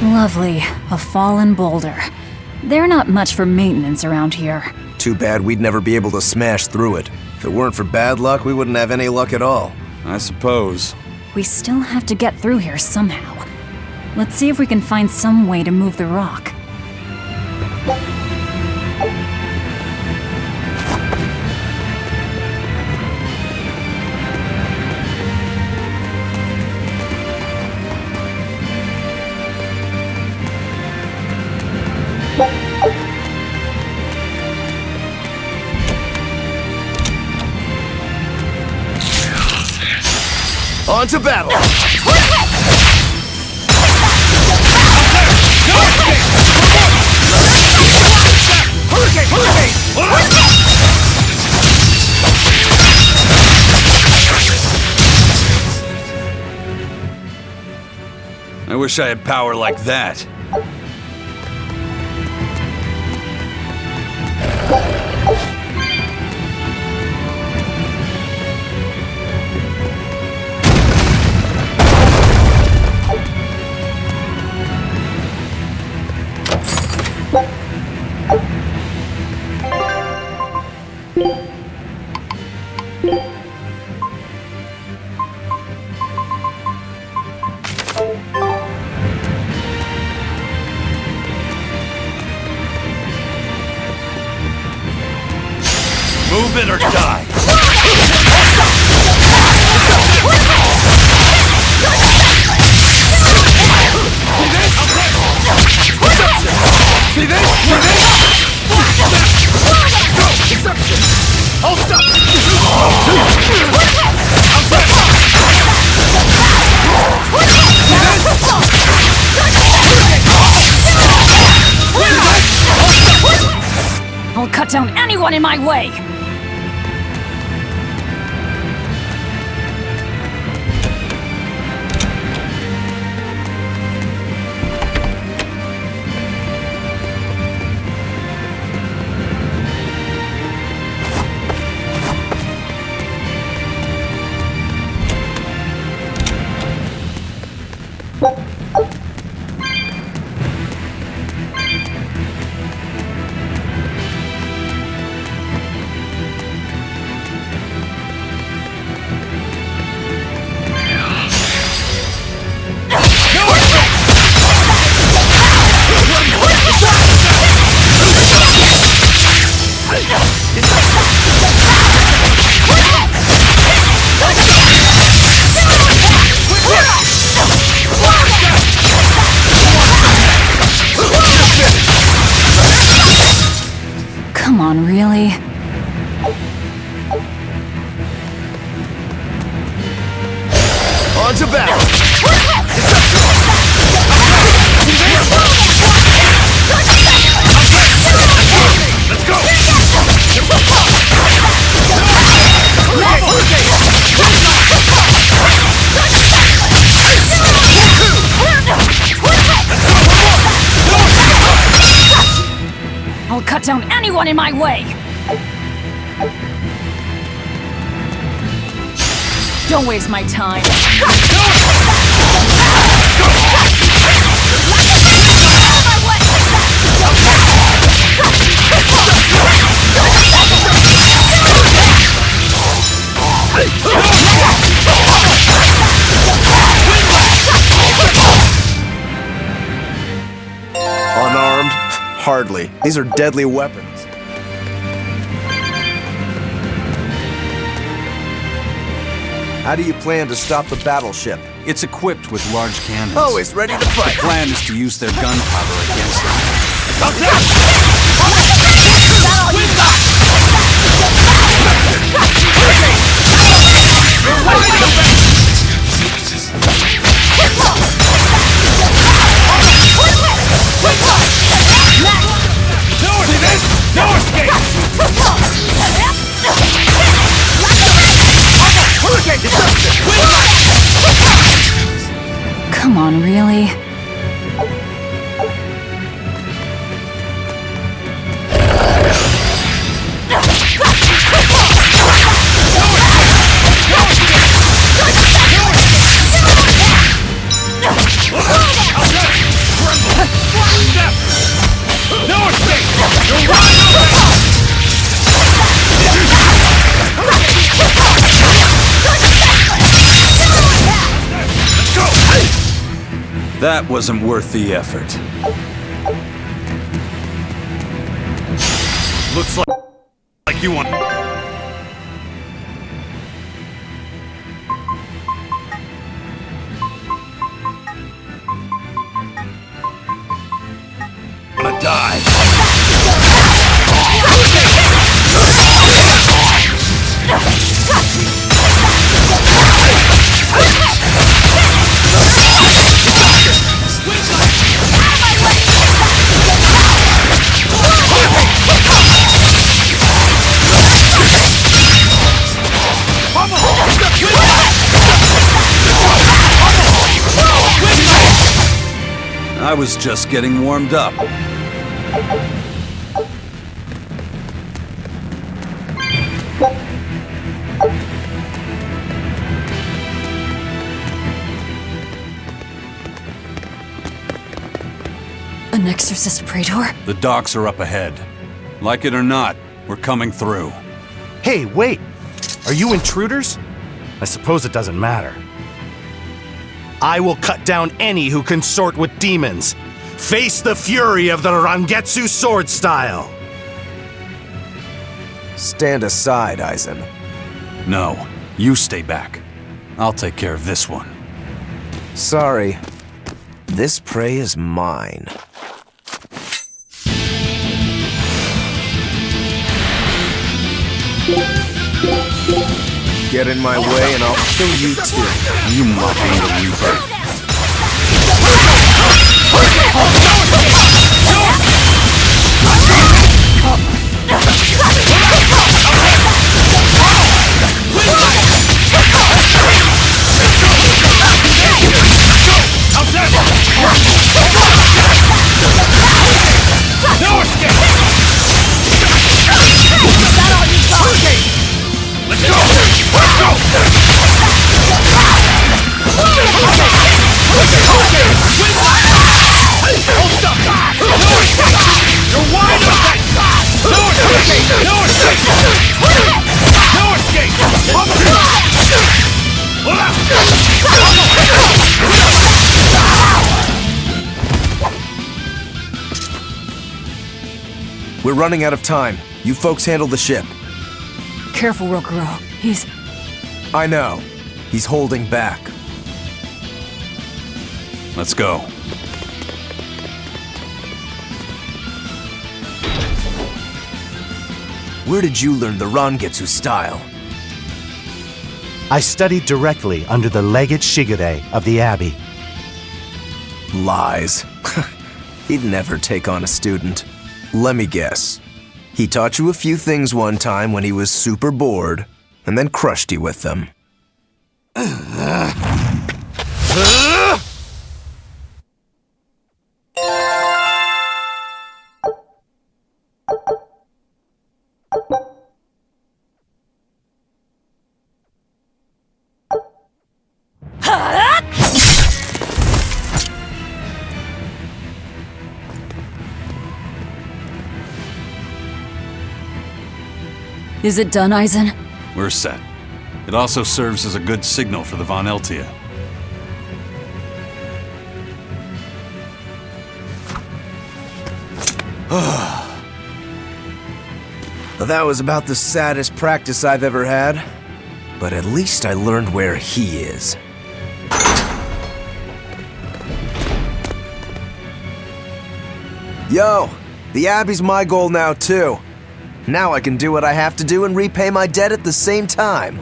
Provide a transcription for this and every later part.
Lovely. A fallen boulder. They're not much for maintenance around here. Too bad we'd never be able to smash through it. If it weren't for bad luck, we wouldn't have any luck at all. I suppose. We still have to get through here somehow. Let's see if we can find some way to move the rock. On to battle! I wish I had power like that. Move it or die! See this? Go! Deception! Hold stop! I'll cut down anyone in my way! Come on, really? On to battle! Let's go! I'll cut down anyone in my way! Don't waste my time. Unarmed? Hardly. These are deadly weapons. How do you plan to stop the battleship? It's equipped with large cannons. Always ready to fight. The plan is to use their gunpowder against them. No escape! Come on, really? That wasn't worth the effort. Looks like you want... Gonna die. I was just getting warmed up. An exorcist praetor? The docks are up ahead. Like it or not, we're coming through. Hey, wait! Are you intruders? I suppose it doesn't matter. I will cut down any who consort with demons. Face the fury of the Rangetsu sword style! Stand aside, Aizen. No, you stay back. I'll take care of this one. Sorry. This prey is mine. Get in my way and I'll kill you too. You mocking the Reaper. No escape! Let's go! Let's go! Hold up! No escape! You're wide open! No escape! No escape! No escape! We're running out of time. You folks handle the ship. Careful, Rokuro. He's... I know. He's holding back. Let's go. Where did you learn the Rangetsu style? I studied directly under the Legate Shigure of the Abbey. Lies. He'd never take on a student. Let me guess. He taught you a few things one time when he was super bored, and then crushed you with them. Is it done, Aizen? We're set. It also serves as a good signal for the Von Eltia. That was about the saddest practice I've ever had. But at least I learned where he is. Yo! The Abbey's my goal now, too. Now I can do what I have to do and repay my debt at the same time.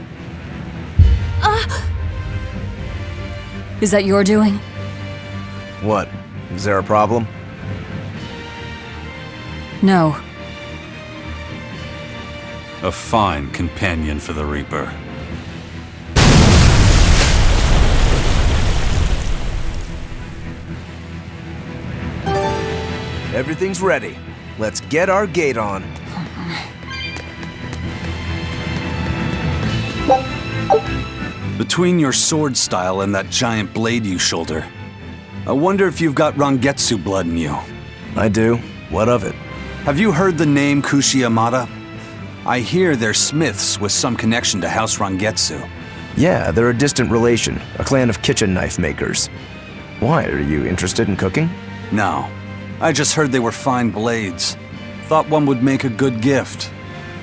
Is that your doing? What? Is there a problem? No. A fine companion for the Reaper. Everything's ready. Let's get our gate on. Between your sword style and that giant blade you shoulder, I wonder if you've got Rangetsu blood in you. I do. What of it? Have you heard the name Kushi-Yamada? I hear they're smiths with some connection to House Rangetsu. Yeah, they're a distant relation, a clan of kitchen knife makers. Why, are you interested in cooking? No. I just heard they were fine blades. Thought one would make a good gift.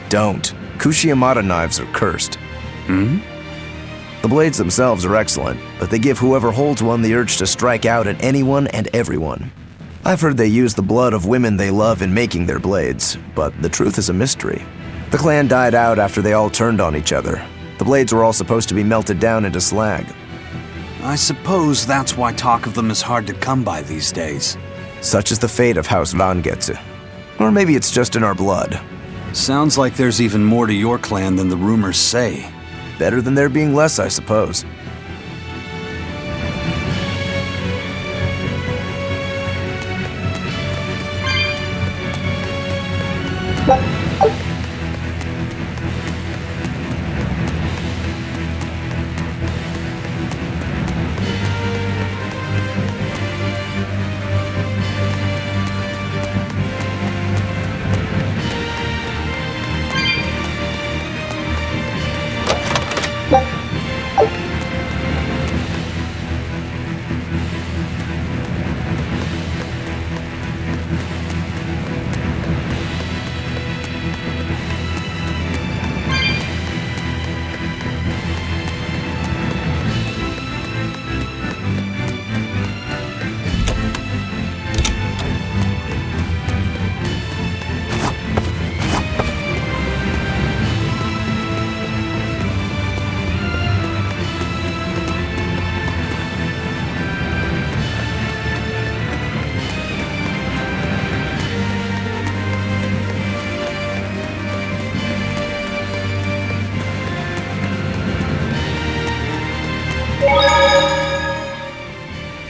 Don't. Kushiyamada knives are cursed. Hmm? The blades themselves are excellent, but they give whoever holds one the urge to strike out at anyone and everyone. I've heard they use the blood of women they love in making their blades, but the truth is a mystery. The clan died out after they all turned on each other. The blades were all supposed to be melted down into slag. I suppose that's why talk of them is hard to come by these days. Such is the fate of House Rangetsu. Or maybe it's just in our blood. Sounds like there's even more to your clan than the rumors say. Better than there being less, I suppose.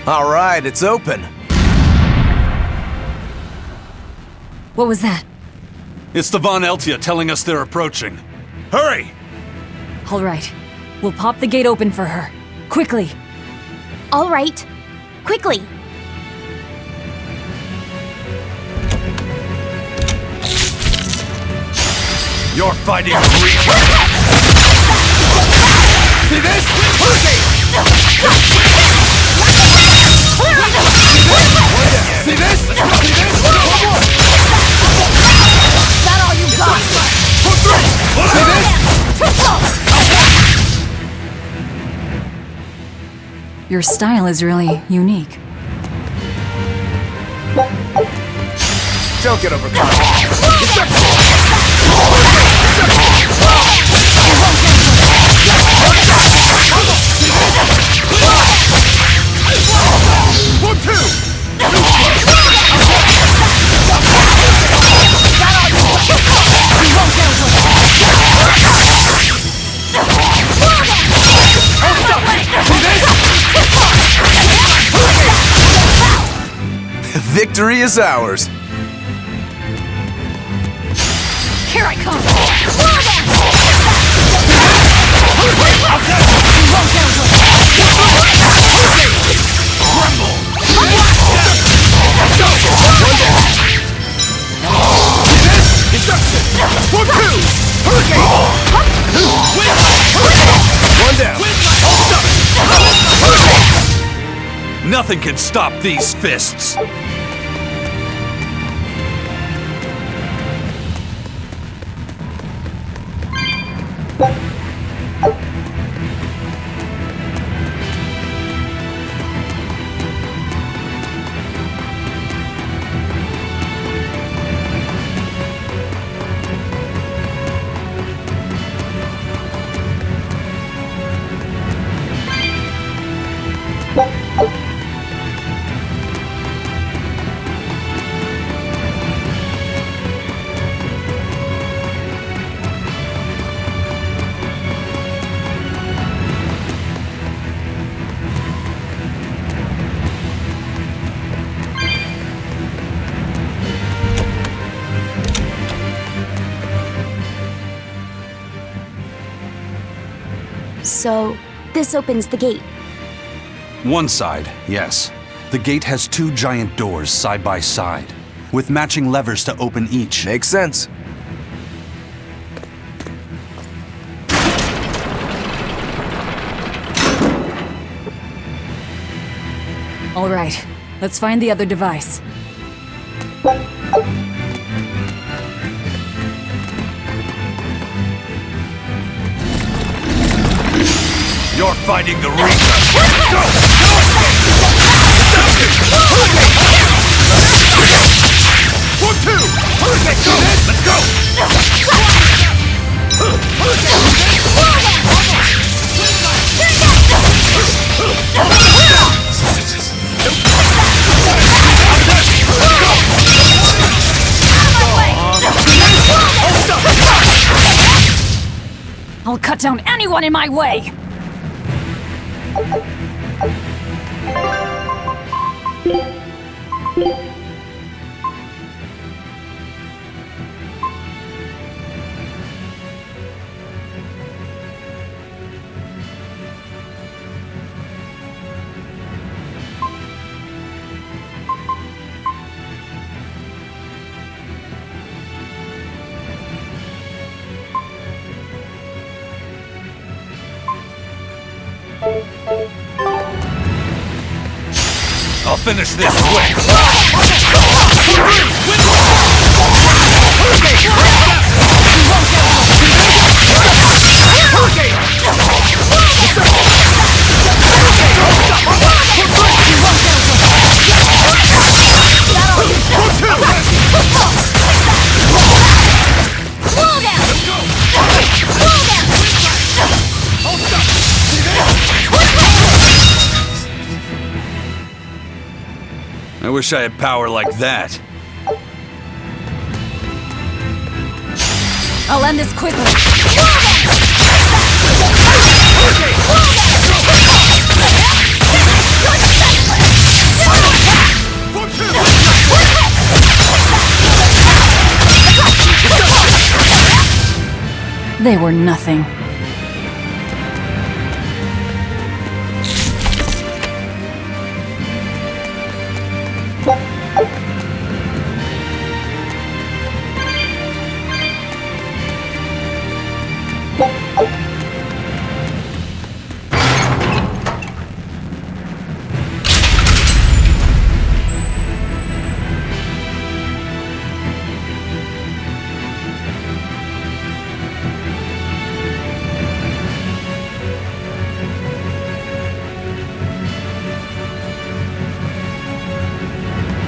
All right, it's open. What was that? It's the Von Eltia telling us they're approaching. Hurry! All right. We'll pop the gate open for her. Quickly. All right. Quickly. You're fighting weak. See this? See this? That all you got? See this? Your style is really unique. Don't get overcome. Victory is ours. Here I come. One down. Nothing can stop these fists. So, this opens the gate. One side, yes. The gate has two giant doors side by side, with matching levers to open each. Makes sense. All right, let's find the other device. You're fighting the Reaper! Go! One, two! Let's go! Let's go! I'll cut down anyone in my way! I'll finish this quick! I wish I had power like that. I'll end this quickly. They were nothing.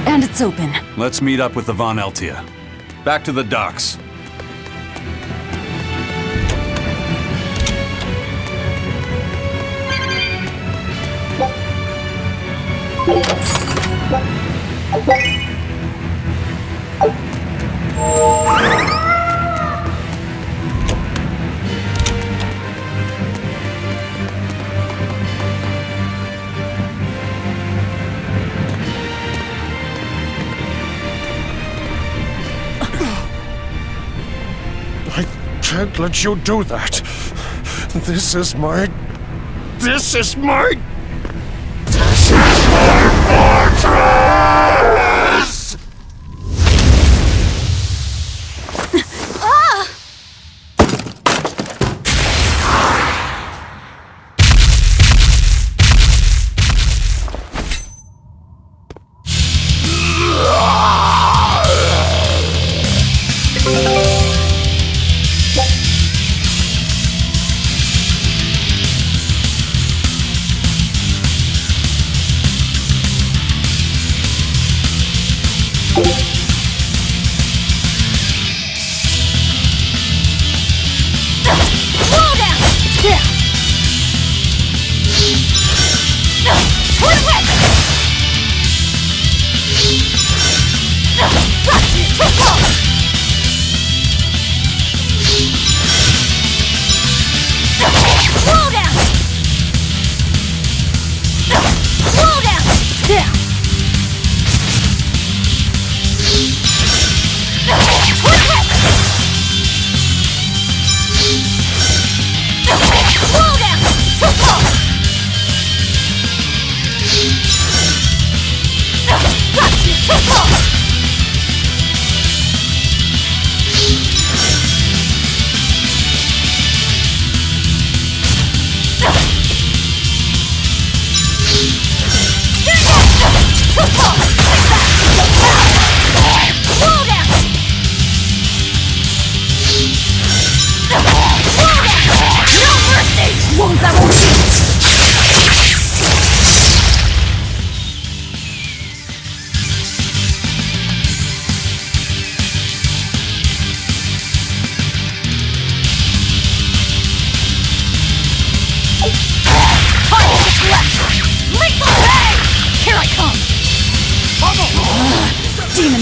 And it's open. Let's meet up with the Von Eltia. Back to the docks. I can't let you do that. This is my fortress!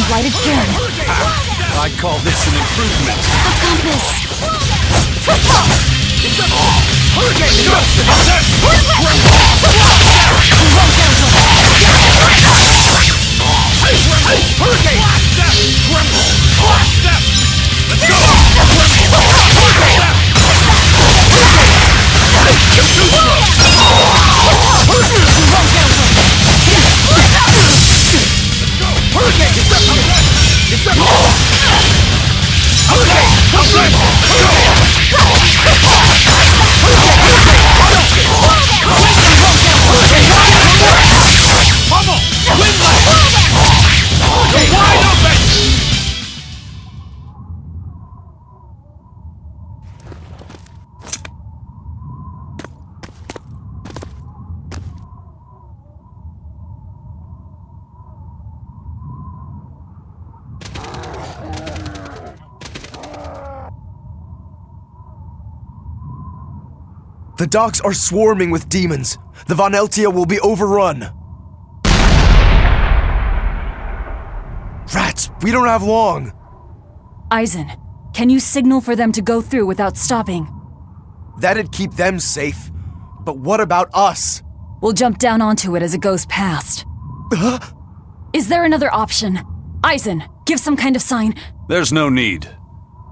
right again. I call this an improvement. A compass! The docks are swarming with demons. The Von Eltia will be overrun. Rats, we don't have long. Eisen, can you signal for them to go through without stopping? That'd keep them safe. But what about us? We'll jump down onto it as it goes past. Is there another option? Eisen, give some kind of sign. There's no need.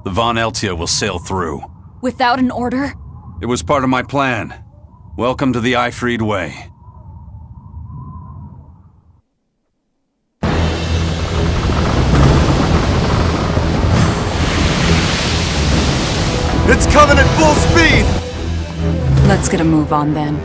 The Von Eltia will sail through. Without an order? It was part of my plan. Welcome to the Eifried Way. It's coming at full speed! Let's get a move on then.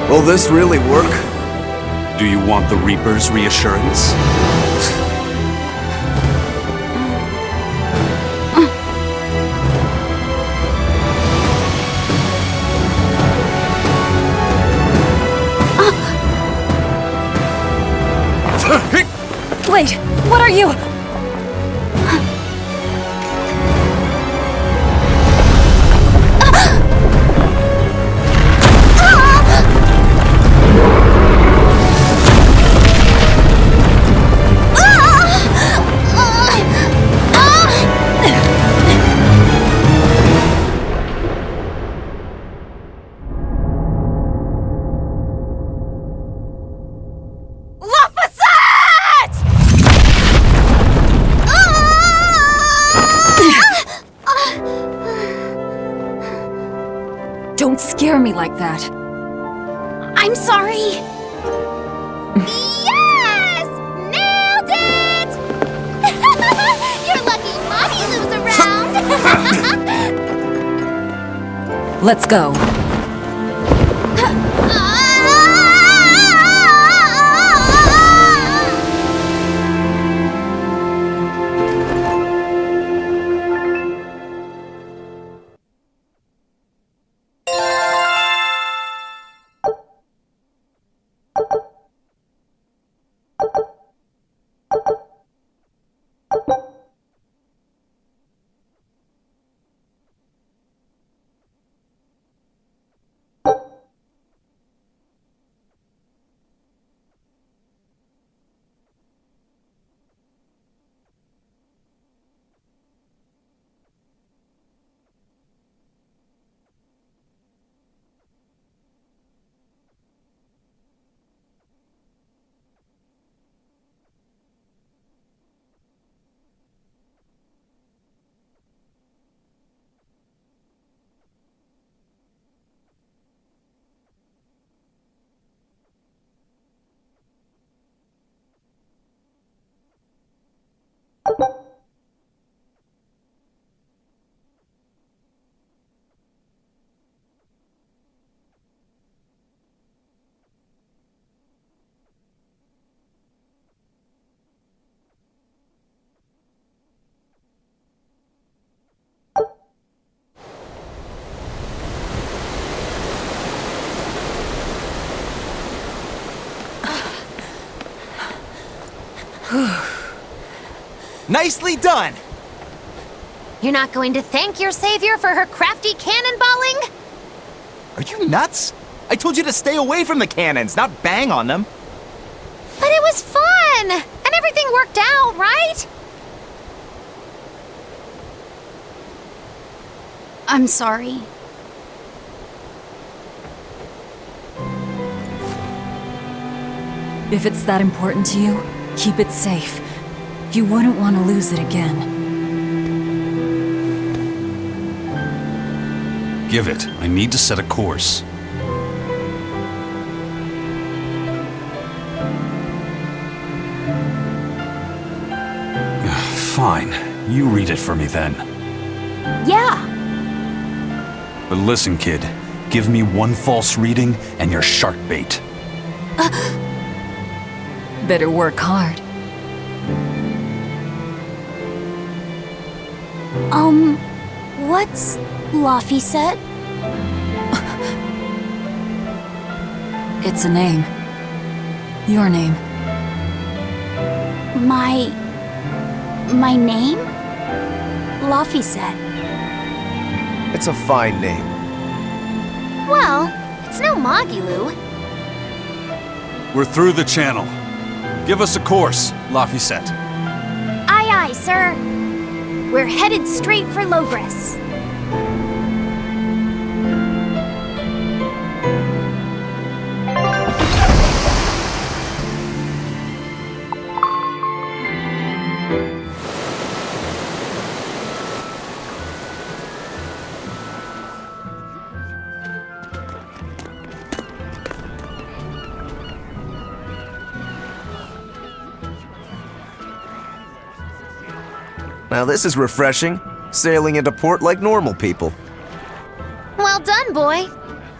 Will this really work? Do you want the Reaper's reassurance? Wait, what are you? Don't scare me like that. I'm sorry! Yes! Nailed it! You're lucky Mommy lives around! Let's go. Nicely done! You're not going to thank your savior for her crafty cannonballing? Are you nuts? I told you to stay away from the cannons, not bang on them. But it was fun! And everything worked out, right? I'm sorry. If it's that important to you, keep it safe. You wouldn't want to lose it again. Give it. I need to set a course. Fine. You read it for me then. Yeah. But listen, kid. Give me one false reading and you're shark bait. Better work hard. What's Laphicet? It's a name. Your name. My name? Laphicet. It's a fine name. Well, it's no Magilu. We're through the channel. Give us a course, Laphicet. Aye, aye, sir. We're headed straight for Logres. Now this is refreshing. Sailing into port like normal people. Well done, boy.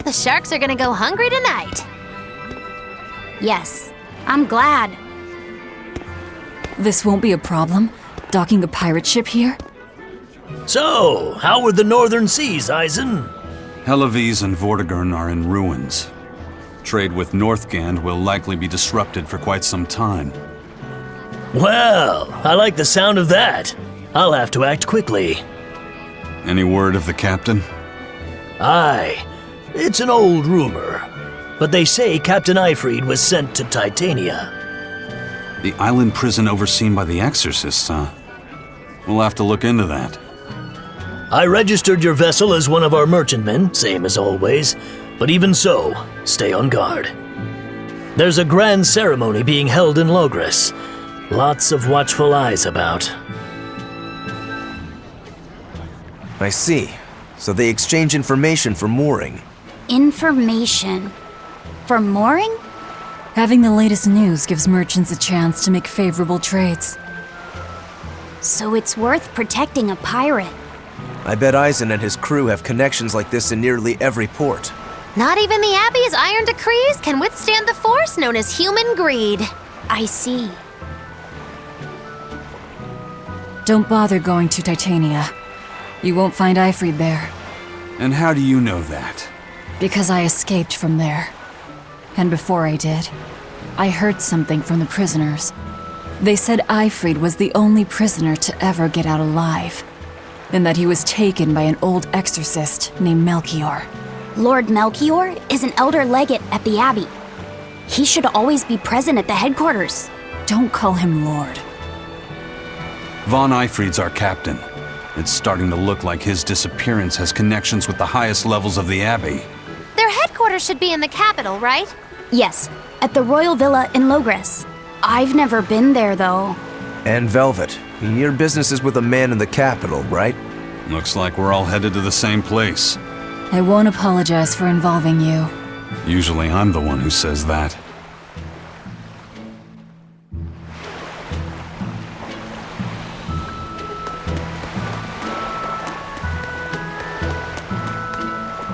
The sharks are gonna go hungry tonight. Yes, I'm glad. This won't be a problem, docking a pirate ship here? So, how were the northern seas, Eisen? Helavis and Vortigern are in ruins. Trade with Northgand will likely be disrupted for quite some time. Well, I like the sound of that. I'll have to act quickly. Any word of the captain? Aye, it's an old rumor. But they say Captain Eifried was sent to Titania. The island prison overseen by the exorcists, huh? We'll have to look into that. I registered your vessel as one of our merchantmen, same as always. But even so, stay on guard. There's a grand ceremony being held in Logres. Lots of watchful eyes about. I see. So they exchange information for mooring. Information. For mooring? Having the latest news gives merchants a chance to make favorable trades. So it's worth protecting a pirate. I bet Eisen and his crew have connections like this in nearly every port. Not even the Abbey's iron decrees can withstand the force known as human greed. I see. Don't bother going to Titania. You won't find Eifried there, And how do you know that? because I escaped from there. And before I did, I heard something from the prisoners. They said Eifried was the only prisoner to ever get out alive, and that he was taken by an old exorcist named Melchior. Lord Melchior is an elder legate at the Abbey. He should always be present at the headquarters. Don't call him Lord. Von Eifried's our captain. It's starting to look like his disappearance has connections with the highest levels of the Abbey. Their headquarters should be in the capital, right? Yes, at the Royal Villa in Logres. I've never been there, though. And Velvet, your business is with a man in the capital, right? Looks like we're all headed to the same place. I won't apologize for involving you. Usually I'm the one who says that.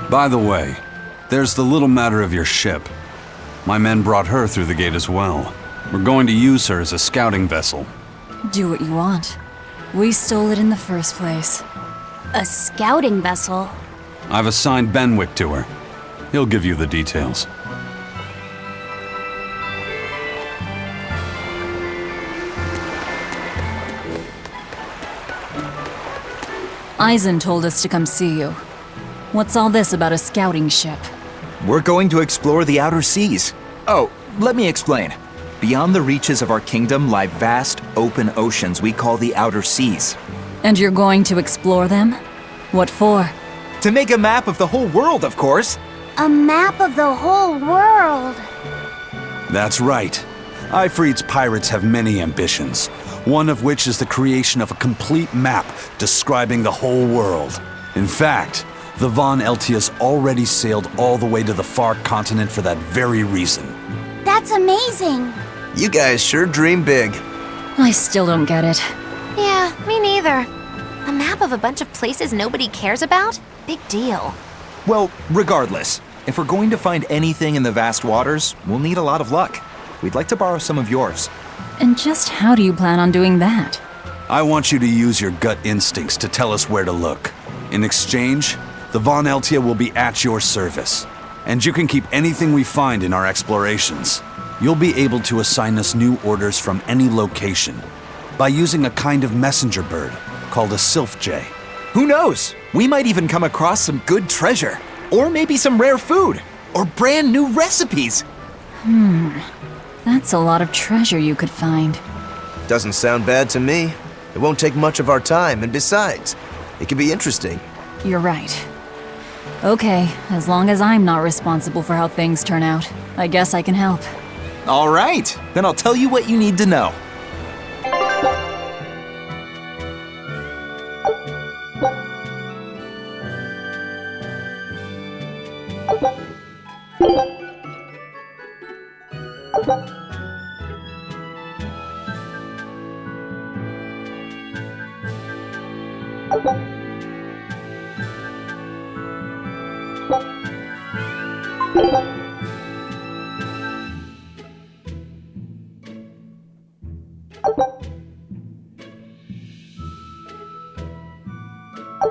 By the way, there's the little matter of your ship. My men brought her through the gate as well. We're going to use her as a scouting vessel. Do what you want. We stole it in the first place. A scouting vessel. I've assigned Benwick to her. He'll give you the details. Eisen told us to come see you. What's all this about a scouting ship? We're going to explore the outer seas. Oh, let me explain. Beyond the reaches of our kingdom lie vast, open oceans we call the outer seas. And you're going to explore them? What for? To make a map of the whole world, of course. A map of the whole world. That's right. Ifrit's pirates have many ambitions, one of which is the creation of a complete map describing the whole world. In fact, the Von Eltias already sailed all the way to the far continent for that very reason. That's amazing. You guys sure dream big. I still don't get it. Yeah, me neither. A map of a bunch of places nobody cares about? Big deal. Well, regardless, if we're going to find anything in the vast waters, we'll need a lot of luck. We'd like to borrow some of yours. And just how do you plan on doing that? I want you to use your gut instincts to tell us where to look. In exchange, the Von Eltia will be at your service. And you can keep anything we find in our explorations. You'll be able to assign us new orders from any location by using a kind of messenger bird called a sylph jay. Who knows? We might even come across some good treasure. Or maybe some rare food. Or brand new recipes. That's a lot of treasure you could find. Doesn't sound bad to me. It won't take much of our time, and besides, it could be interesting. You're right. Okay, as long as I'm not responsible for how things turn out, I guess I can help. All right, then I'll tell you what you need to know.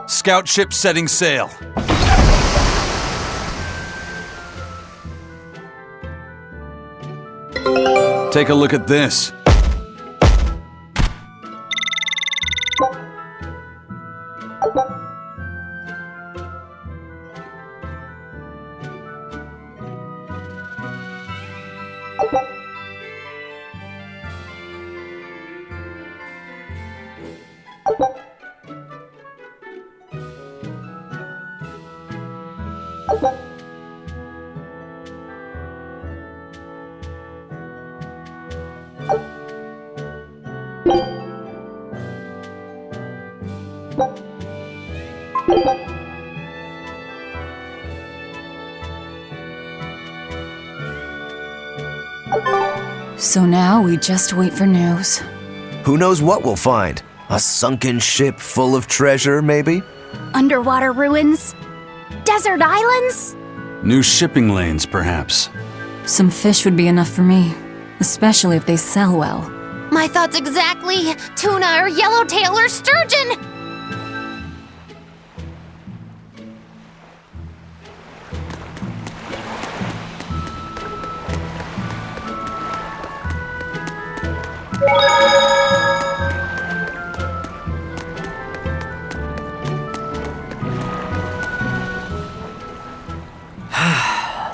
Scout ship setting sail. Take a look at this. So now we just wait for news. Who knows what we'll find? A sunken ship full of treasure, maybe? Underwater ruins? Desert islands? New shipping lanes, perhaps. Some fish would be enough for me, especially if they sell well. My thoughts exactly. Tuna or yellowtail or sturgeon.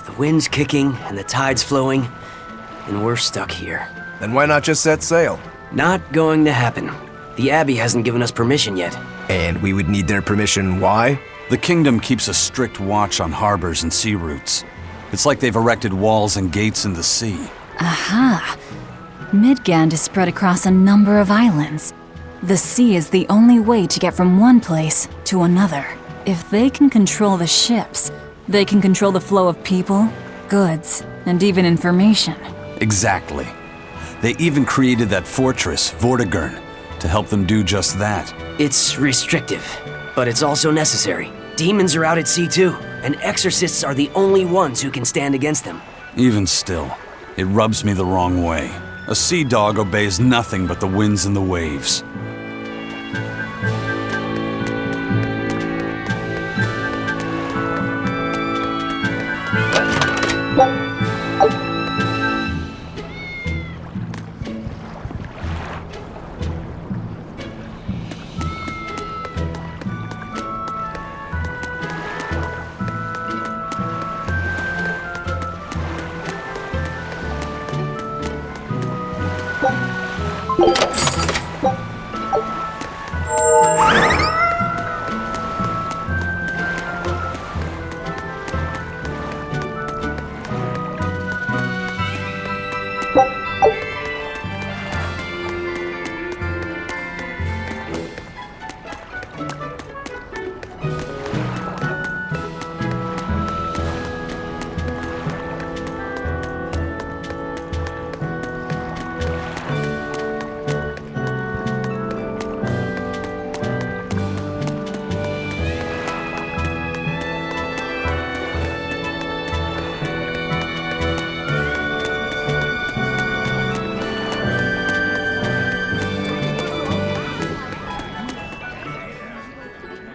The wind's kicking and the tide's flowing, and we're stuck here. Then why not just set sail? Not going to happen. The Abbey hasn't given us permission yet. And we would need their permission, why? The kingdom keeps a strict watch on harbors and sea routes. It's like they've erected walls and gates in the sea. Aha! Midgand is spread across a number of islands. The sea is the only way to get from one place to another. If they can control the ships, they can control the flow of people, goods, and even information. Exactly. They even created that fortress, Vortigern, to help them do just that. It's restrictive, but it's also necessary. Demons are out at sea too, and exorcists are the only ones who can stand against them. Even still, it rubs me the wrong way. A sea dog obeys nothing but the winds and the waves.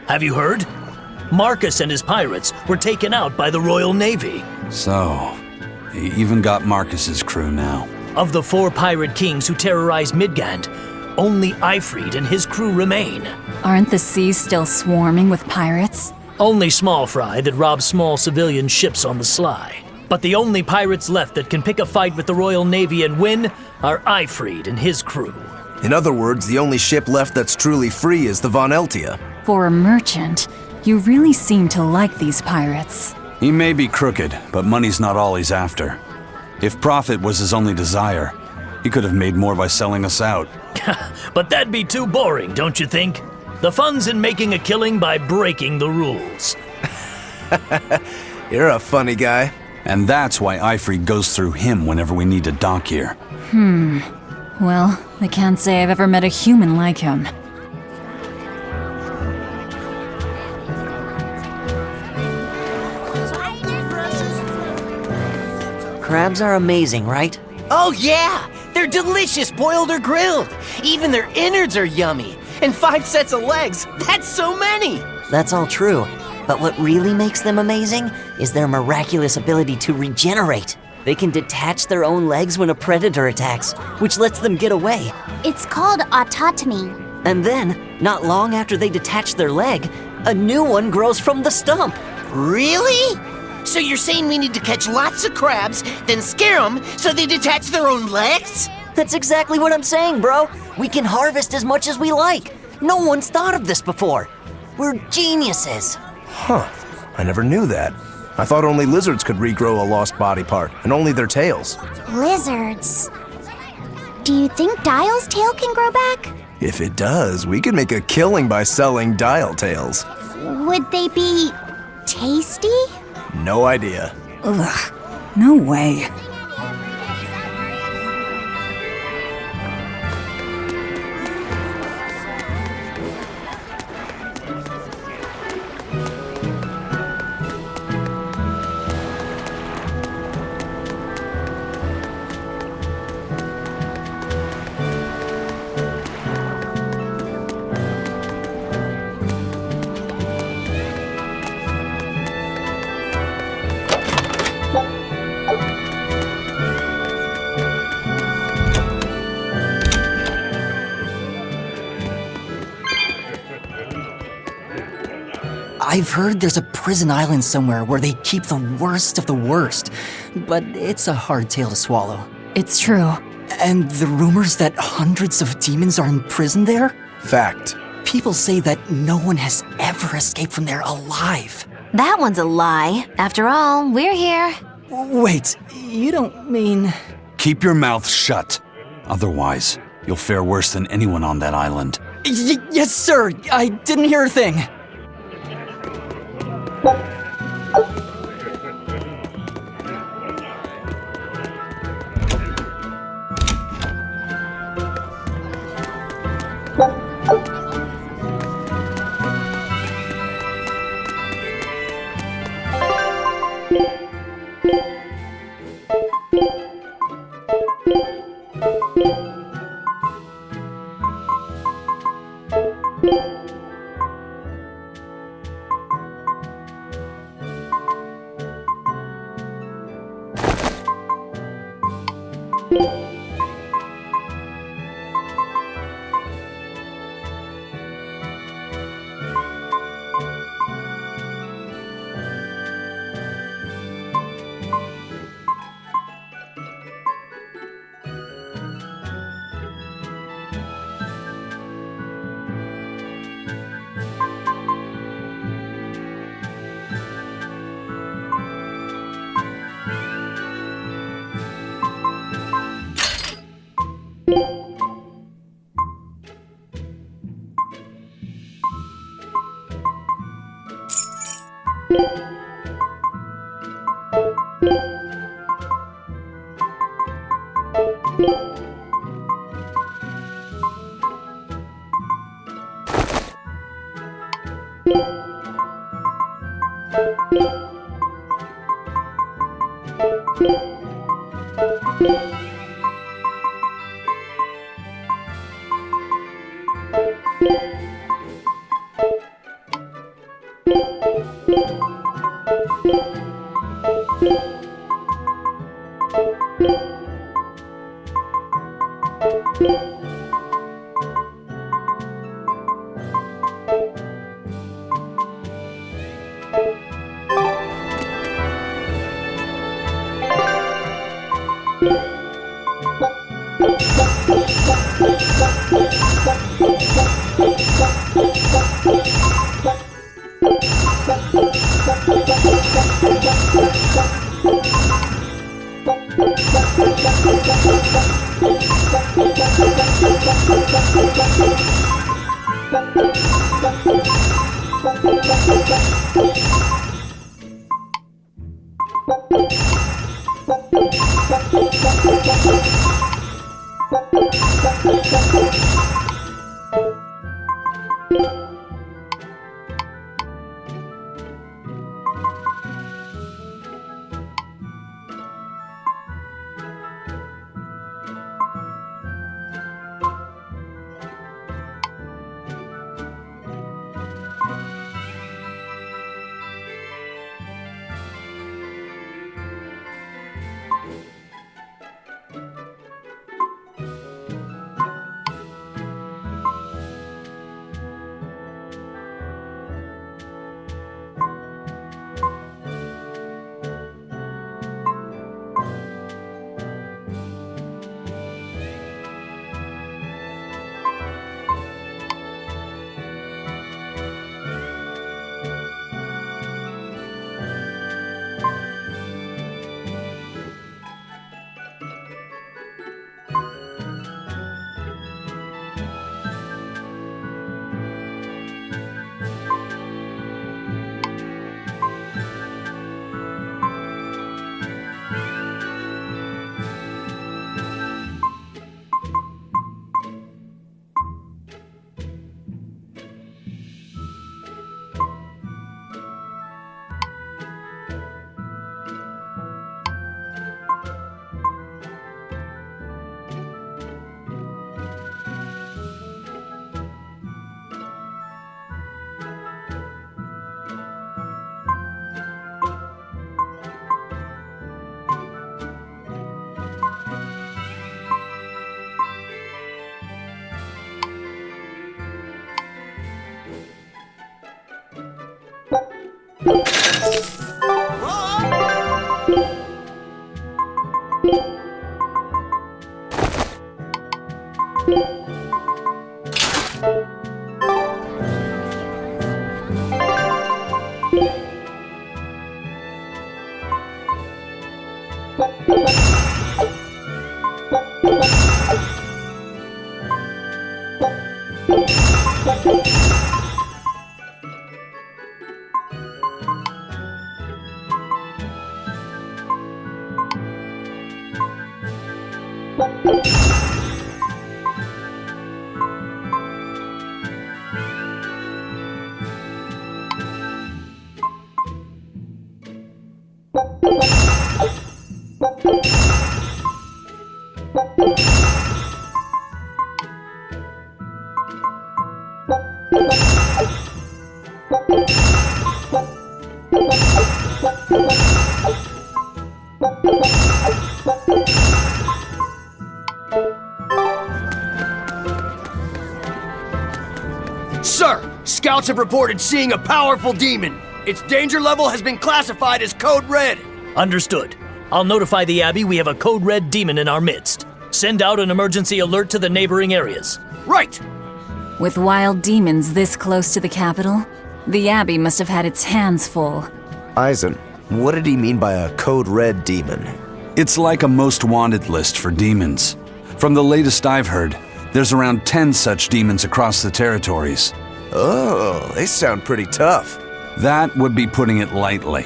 Have you heard? Marcus and his pirates were taken out by the Royal Navy. So, he even got Marcus's crew now. Of the 4 pirate kings who terrorized Midgand, only Ifrid and his crew remain. Aren't the seas still swarming with pirates? Only small fry that rob small civilian ships on the sly. But the only pirates left that can pick a fight with the Royal Navy and win are Ifrid and his crew. In other words, the only ship left that's truly free is the Von Eltia. For a merchant, you really seem to like these pirates. He may be crooked, but money's not all he's after. If profit was his only desire, he could have made more by selling us out. But that'd be too boring, don't you think? The fun's in making a killing by breaking the rules. You're a funny guy. And that's why Ifrid goes through him whenever we need to dock here. Well, I can't say I've ever met a human like him. Crabs are amazing, right? Oh yeah! They're delicious, boiled or grilled. Even their innards are yummy. And 5 sets of legs, that's so many! That's all true. But what really makes them amazing is their miraculous ability to regenerate. They can detach their own legs when a predator attacks, which lets them get away. It's called autotomy. And then, not long after they detach their leg, a new one grows from the stump. Really? So you're saying we need to catch lots of crabs, then scare them so they detach their own legs? That's exactly what I'm saying, bro. We can harvest as much as we like. No one's thought of this before. We're geniuses. Huh. I never knew that. I thought only lizards could regrow a lost body part, and only their tails. Lizards. Do you think Dial's tail can grow back? If it does, we could make a killing by selling dial tails. Would they be tasty? No idea. Ugh, no way. I've heard there's a prison island somewhere where they keep the worst of the worst, but it's a hard tale to swallow. It's true. And the rumors that hundreds of demons are imprisoned there? Fact. People say that no one has ever escaped from there alive. That one's a lie. After all, we're here. Wait, you don't mean... Keep your mouth shut. Otherwise, you'll fare worse than anyone on that island. Yes, sir. I didn't hear a thing. Sir, scouts have reported seeing a powerful demon. Its danger level has been classified as Code Red. Understood. I'll notify the Abbey we have a Code Red demon in our midst. Send out an emergency alert to the neighboring areas. Right! With wild demons this close to the capital, the Abbey must have had its hands full. Eisen, what did he mean by a Code Red demon? It's like a most wanted list for demons. From the latest I've heard, there's around 10 such demons across the territories. Oh, they sound pretty tough. That would be putting it lightly.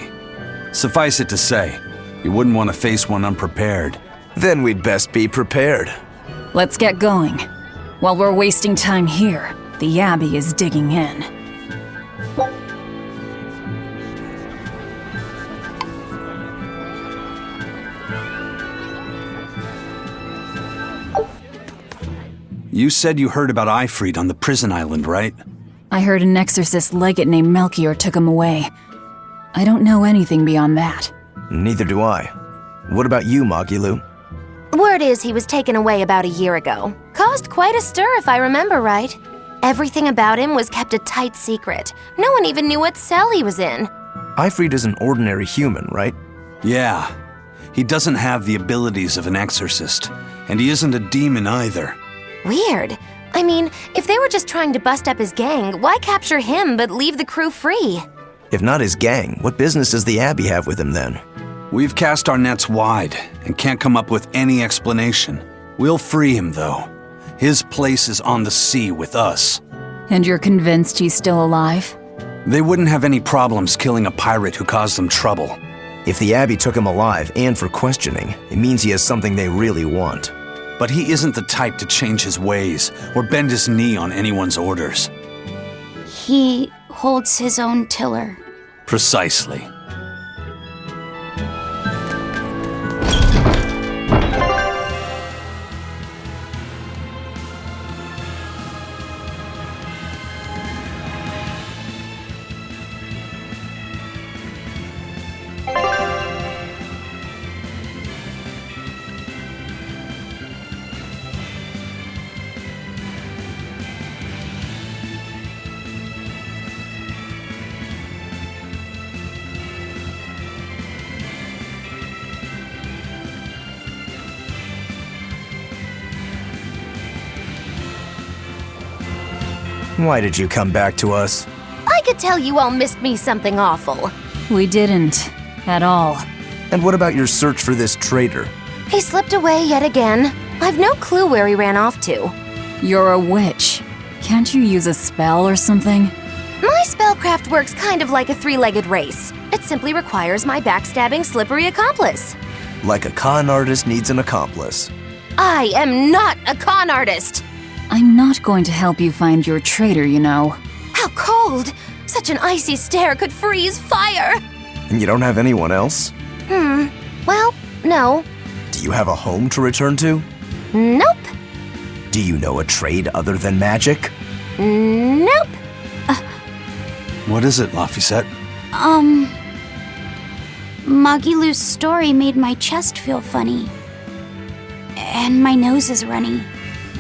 Suffice it to say, you wouldn't want to face one unprepared. Then we'd best be prepared. Let's get going. While we're wasting time here, the Abbey is digging in. You said you heard about Ifrid on the prison island, right? I heard an exorcist legate named Melchior took him away. I don't know anything beyond that. Neither do I. What about you, Magilu? Word is he was taken away about a year ago. Caused quite a stir, if I remember right. Everything about him was kept a tight secret. No one even knew what cell he was in. Ifrid is an ordinary human, right? Yeah. He doesn't have the abilities of an exorcist, and he isn't a demon either. Weird. I mean, if they were just trying to bust up his gang, why capture him but leave the crew free? If not his gang, what business does the Abbey have with him then? We've cast our nets wide and can't come up with any explanation. We'll free him, though. His place is on the sea with us. And you're convinced he's still alive? They wouldn't have any problems killing a pirate who caused them trouble. If the Abbey took him alive and for questioning, it means he has something they really want. But he isn't the type to change his ways or bend his knee on anyone's orders. He holds his own tiller. Precisely. Why did you come back to us? I could tell you all missed me something awful. We didn't. At all. And what about your search for this traitor? He slipped away yet again. I've no clue where he ran off to. You're a witch. Can't you use a spell or something? My spellcraft works kind of like a three-legged race. It simply requires my backstabbing, slippery accomplice. Like a con artist needs an accomplice. I am not a con artist! I'm not going to help you find your traitor, you know. How cold! Such an icy stare could freeze fire! And you don't have anyone else? Well, no. Do you have a home to return to? Nope. Do you know a trade other than magic? Nope. What is it, Laphicet? Magilu's story made my chest feel funny. And my nose is runny.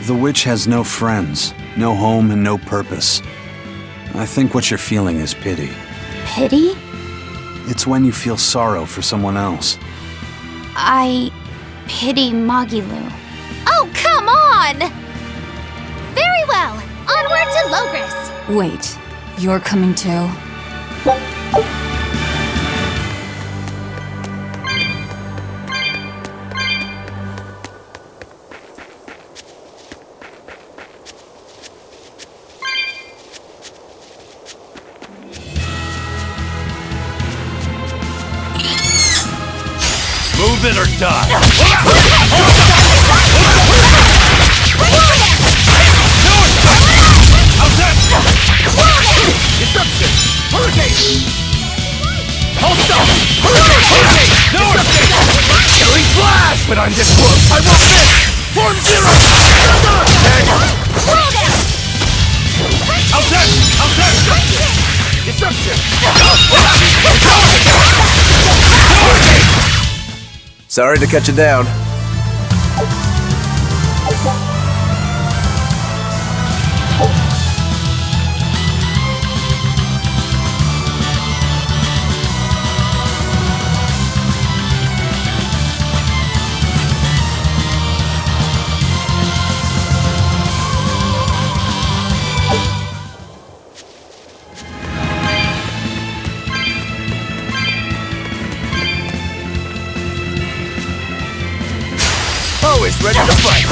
The witch has no friends, no home, and no purpose. I think what you're feeling is pity. Pity? It's when you feel sorrow for someone else. I pity Magilu. Oh, come on! Very well. Onward to Logris. Wait, you're coming too? Move it or die! Deception! Hurricane! Hold up! Hurricane! No escape! Killing flash! But I'm this close! I want this! Form zero! Outside! Outside! Deception! Sorry to cut you down. Always ready to fight.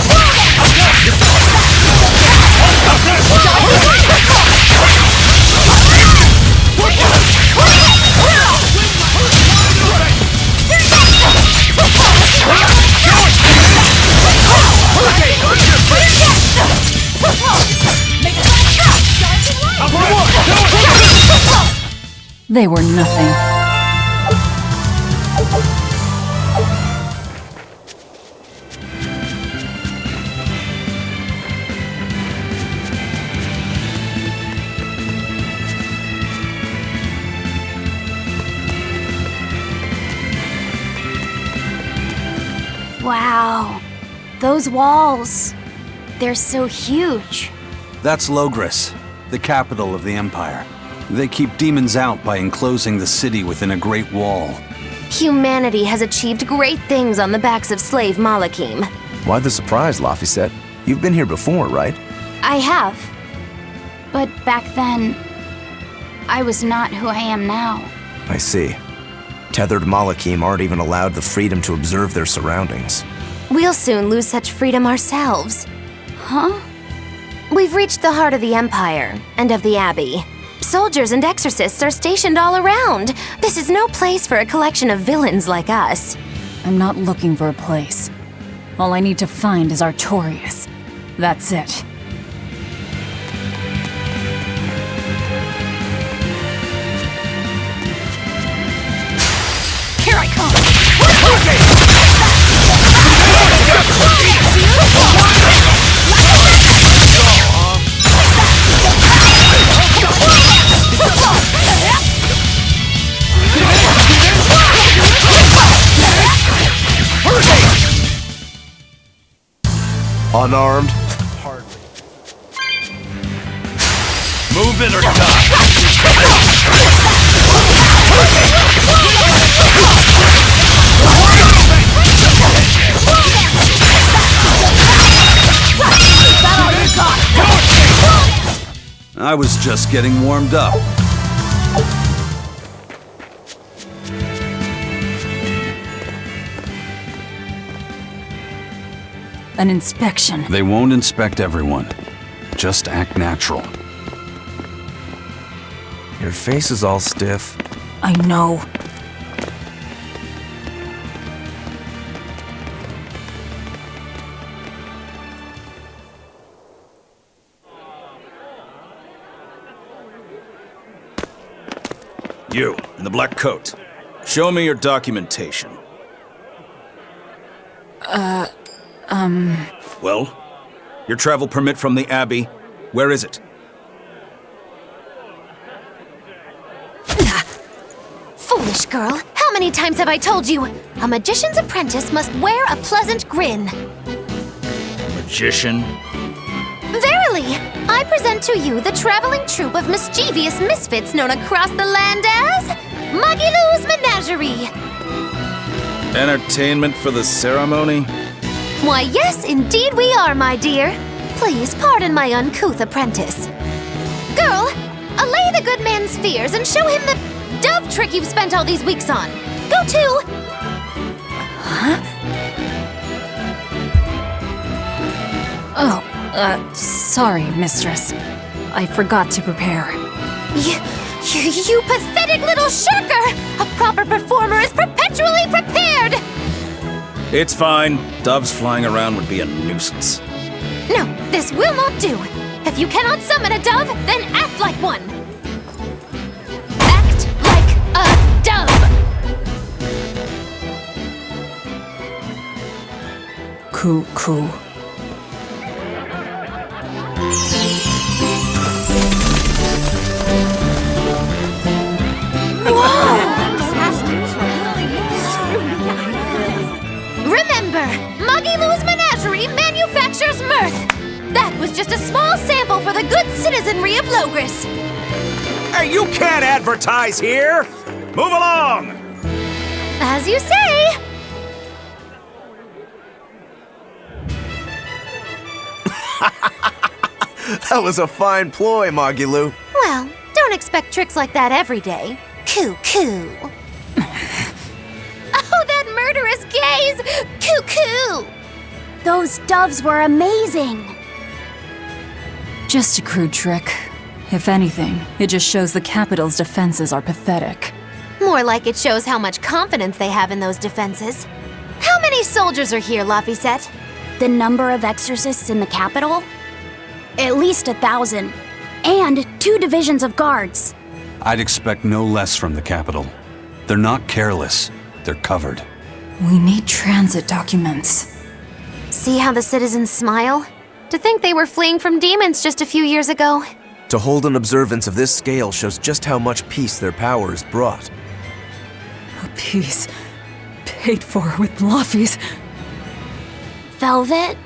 They were nothing. Wow. Those walls. They're so huge. That's Logres, the capital of the Empire. They keep demons out by enclosing the city within a great wall. Humanity has achieved great things on the backs of slave Malakim. Why the surprise, Laphicet? You've been here before, right? I have. But back then, I was not who I am now. I see. Tethered Malakim aren't even allowed the freedom to observe their surroundings. We'll soon lose such freedom ourselves. Huh? We've reached the heart of the Empire and of the Abbey. Soldiers and exorcists are stationed all around. This is no place for a collection of villains like us. I'm not looking for a place. All I need to find is Artorias. That's it. Here I come! Unarmed? Hardly. Move it or die! I was just getting warmed up. An inspection. They won't inspect everyone. Just act natural. Your face is all stiff. I know. You, in the black coat. Show me your documentation. Well? Your travel permit from the Abbey, where is it? Foolish girl, how many times have I told you? A magician's apprentice must wear a pleasant grin. Magician? Verily, I present to you the traveling troupe of mischievous misfits known across the land as Magilou's Menagerie. Entertainment for the ceremony? Why, yes, indeed we are, my dear. Please pardon my uncouth apprentice. Girl, allay the good man's fears and show him the dove trick you've spent all these weeks on. Go to... Huh? Oh, sorry, mistress. I forgot to prepare. You pathetic little shirker! A proper performer is perpetually prepared! It's fine. Doves flying around would be a nuisance. No, this will not do. If you cannot summon a dove, then act like one. Act like a dove! Coo. Remember, Magilou's Menagerie manufactures mirth. That was just a small sample for the good citizenry of Logres. Hey, you can't advertise here! Move along! As you say. That was a fine ploy, Magilou. Well, don't expect tricks like that every day. Coo. Oh, that murderous gaze! Coo. Those doves were amazing. Just a crude trick. If anything, it just shows the capital's defenses are pathetic. More like it shows how much confidence they have in those defenses. How many soldiers are here, Laphicet? The number of exorcists in the capital? At least 1,000. And 2 divisions of guards. I'd expect no less from the capital. They're not careless, they're covered. We need transit documents. See how the citizens smile? To think they were fleeing from demons just a few years ago. To hold an observance of this scale shows just how much peace their power has brought. A piece paid for with Laffy's. Velvet?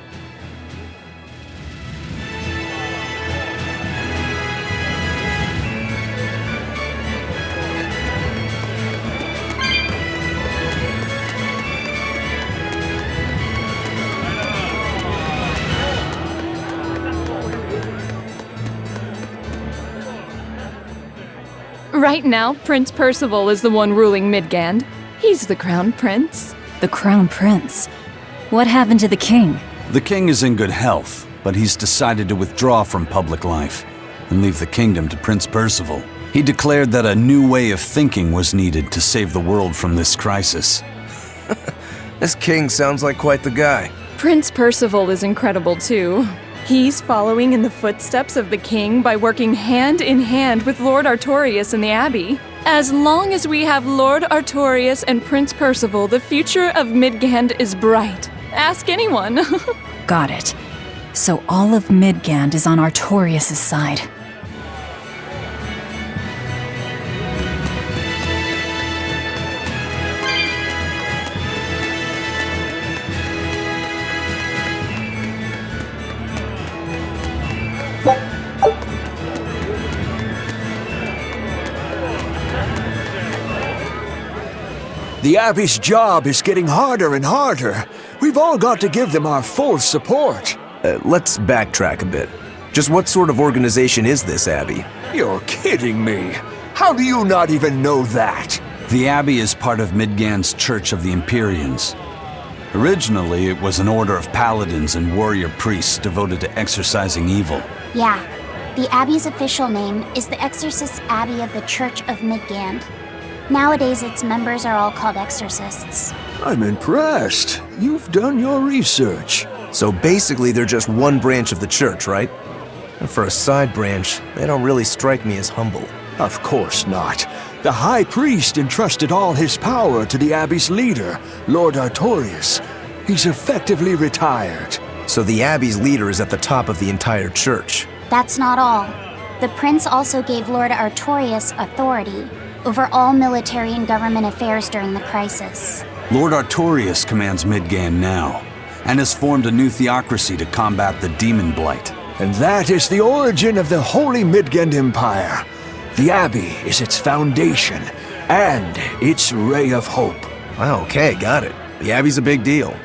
Right now, Prince Percival is the one ruling Midgand. He's the Crown Prince. The Crown Prince? What happened to the king? The king is in good health, but he's decided to withdraw from public life and leave the kingdom to Prince Percival. He declared that a new way of thinking was needed to save the world from this crisis. This king sounds like quite the guy. Prince Percival is incredible too. He's following in the footsteps of the king by working hand in hand with Lord Artorius and the Abbey. As long as we have Lord Artorius and Prince Percival, the future of Midgand is bright. Ask anyone. Got it. So all of Midgand is on Artorius' side. The Abbey's job is getting harder and harder. We've all got to give them our full support. Let's backtrack a bit. Just what sort of organization is this Abbey? You're kidding me. How do you not even know that? The Abbey is part of Midgand's Church of the Empyreans. Originally, it was an order of paladins and warrior priests devoted to exorcising evil. Yeah. The Abbey's official name is the Exorcist Abbey of the Church of Midgand. Nowadays, its members are all called exorcists. I'm impressed. You've done your research. So basically, they're just one branch of the church, right? And for a side branch, they don't really strike me as humble. Of course not. The High Priest entrusted all his power to the Abbey's leader, Lord Artorius. He's effectively retired. So the Abbey's leader is at the top of the entire church. That's not all. The prince also gave Lord Artorius authority over all military and government affairs during the crisis. Lord Artorius commands Midgand now, and has formed a new theocracy to combat the demon blight. And that is the origin of the Holy Midgand Empire. The Abbey is its foundation, and its ray of hope. Okay, got it. The Abbey's a big deal.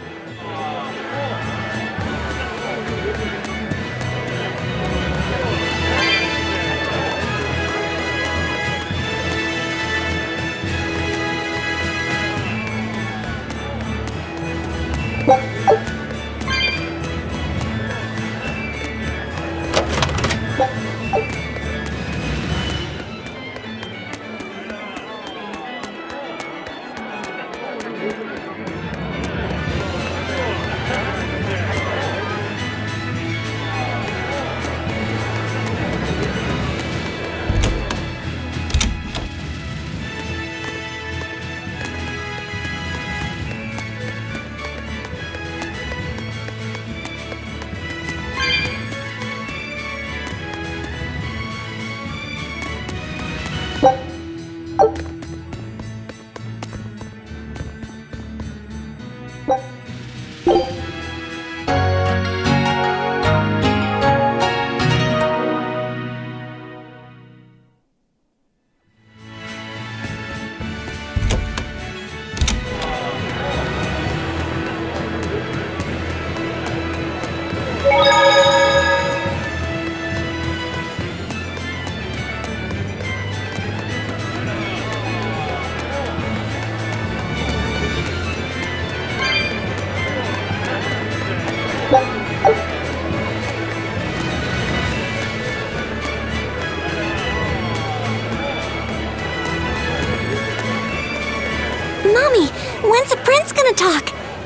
Mommy, when's the prince gonna talk?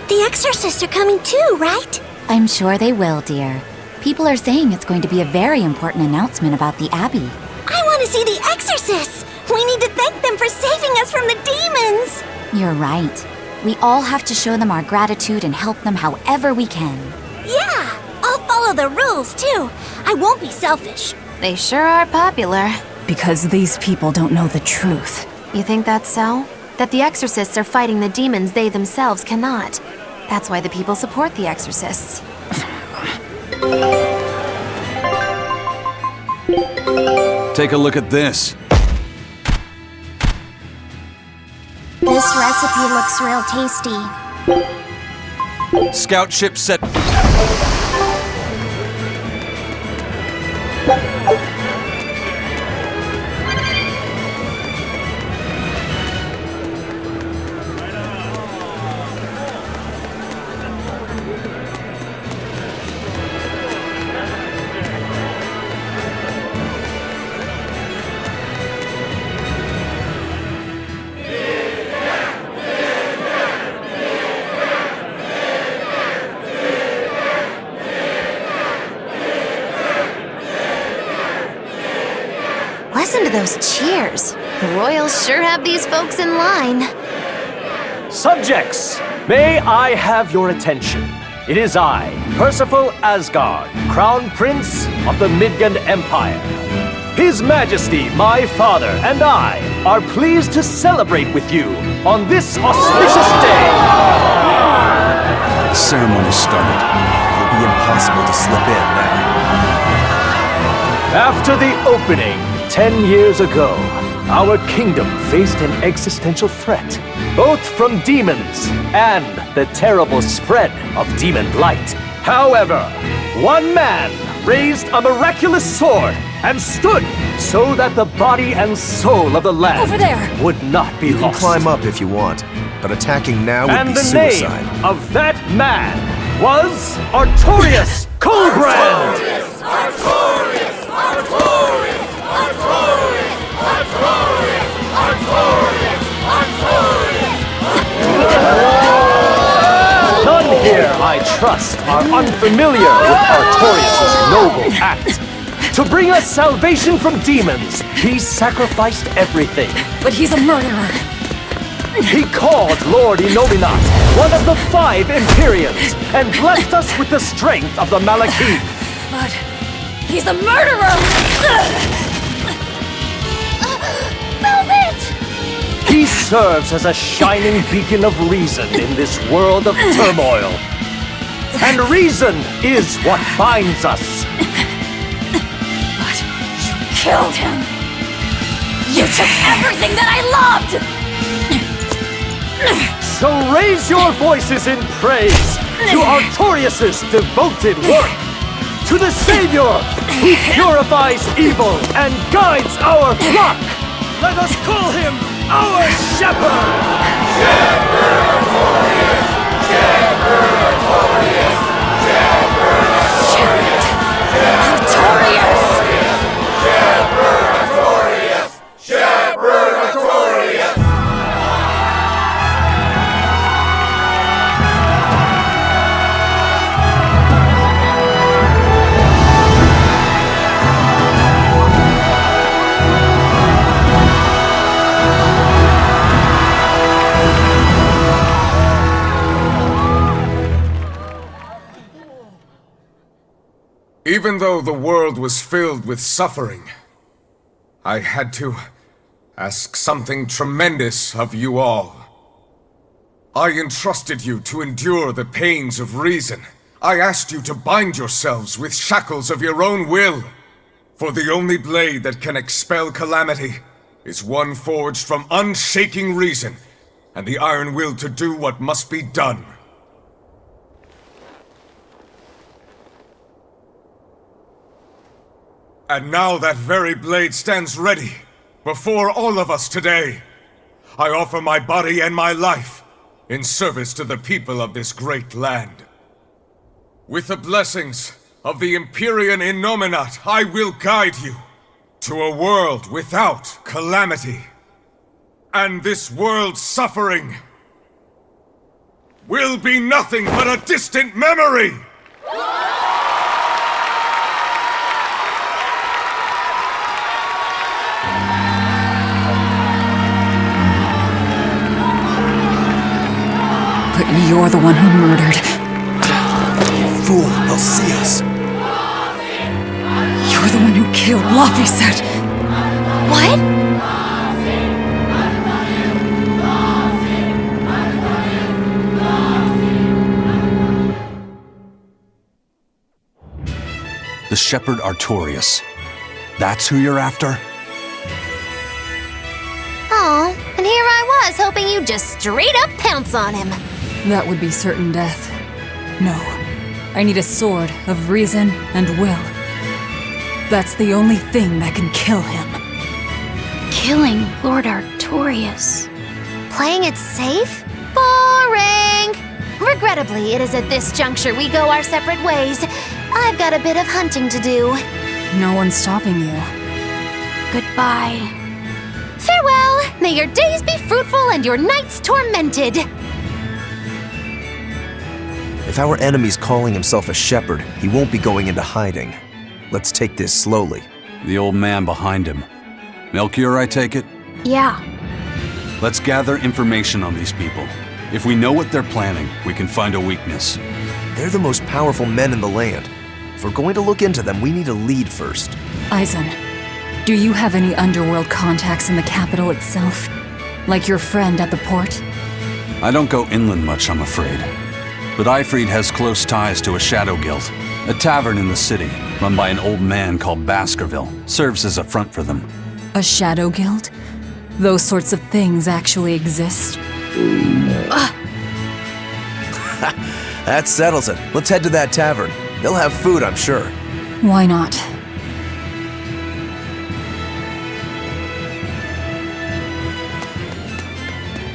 The exorcists are coming too, right? I'm sure they will, dear. People are saying it's going to be a very important announcement about the Abbey. I want to see the exorcists! We need to thank them for saving us from the demons! You're right. We all have to show them our gratitude and help them however we can. Yeah! I'll follow the rules, too. I won't be selfish. They sure are popular. Because these people don't know the truth. You think that's so? That the exorcists are fighting the demons they themselves cannot. That's why the people support the exorcists. Take a look at this. This recipe looks real tasty. Scout ship set. Listen to those cheers. The royals sure have these folks in line. Subjects, may I have your attention? It is I, Percival Asgard, Crown Prince of the Midgard Empire. His Majesty, my father, and I are pleased to celebrate with you on this auspicious day. The ceremony started. It'll be impossible to slip in now. After the opening, 10 years ago, our kingdom faced an existential threat, both from demons and the terrible spread of demon blight. However, one man raised a miraculous sword and stood so that the body and soul of the land Over there. would not be You can lost. climb up if you want, but attacking now would And be the suicide. name of that man was Artorius Coldbrand! None here, I trust, are unfamiliar with Artorius' noble act. To bring us salvation from demons, he sacrificed everything. But he's a murderer. He called Lord Innominat one of the 5 Empyreans and blessed us with the strength of the Malachim. But he's a murderer! Velvet! He serves as a shining beacon of reason in this world of turmoil. And reason is what binds us. But you killed him! You took everything that I loved! So raise your voices in praise to Artorius' devoted work, to the Savior who purifies evil and guides our flock. Let us call him our shepherd! Shepherd Artorius! Shepherd Artorius! Shepherd Artorius! Artorius! Shepherd Artorius! Shepherd Artorius! Even though the world was filled with suffering, I had to ask something tremendous of you all. I entrusted you to endure the pains of reason. I asked you to bind yourselves with shackles of your own will. For the only blade that can expel calamity is one forged from unshaking reason and the iron will to do what must be done. And now that very blade stands ready before all of us today. I offer my body and my life in service to the people of this great land. With the blessings of the Empyrean Innominat, I will guide you to a world without calamity. And this world's suffering will be nothing but a distant memory! But you're the one who murdered. Fool, they'll see us. You're the one who killed Laphicet. What? The shepherd Artorius. That's who you're after? Oh, and here I was hoping you'd just straight up pounce on him. That would be certain death. No. I need a sword of reason and will. That's the only thing that can kill him. Killing Lord Artorius. Playing it safe? Boring! Regrettably, it is at this juncture we go our separate ways. I've got a bit of hunting to do. No one's stopping you. Goodbye. Farewell! May your days be fruitful and your nights tormented! If our enemy's calling himself a shepherd, he won't be going into hiding. Let's take this slowly. The old man behind him. Melchior, I take it? Yeah. Let's gather information on these people. If we know what they're planning, we can find a weakness. They're the most powerful men in the land. If we're going to look into them, we need a lead first. Eisen, do you have any underworld contacts in the capital itself? Like your friend at the port? I don't go inland much, I'm afraid. But Eifried has close ties to a shadow guild. A tavern in the city, run by an old man called Baskerville, serves as a front for them. A shadow guild? Those sorts of things actually exist? That settles it. Let's head to that tavern. They'll have food, I'm sure. Why not?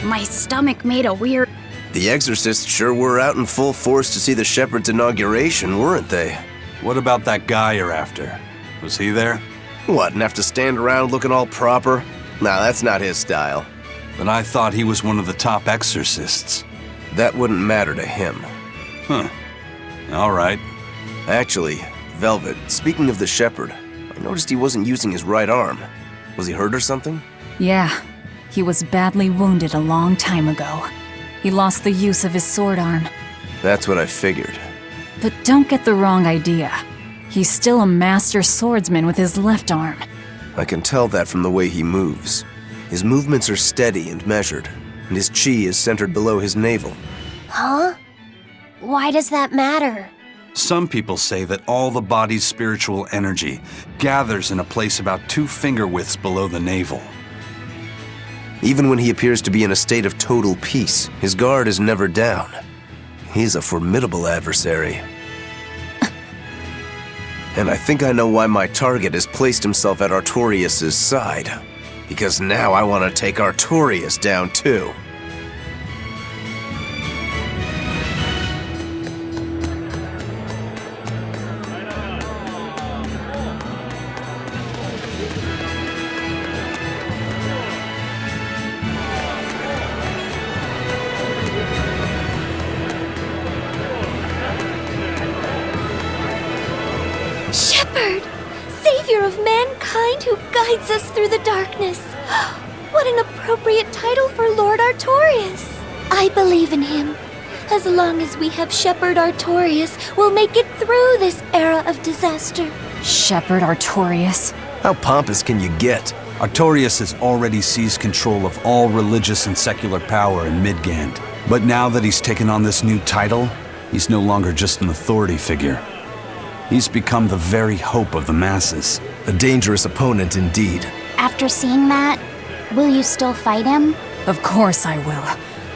My stomach made a weird... The exorcists sure were out in full force to see the shepherd's inauguration, weren't they? What about that guy you're after? Was he there? What, and have to stand around looking all proper? Nah, that's not his style. But I thought he was one of the top exorcists. That wouldn't matter to him. Huh. All right. Actually, Velvet, speaking of the shepherd, I noticed he wasn't using his right arm. Was he hurt or something? Yeah. He was badly wounded a long time ago. He lost the use of his sword arm. That's what I figured. But don't get the wrong idea. He's still a master swordsman with his left arm. I can tell that from the way he moves. His movements are steady and measured, and his chi is centered below his navel. Huh? Why does that matter? Some people say that all the body's spiritual energy gathers in a place about 2 finger widths below the navel. Even when he appears to be in a state of total peace, his guard is never down. He's a formidable adversary. And I think I know why my target has placed himself at Artorius' side. Because now I want to take Artorius down too. Shepherd! Savior of mankind who guides us through the darkness. What an appropriate title for Lord Artorius. I believe in him. As long as we have Shepherd Artorius, we'll make it through this era of disaster. Shepherd Artorius? How pompous can you get? Artorius has already seized control of all religious and secular power in Midgand. But now that he's taken on this new title, he's no longer just an authority figure. He's become the very hope of the masses. A dangerous opponent indeed. After seeing that, will you still fight him? Of course I will.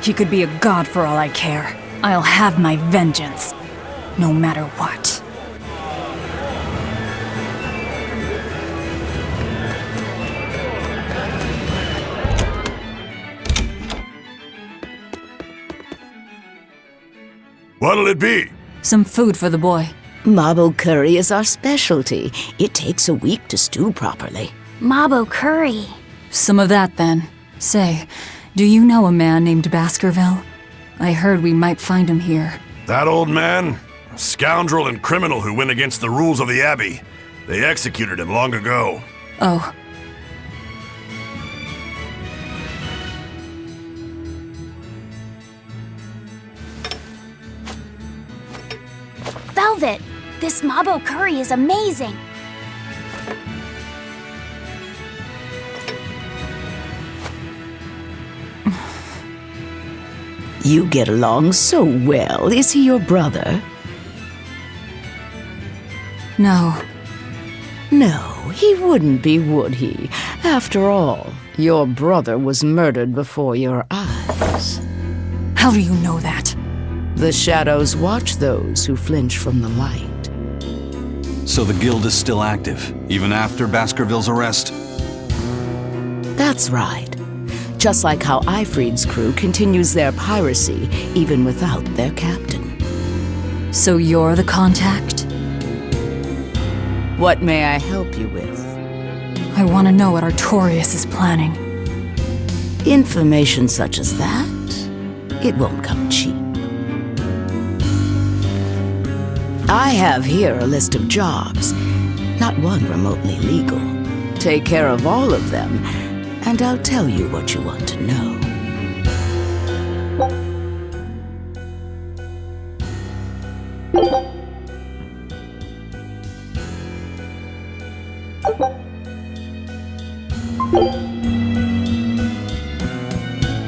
He could be a god for all I care. I'll have my vengeance. No matter what. What'll it be? Some food for the boy. Mabo curry is our specialty. It takes a week to stew properly. Mabo curry. Some of that, then. Say, do you know a man named Baskerville? I heard we might find him here. That old man? A scoundrel and criminal who went against the rules of the Abbey. They executed him long ago. Oh. Velvet! This Mabo curry is amazing! You get along so well. Is he your brother? No. No, he wouldn't be, would he? After all, your brother was murdered before your eyes. How do you know that? The shadows watch those who flinch from the light. So the guild is still active, even after Baskerville's arrest? That's right. Just like how Ifrid's crew continues their piracy, even without their captain. So you're the contact? What may I help you with? I want to know what Artorius is planning. Information such as that? It won't come cheap. I have here a list of jobs, not one remotely legal. Take care of all of them, and I'll tell you what you want to know.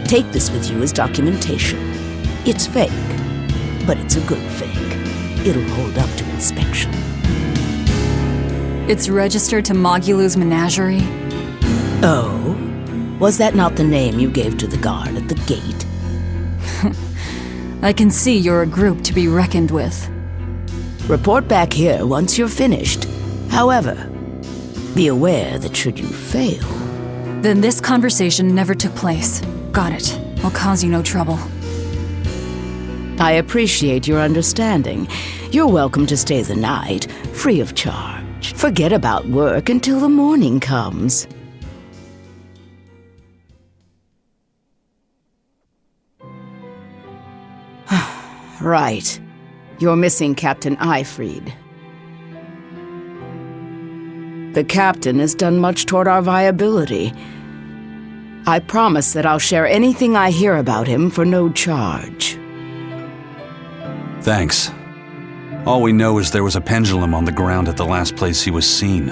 Take this with you as documentation. It's fake, but it's a good fake. It'll hold up to inspection. It's registered to Mogulu's menagerie? Oh? Was that not the name you gave to the guard at the gate? I can see you're a group to be reckoned with. Report back here once you're finished. However, be aware that should you fail... Then this conversation never took place. Got it. I'll cause you no trouble. I appreciate your understanding. You're welcome to stay the night, free of charge. Forget about work until the morning comes. Right. You're missing Captain Ifrid. The captain has done much toward our viability. I promise that I'll share anything I hear about him for no charge. Thanks. All we know is there was a pendulum on the ground at the last place he was seen.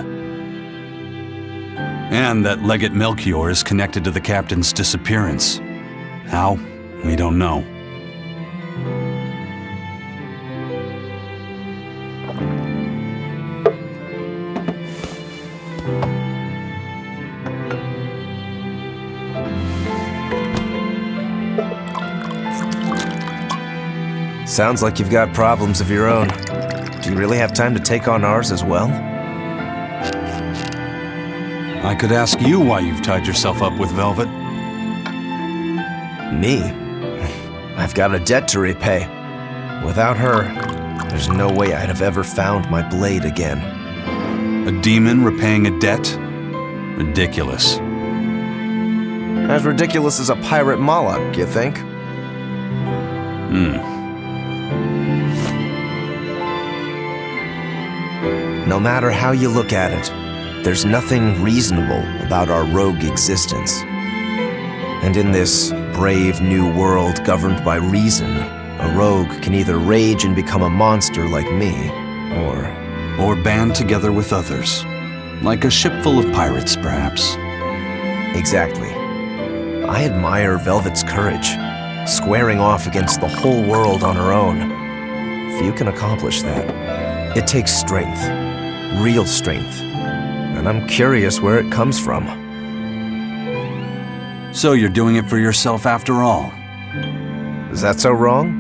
And that Legate Melchior is connected to the captain's disappearance. How? We don't know. Sounds like you've got problems of your own. Do you really have time to take on ours as well? I could ask you why you've tied yourself up with Velvet. Me? I've got a debt to repay. Without her, there's no way I'd have ever found my blade again. A demon repaying a debt? Ridiculous. As ridiculous as a pirate Moloch, you think? No matter how you look at it, there's nothing reasonable about our rogue existence. And in this brave new world governed by reason, a rogue can either rage and become a monster like me, or band together with others. Like a ship full of pirates, perhaps. Exactly. I admire Velvet's courage, squaring off against the whole world on her own. Few can accomplish that. It takes strength. Real strength. And I'm curious where it comes from. So you're doing it for yourself after all? Is that so wrong?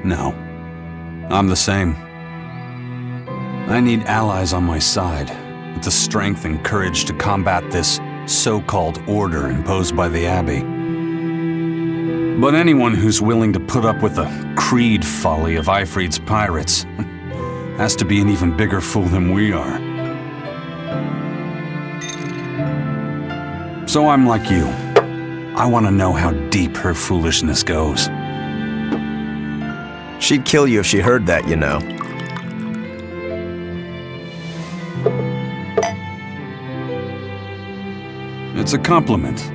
No. I'm the same. I need allies on my side, with the strength and courage to combat this so-called order imposed by the Abbey. But anyone who's willing to put up with the creed folly of Ifrid's pirates has to be an even bigger fool than we are. So I'm like you. I want to know how deep her foolishness goes. She'd kill you if she heard that, you know. It's a compliment.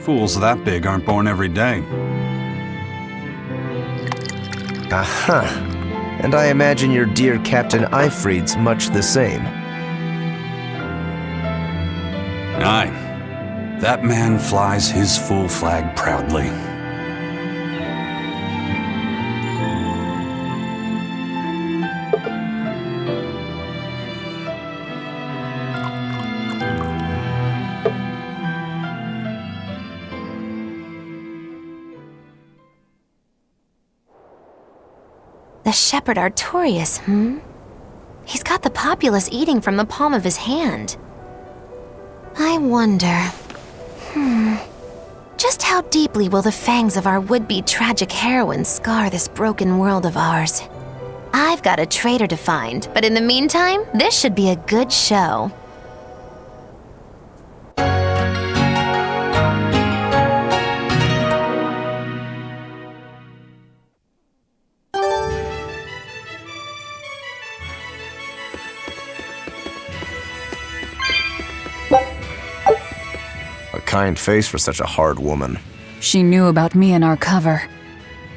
Fools that big aren't born every day. Aha. And I imagine your dear Captain Eifried's much the same. Aye. That man flies his full flag proudly. The shepherd Artorius, He's got the populace eating from the palm of his hand. I wonder... Just how deeply will the fangs of our would-be tragic heroine scar this broken world of ours? I've got a traitor to find, but in the meantime, this should be a good show. Kind face for such a hard woman. She knew about me and our cover.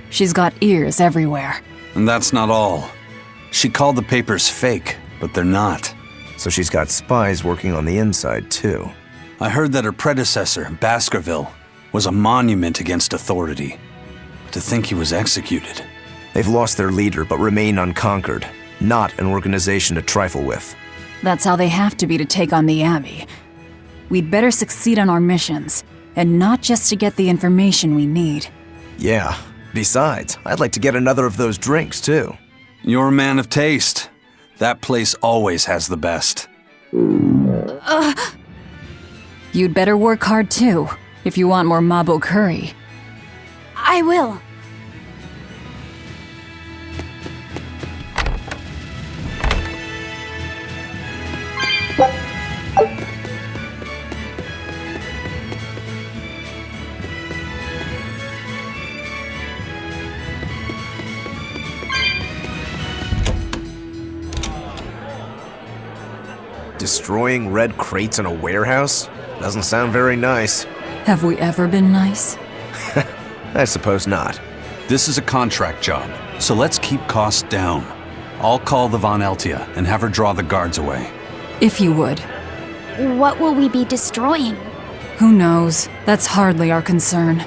She's got ears everywhere. And that's not all. She called the papers fake, but they're not. So she's got spies working on the inside, too. I heard that her predecessor, Baskerville, was a monument against authority. To think he was executed. They've lost their leader, but remain unconquered. Not an organization to trifle with. That's how they have to be to take on the Abbey. We'd better succeed on our missions, and not just to get the information we need. Yeah. Besides, I'd like to get another of those drinks, too. You're a man of taste. That place always has the best. You'd better work hard, too, if you want more Mabo curry. I will. Destroying red crates in a warehouse? Doesn't sound very nice. Have we ever been nice? I suppose not. This is a contract job, so let's keep costs down. I'll call the Von Eltia and have her draw the guards away. If you would. What will we be destroying? Who knows? That's hardly our concern.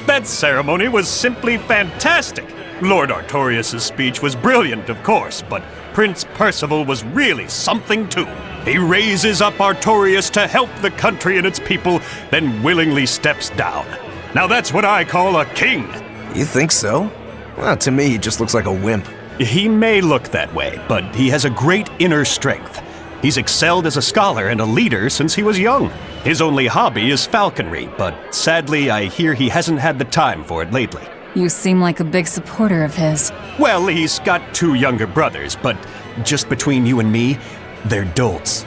That ceremony was simply fantastic. Lord Artorius' speech was brilliant, of course, but Prince Percival was really something too. He raises up Artorius to help the country and its people, then willingly steps down. Now that's what I call a king. You think so? Well, to me, he just looks like a wimp. He may look that way, but he has a great inner strength. He's excelled as a scholar and a leader since he was young. His only hobby is falconry, but sadly I hear he hasn't had the time for it lately. You seem like a big supporter of his. Well, he's got 2 younger brothers, but just between you and me, they're dolts.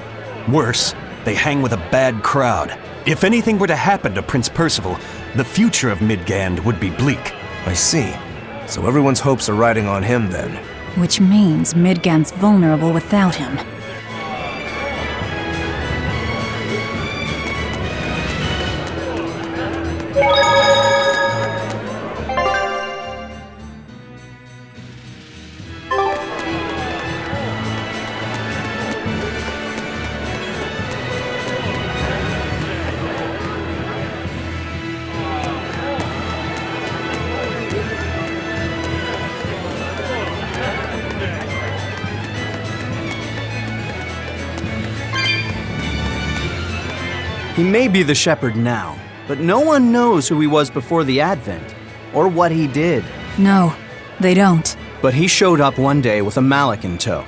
Worse, they hang with a bad crowd. If anything were to happen to Prince Percival, the future of Midgand would be bleak. I see. So everyone's hopes are riding on him then. Which means Midgand's vulnerable without him. He may be the shepherd now, but no one knows who he was before the Advent, or what he did. No, they don't. But he showed up one day with a mallet in tow,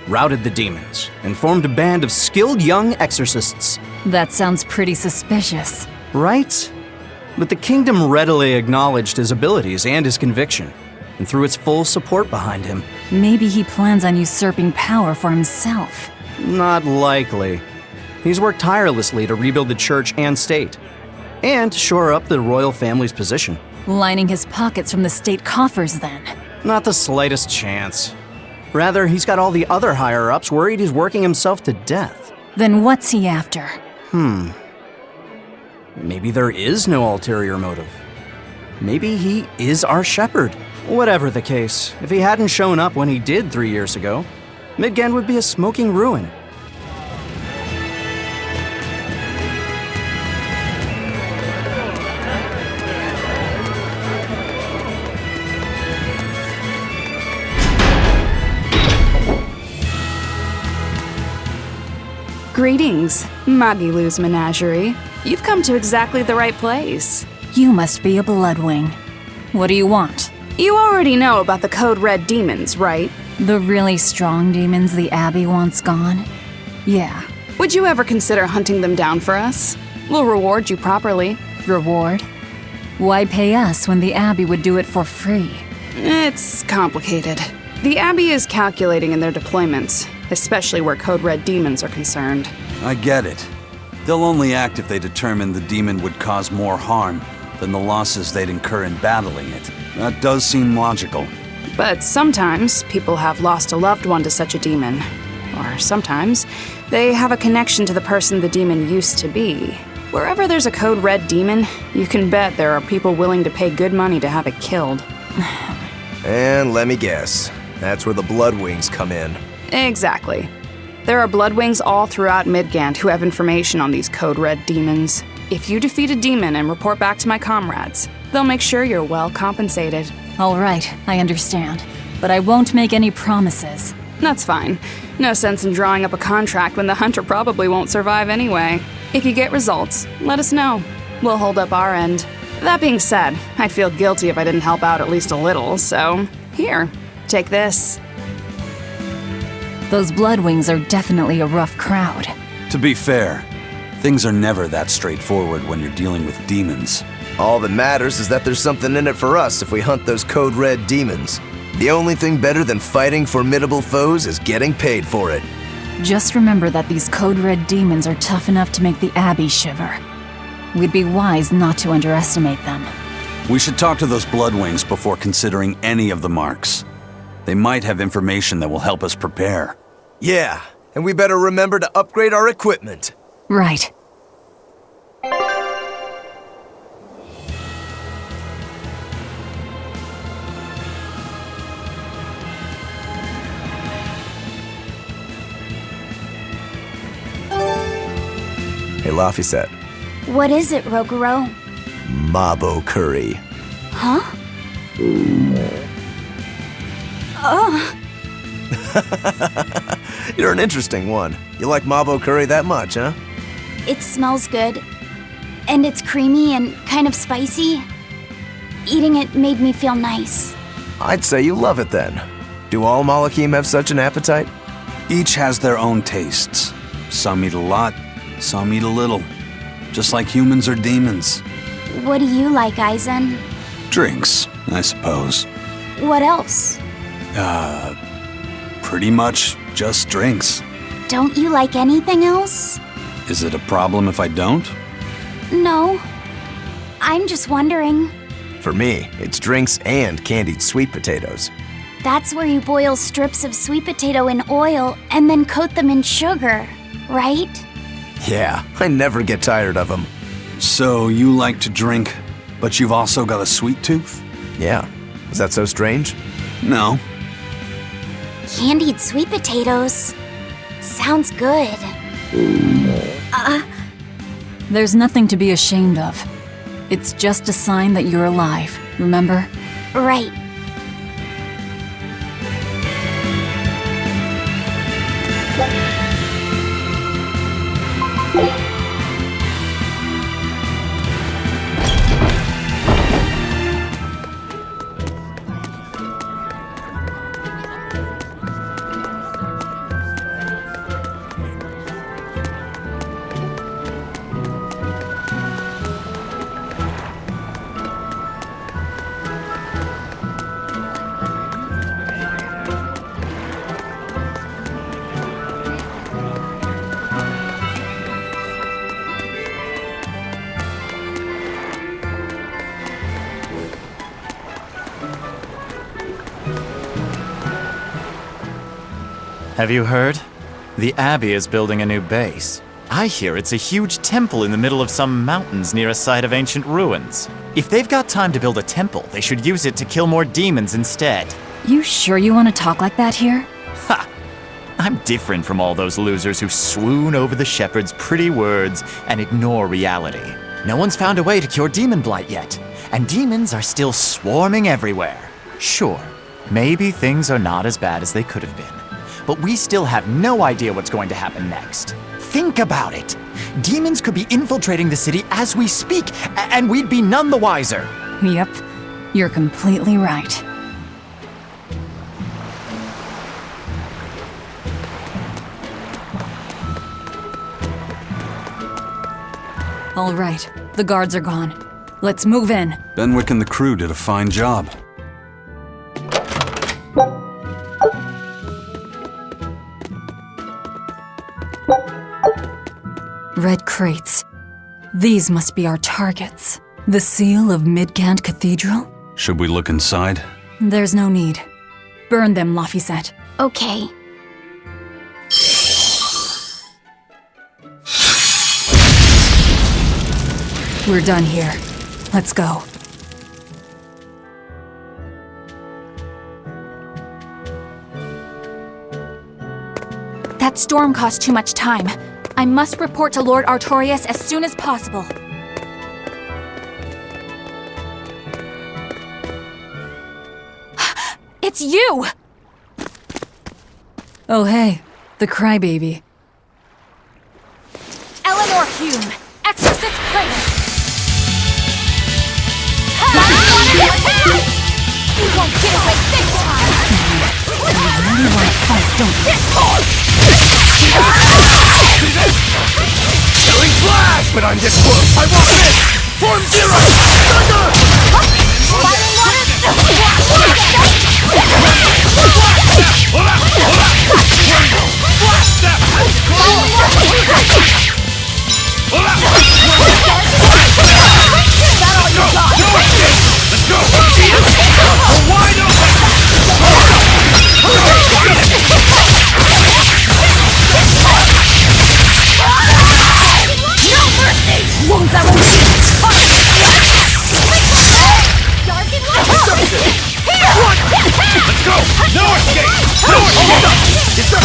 routed the demons, and formed a band of skilled young exorcists. That sounds pretty suspicious. Right? But the kingdom readily acknowledged his abilities and his conviction, and threw its full support behind him. Maybe he plans on usurping power for himself. Not likely. He's worked tirelessly to rebuild the church and state, and shore up the royal family's position. Lining his pockets from the state coffers, then. Not the slightest chance. Rather, he's got all the other higher-ups worried he's working himself to death. Then what's he after? Maybe there is no ulterior motive. Maybe he is our shepherd. Whatever the case, if he hadn't shown up when he did 3 years ago, Midgand would be a smoking ruin. Greetings, Magilou's menagerie. You've come to exactly the right place. You must be a Bloodwing. What do you want? You already know about the Code Red demons, right? The really strong demons the Abbey wants gone? Yeah. Would you ever consider hunting them down for us? We'll reward you properly. Reward? Why pay us when the Abbey would do it for free? It's complicated. The Abbey is calculating in their deployments, especially where Code Red demons are concerned. I get it. They'll only act if they determine the demon would cause more harm than the losses they'd incur in battling it. That does seem logical. But sometimes people have lost a loved one to such a demon. Or sometimes they have a connection to the person the demon used to be. Wherever there's a Code Red demon, you can bet there are people willing to pay good money to have it killed. And let me guess, that's where the Bloodwings come in. Exactly. There are Bloodwings all throughout Midgand who have information on these Code Red demons. If you defeat a demon and report back to my comrades, they'll make sure you're well compensated. All right, I understand. But I won't make any promises. That's fine. No sense in drawing up a contract when the hunter probably won't survive anyway. If you get results, let us know. We'll hold up our end. That being said, I'd feel guilty if I didn't help out at least a little, so here, take this. Those Bloodwings are definitely a rough crowd. To be fair, things are never that straightforward when you're dealing with demons. All that matters is that there's something in it for us if we hunt those Code Red demons. The only thing better than fighting formidable foes is getting paid for it. Just remember that these Code Red demons are tough enough to make the Abbey shiver. We'd be wise not to underestimate them. We should talk to those Bloodwings before considering any of the marks. They might have information that will help us prepare. Yeah, and we better remember to upgrade our equipment. Right. Hey, Laphicet. What is it, Roguro? Mabo curry. Huh? Oh. You're an interesting one. You like Mabo curry that much, huh? It smells good. And it's creamy and kind of spicy. Eating it made me feel nice. I'd say you love it then. Do all Malakim have such an appetite? Each has their own tastes. Some eat a lot, some eat a little. Just like humans or demons. What do you like, Aizen? Drinks, I suppose. What else? Pretty much just drinks. Don't you like anything else? Is it a problem if I don't? No. I'm just wondering. For me, it's drinks and candied sweet potatoes. That's where you boil strips of sweet potato in oil and then coat them in sugar, right? Yeah, I never get tired of them. So you like to drink, but you've also got a sweet tooth? Yeah. Is that so strange? No. Candied sweet potatoes. Sounds good. There's nothing to be ashamed of. It's just a sign that you're alive, remember? Right. Have you heard? The Abbey is building a new base. I hear it's a huge temple in the middle of some mountains near a site of ancient ruins. If they've got time to build a temple, they should use it to kill more demons instead. You sure you want to talk like that here? Ha! I'm different from all those losers who swoon over the shepherd's pretty words and ignore reality. No one's found a way to cure demon blight yet, and demons are still swarming everywhere. Sure, maybe things are not as bad as they could have been, but we still have no idea what's going to happen next. Think about it. Demons could be infiltrating the city as we speak, and we'd be none the wiser. Yep, you're completely right. All right, the guards are gone. Let's move in. Benwick and the crew did a fine job. Red crates. These must be our targets. The seal of Midgand Cathedral? Should we look inside? There's no need. Burn them, Laphicet. Okay. We're done here. Let's go. That storm cost too much time. I must report to Lord Artorius as soon as possible. It's you! Oh hey, the crybaby. Eleanor Hume, Exorcist Prayer! You won't get away this time! You really want to fight, don't you? Killing flash! But I'm this close! I won't miss! Form zero! Thunder! Firing water! Let's go! We're wide open! No mercy! Wounds that won't heal! Let's go! No escape! No escape! It's up!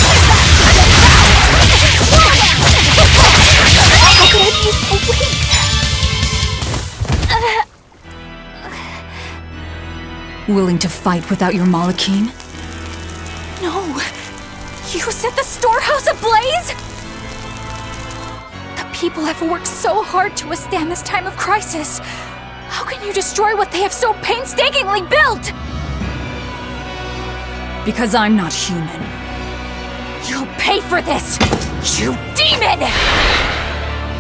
Willing to fight without your Malachim? No! You set the storehouse ablaze?! The people have worked so hard to withstand this time of crisis. How can you destroy what they have so painstakingly built? Because I'm not human. You'll pay for this, you demon!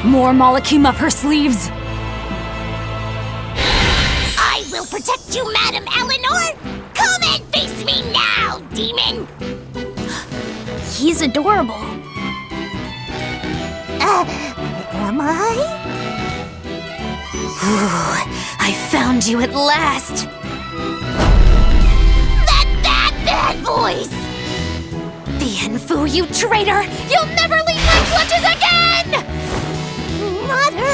More Malachim up her sleeves? I will protect you, Madam Eleanor! Come and face me now, demon! He's adorable. Am I? Ooh, I found you at last! That bad voice! Bienfu, you traitor! You'll never leave my clutches again! Mother!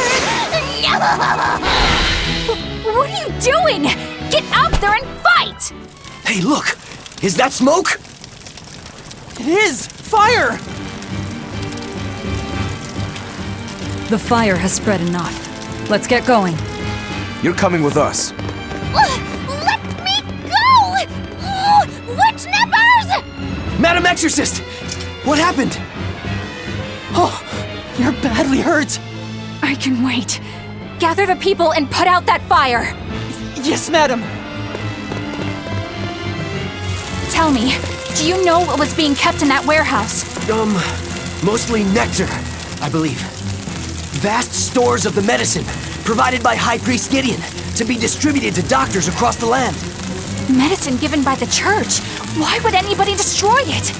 No! What are you doing? Get out there and fight! Hey, look! Is that smoke? It is! Fire! The fire has spread enough. Let's get going. You're coming with us. Let me go! Witch nippers! Madam Exorcist! What happened? Oh, you're badly hurt. I can wait. Gather the people and put out that fire! Yes, madam! Tell me, do you know what was being kept in that warehouse? Mostly nectar, I believe. Vast stores of the medicine, provided by High Priest Gideon, to be distributed to doctors across the land. Medicine given by the church. Why would anybody destroy it?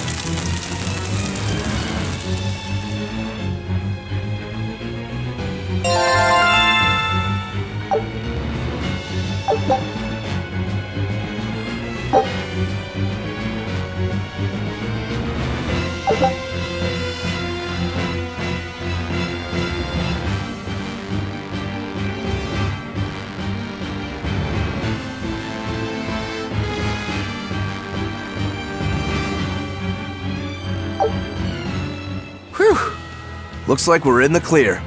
Looks like we're in the clear.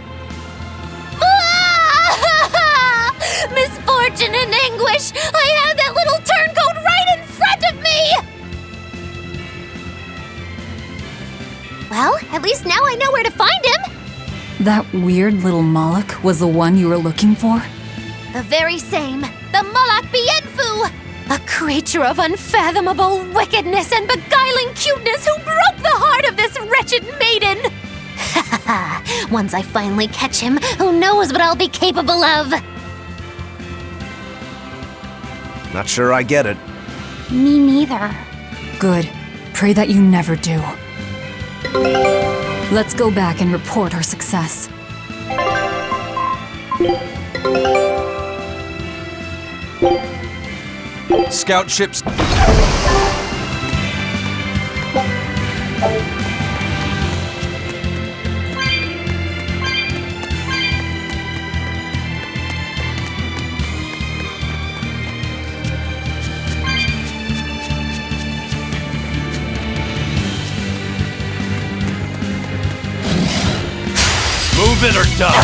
Misfortune and anguish! I had that little turncoat right in front of me! Well, at least now I know where to find him! That weird little Moloch was the one you were looking for? The very same. The Moloch Bienfu! A creature of unfathomable wickedness and beguiling cuteness who broke the heart of this wretched maiden! Once I finally catch him, who knows what I'll be capable of? Not sure I get it. Me neither. Good. Pray that you never do. Let's go back and report our success. Scout ships. Move it or die.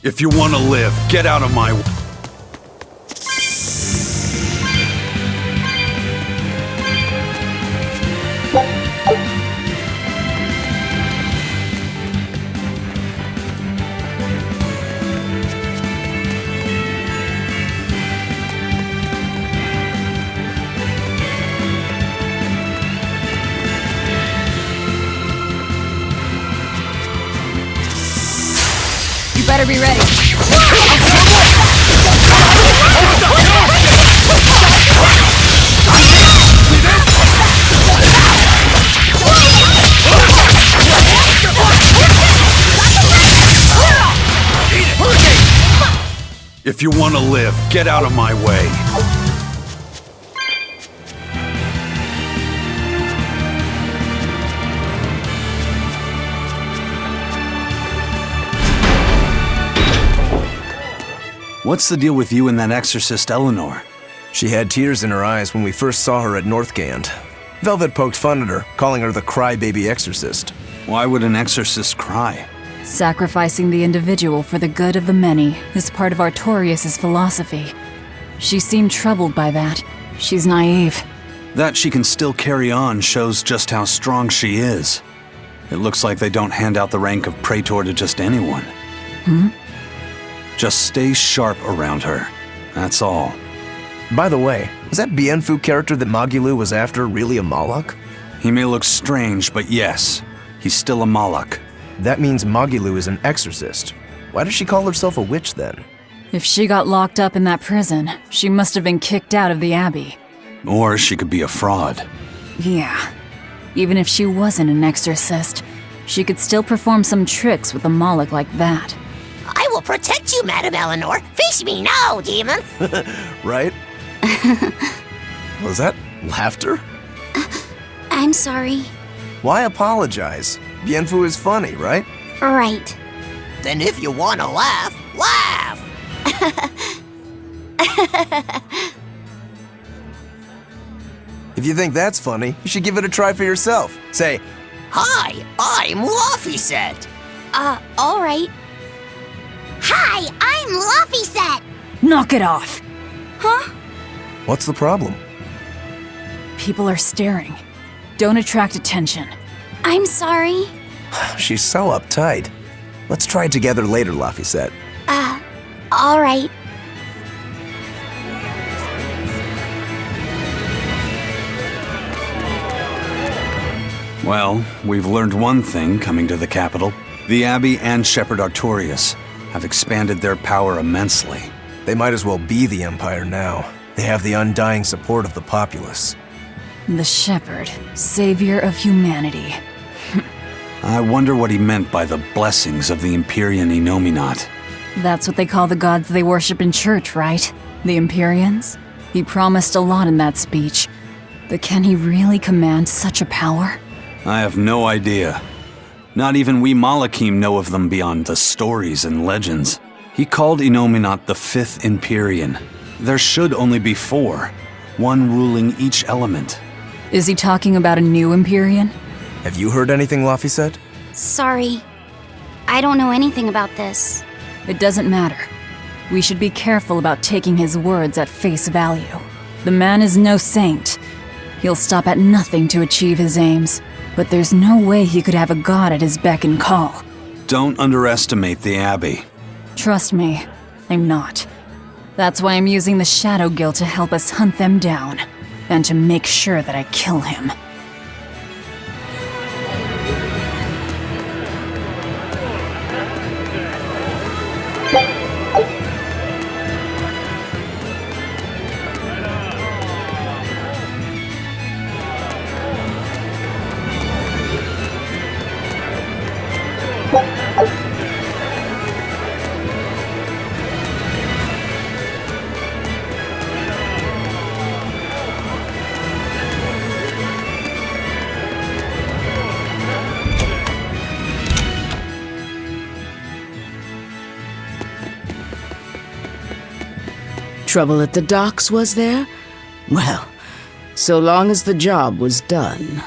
If you want to live, get out of my way. You better be ready. If you want to live, get out of my way. What's the deal with you and that exorcist Eleanor? She had tears in her eyes when we first saw her at Northgand. Velvet poked fun at her, calling her the crybaby exorcist. Why would an exorcist cry? Sacrificing the individual for the good of the many is part of Artorius' philosophy. She seemed troubled by that. She's naive. That she can still carry on shows just how strong she is. It looks like they don't hand out the rank of Praetor to just anyone. Just stay sharp around her. That's all. By the way, was that Bienfu character that Magilou was after really a Moloch? He may look strange, but yes, he's still a Moloch. That means Magilou is an exorcist. Why does she call herself a witch then? If she got locked up in that prison, she must have been kicked out of the Abbey. Or she could be a fraud. Yeah. Even if she wasn't an exorcist, she could still perform some tricks with a Moloch like that. I will protect you, Madam Eleanor. Face me now, demon. Right? Was that laughter? I'm sorry. Why apologize? Bienfu is funny, right? Right. Then if you want to laugh, laugh. If you think that's funny, you should give it a try for yourself. Say, Hi, I'm Laffyset. All right. Hi, I'm Laffyset. Knock it off! Huh? what's the problem? People are staring. Don't attract attention. I'm sorry. She's so uptight. Let's try it together later, Laffyset. All right. Well, we've learned one thing coming to the capital. The Abbey and Shepherd Artorius have expanded their power immensely. They might as well be the Empire now. They have the undying support of the populace. The Shepherd, savior of humanity. I wonder what he meant by the blessings of the Empyrean Enominat. That's what they call the gods they worship in church, right? The Empyreans? He promised a lot in that speech. But can he really command such a power? I have no idea. Not even we Malakim know of them beyond the stories and legends. He called Inominat the 5th Empyrean. There should only be 4, one ruling each element. Is he talking about a new Empyrean? Have you heard anything Laufey said? Sorry. I don't know anything about this. It doesn't matter. We should be careful about taking his words at face value. The man is no saint. He'll stop at nothing to achieve his aims, but there's no way he could have a god at his beck and call. Don't underestimate the Abbey. Trust me, I'm not. That's why I'm using the Shadow Guild to help us hunt them down, and to make sure that I kill him. Trouble at the docks, was there? Well, so long as the job was done.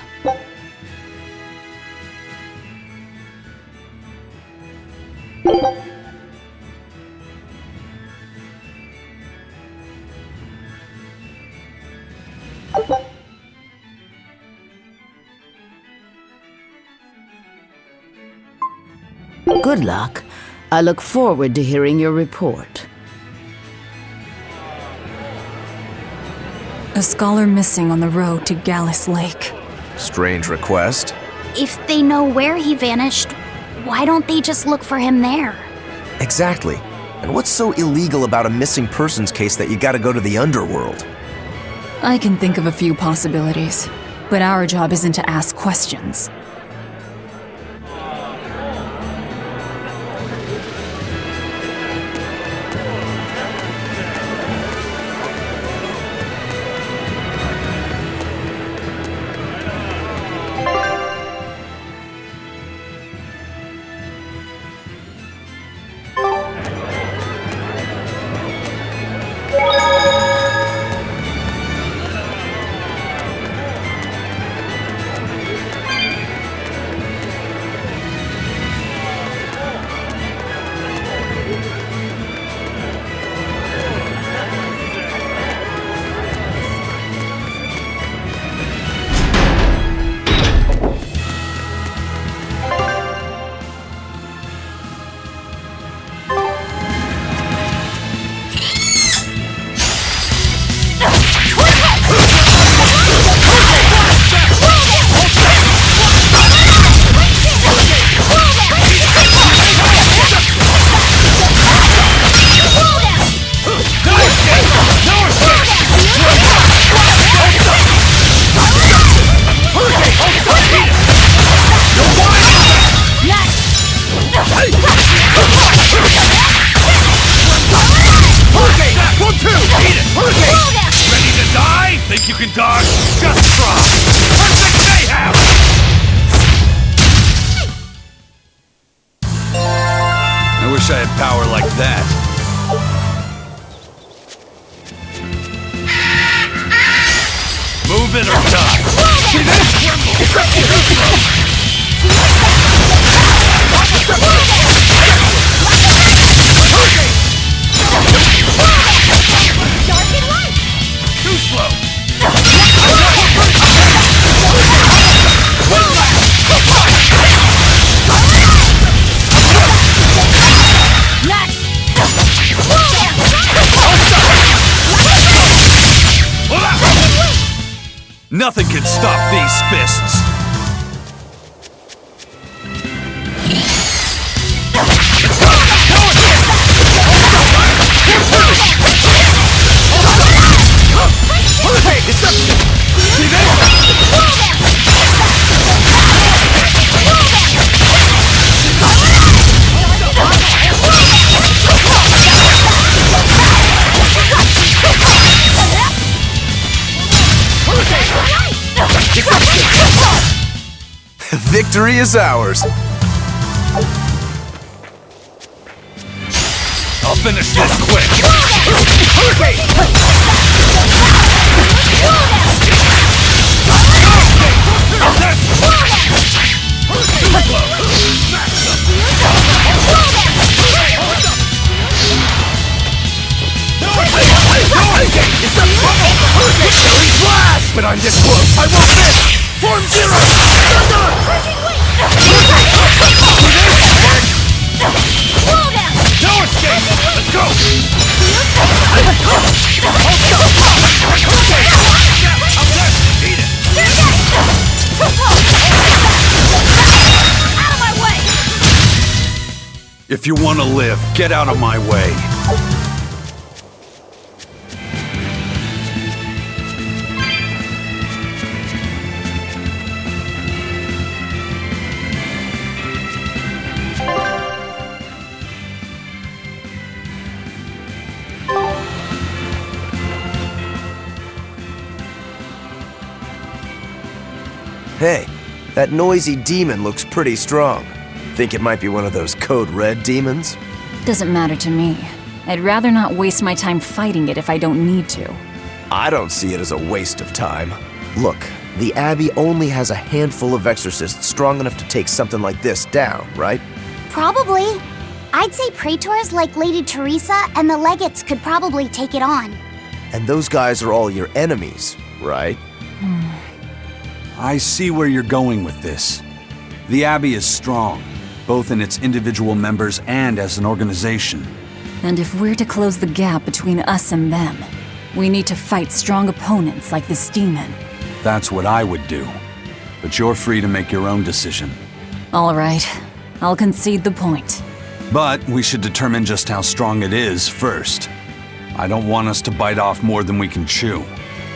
Good luck. I look forward to hearing your report. A scholar missing on the road to Gallus Lake. Strange request. If they know where he vanished, why don't they just look for him there? Exactly. And what's so illegal about a missing persons case that you gotta go to the underworld? I can think of a few possibilities, but our job isn't to ask questions. Wish I had power like that. Move it or die. See this? Dark and light. Too slow. Nothing can stop these fists! Hurricane! Victory is ours. I'll finish this quick. When I'm this close, I won't miss! Form zero! No escape! Let's go! Eat it! Out of my way! If you want to live, get out of my way. Hey, that noisy demon looks pretty strong. Think it might be one of those Code Red demons? Doesn't matter to me. I'd rather not waste my time fighting it if I don't need to. I don't see it as a waste of time. Look, the Abbey only has a handful of exorcists strong enough to take something like this down, right? Probably. I'd say praetors like Lady Teresa and the legates could probably take it on. And those guys are all your enemies, right? I see where you're going with this. The Abbey is strong, both in its individual members and as an organization. And if we're to close the gap between us and them, we need to fight strong opponents like this demon. That's what I would do. But you're free to make your own decision. All right, I'll concede the point. But we should determine just how strong it is first. I don't want us to bite off more than we can chew.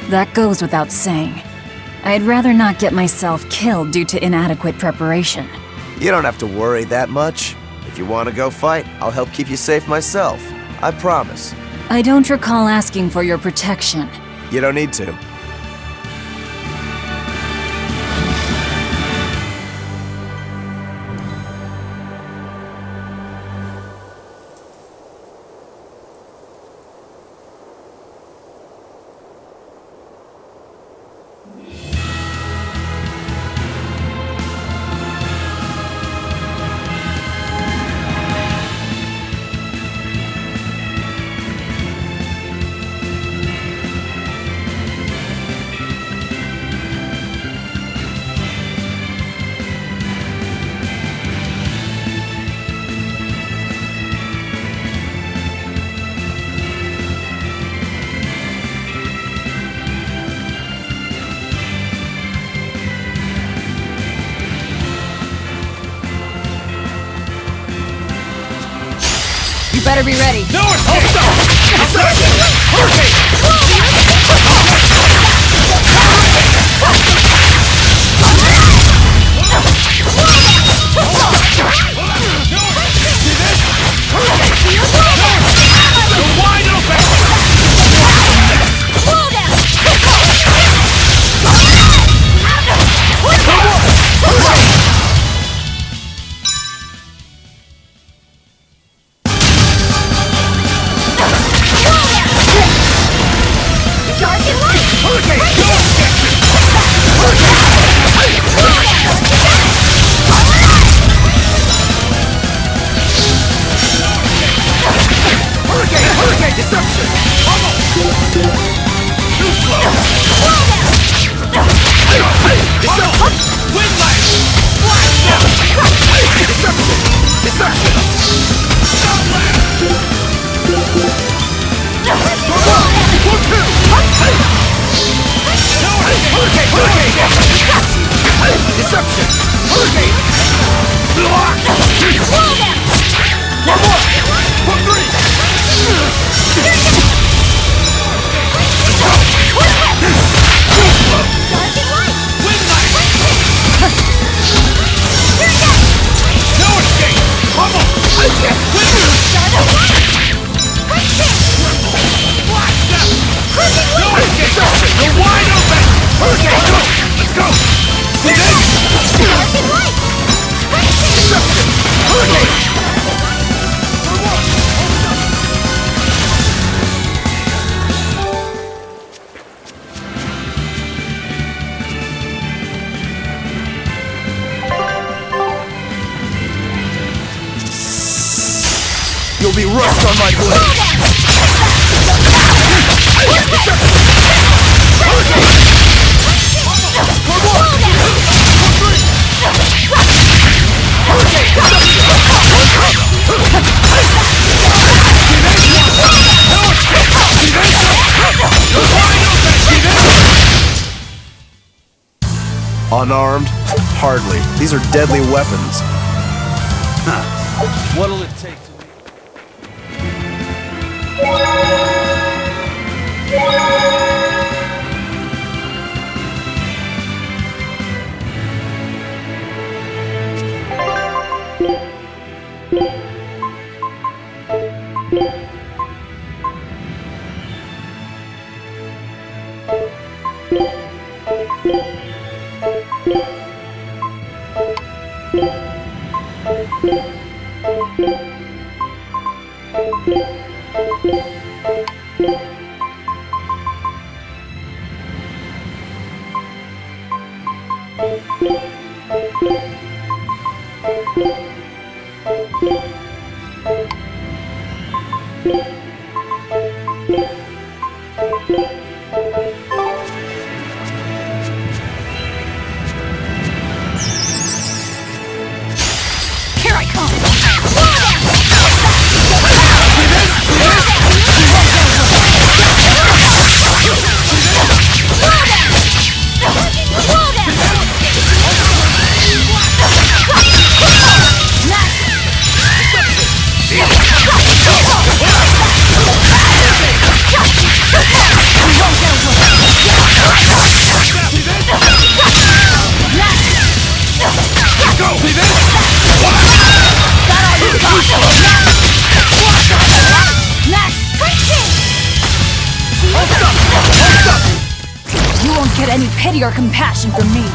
That goes without saying. I'd rather not get myself killed due to inadequate preparation. You don't have to worry that much. If you want to go fight, I'll help keep you safe myself. I promise. I don't recall asking for your protection. You don't need to. You better be ready. No be rust on my blade! Unarmed? Hardly. These are deadly weapons. What'll it take to... Here I come! You won't get any pity or compassion from me.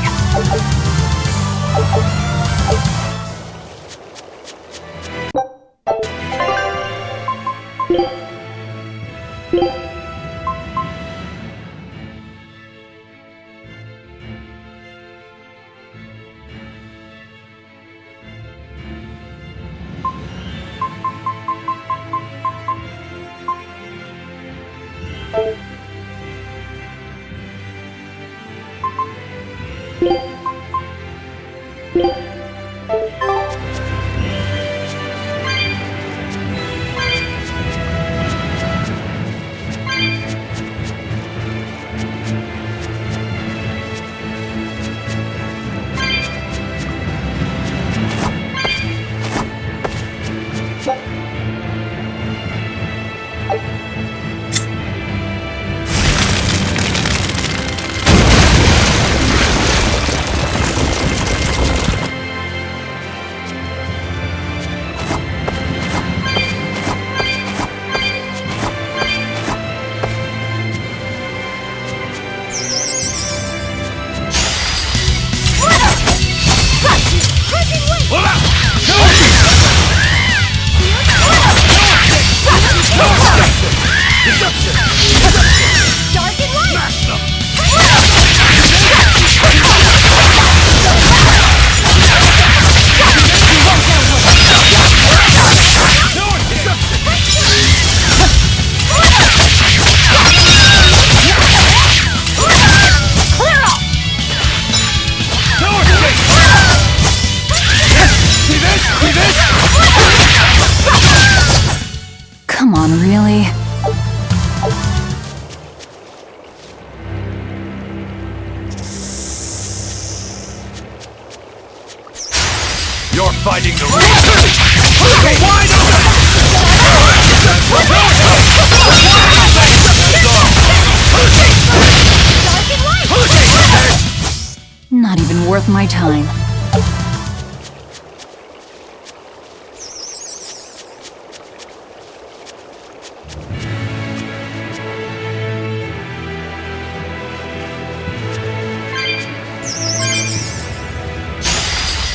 Come on, really? You're fighting the rules! Wide Not even worth my time.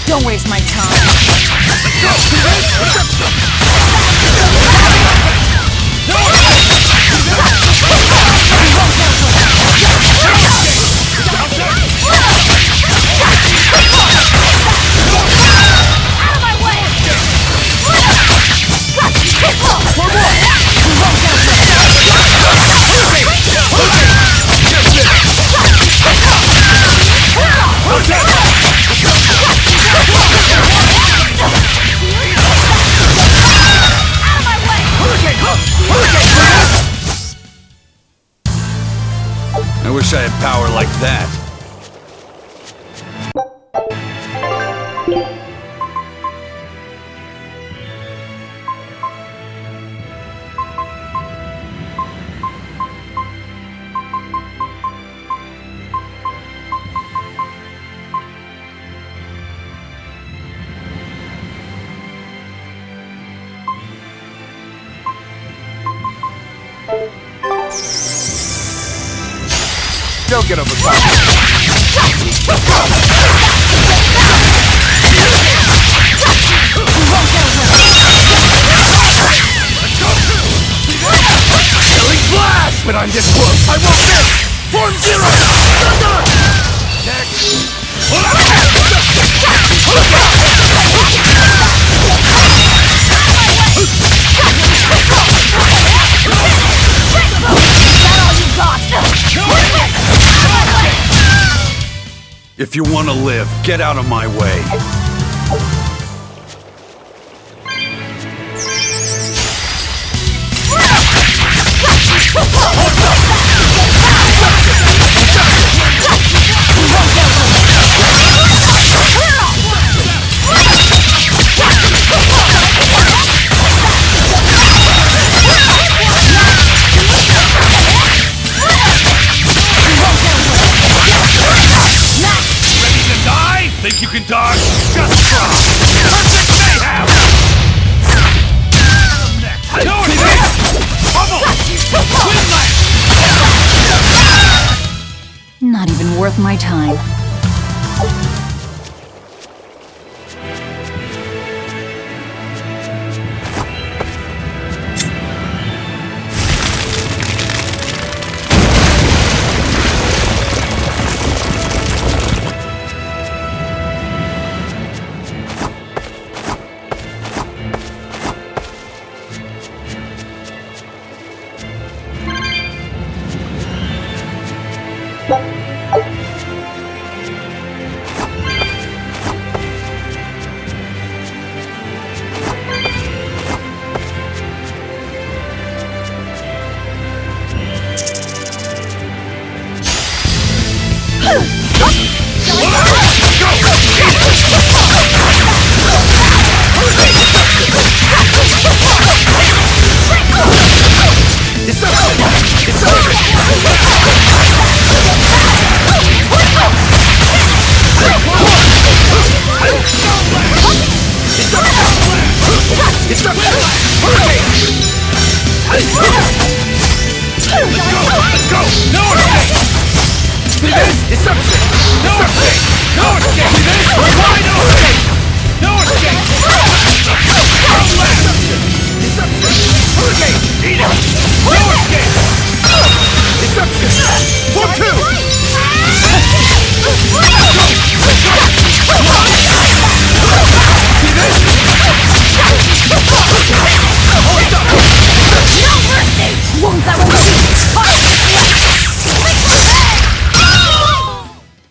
Don't waste my time. Out of my way! I wish I had power like that. Don't get overpowered. Killing blast! But I'm this close. I want this! Form zero! Thunder! Next! If you want to live, get out of my way. Think you can dodge? Just try! Perfect mayhem! No escape! Bubble! Twinland! Not even worth my time.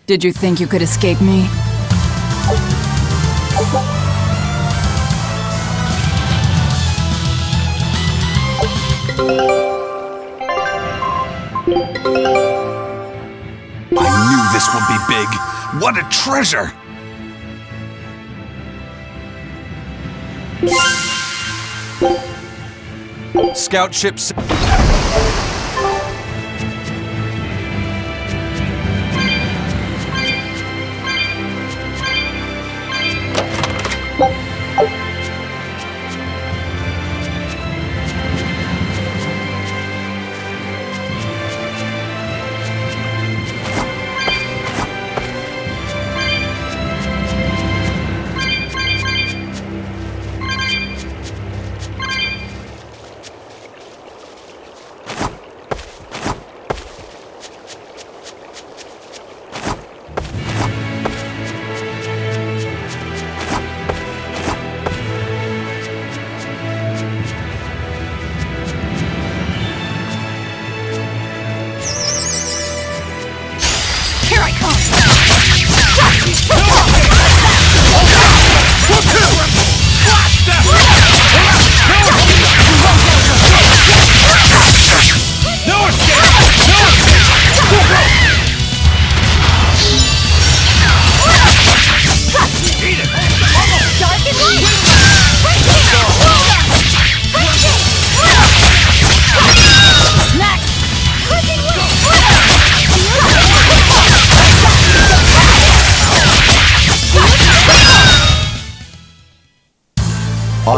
Did you think you could escape me? I knew this would be big. What a treasure! Scout ships.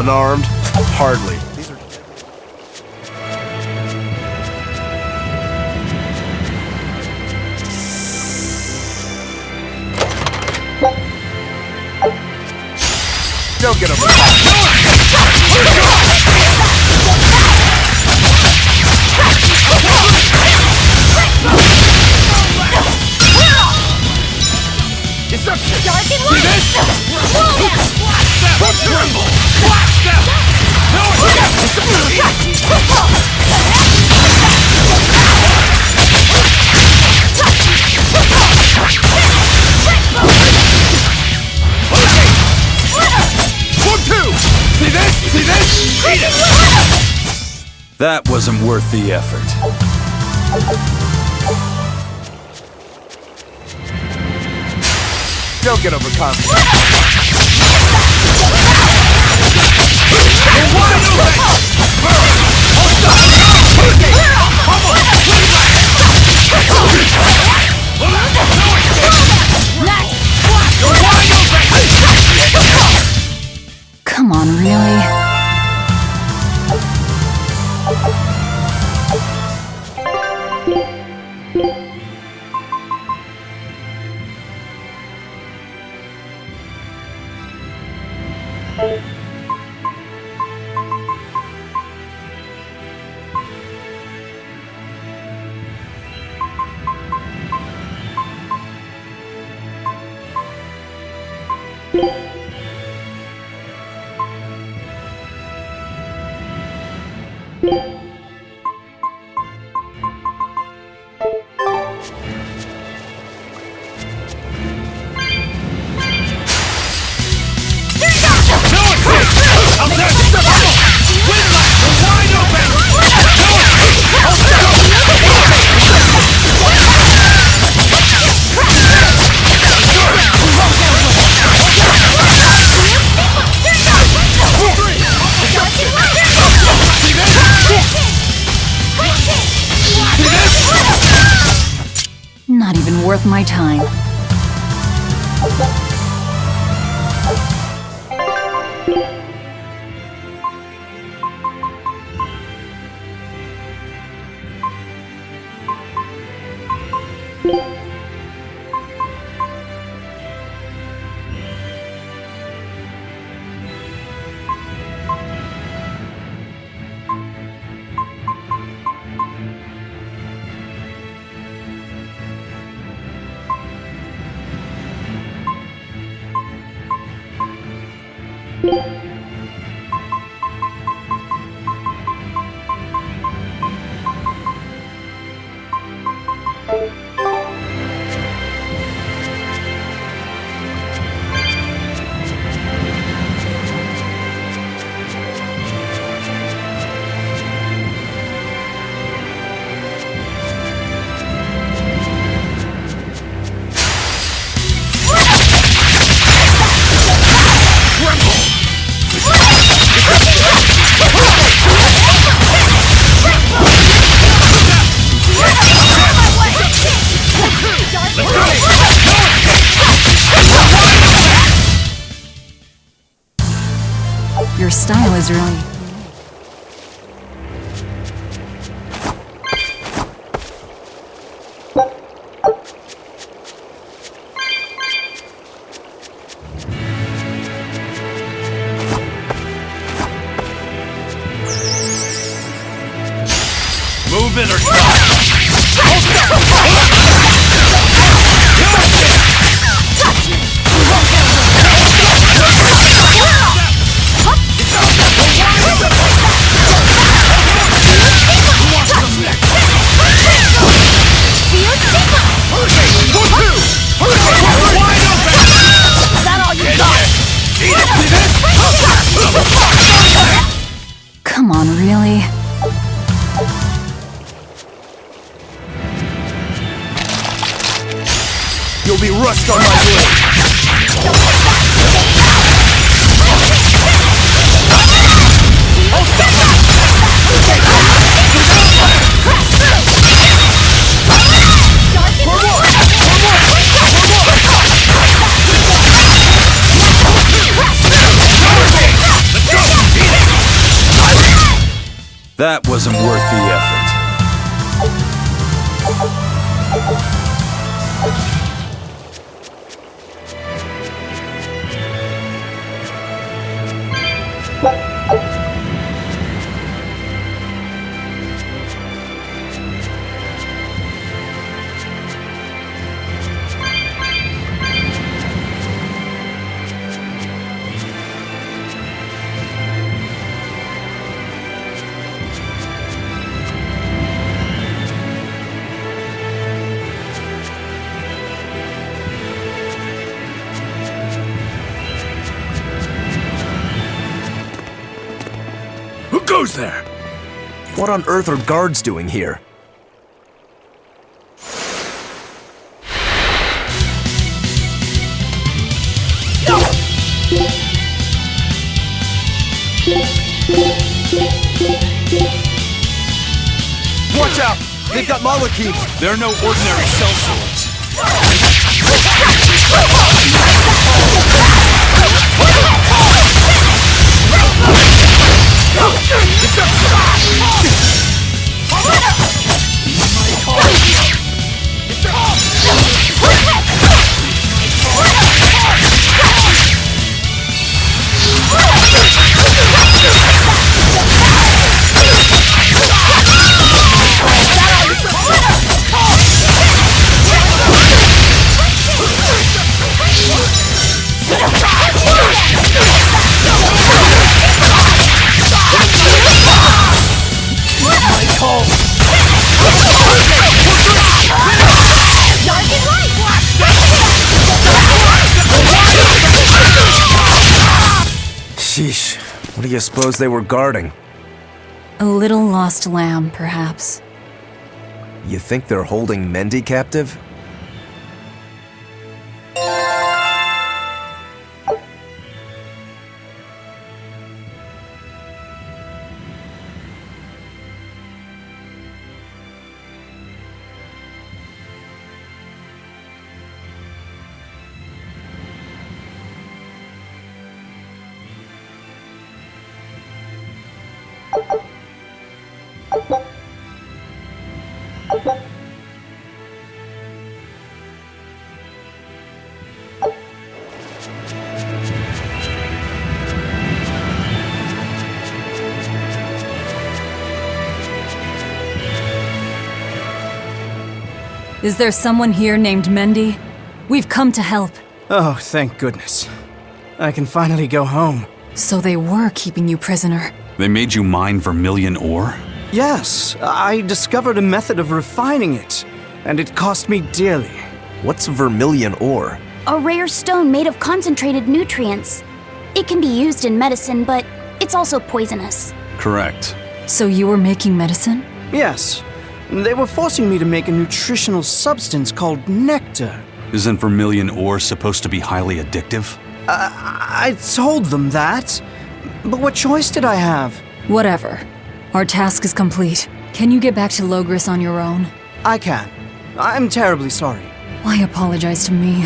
unarmed? Hardly. Don't get him. Dark and light! That wasn't worth the effort. Don't get overconfident. Come on, really? Not even worth my time. Your style is really... Move it or stop! Come on, really? You'll be rust on my blade. Let's go! That wasn't worth the effort. Who goes there? What on earth are guards doing here? Watch out! They've got Malachim! They're no ordinary sellswords. Sheesh, what do you suppose they were guarding? A little lost lamb, perhaps. You think they're holding Mendy captive? Is there someone here named Mendy? We've come to help. Oh, thank goodness. I can finally go home. So they were keeping you prisoner. They made you mine vermilion ore? Yes, I discovered a method of refining it, and it cost me dearly. What's vermilion ore? A rare stone made of concentrated nutrients. It can be used in medicine, but it's also poisonous. Correct. So you were making medicine? Yes. They were forcing me to make a nutritional substance called nectar. Isn't vermilion ore supposed to be highly addictive? I told them that. But what choice did I have? Whatever. Our task is complete. Can you get back to Logris on your own? I can. I'm terribly sorry. Why apologize to me?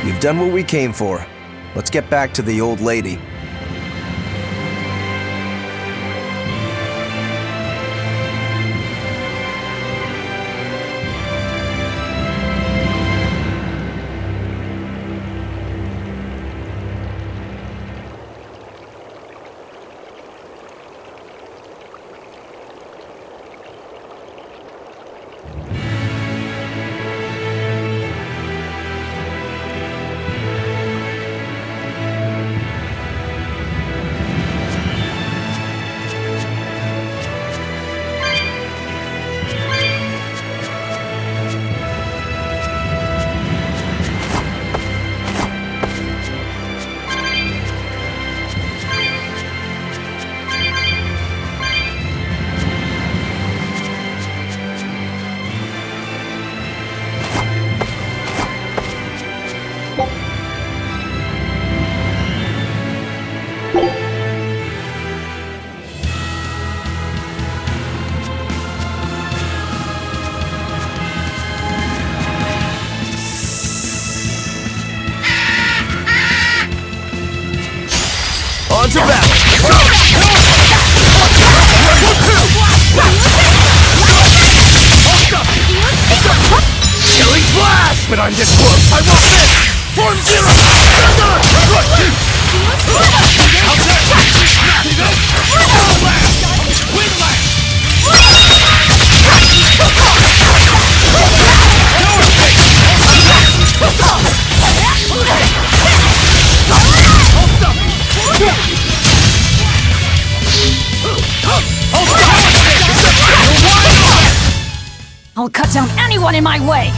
You've done what we came for. Let's get back to the old lady. gets close! I want this! Form zero! I'll cut down anyone in my way!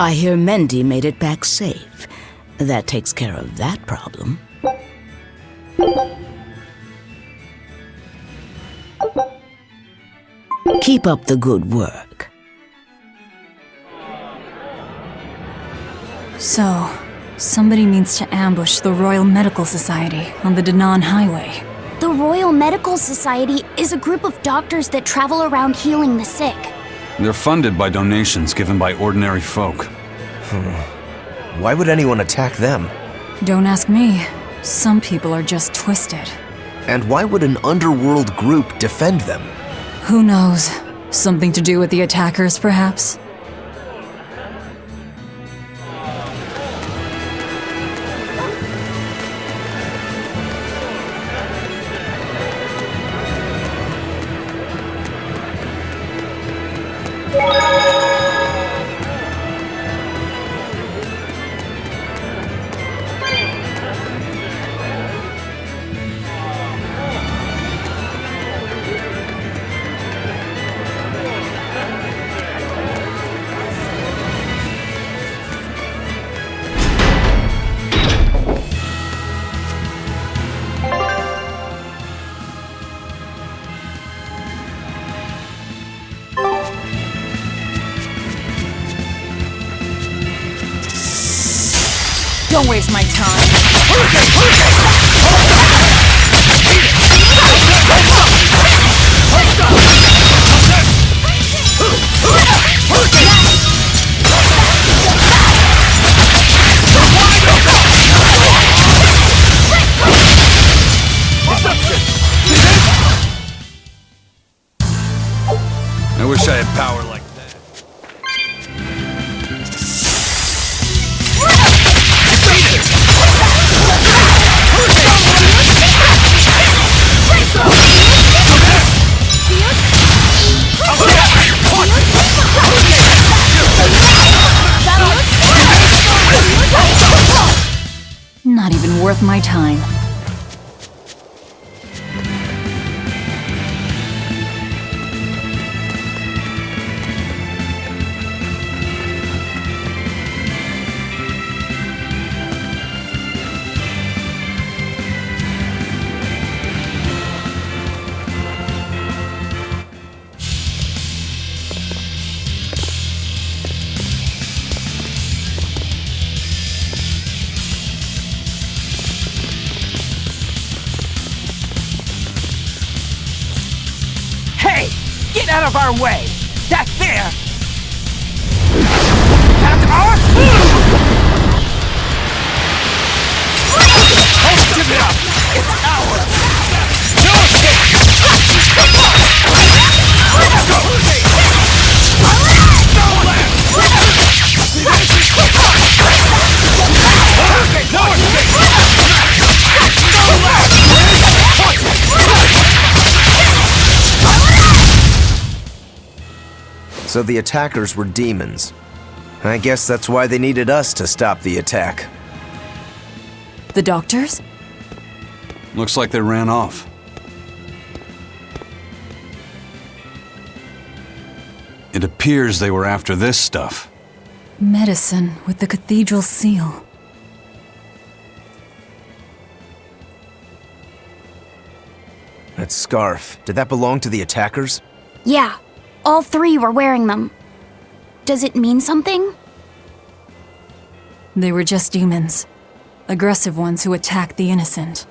I hear Mendy made it back safe. That takes care of that problem. Keep up the good work. So, somebody means to ambush the Royal Medical Society on the Danan Highway. The Royal Medical Society is a group of doctors that travel around healing the sick. They're funded by donations given by ordinary folk. Why would anyone attack them? Don't ask me. Some people are just twisted. And why would an underworld group defend them? Who knows? Something to do with the attackers, perhaps? Don't waste my time. I wish I had power like that. Not even worth my time. Get out of our way! That there! That's ours! Don't give it up! It's ours! No escape! No escape! So the attackers were demons. I guess that's why they needed us to stop the attack. The doctors? Looks like they ran off. It appears they were after this stuff. Medicine with the cathedral seal. That scarf, did that belong to the attackers? Yeah, all three were wearing them. Does it mean something? They were just demons. Aggressive ones who attacked the innocent.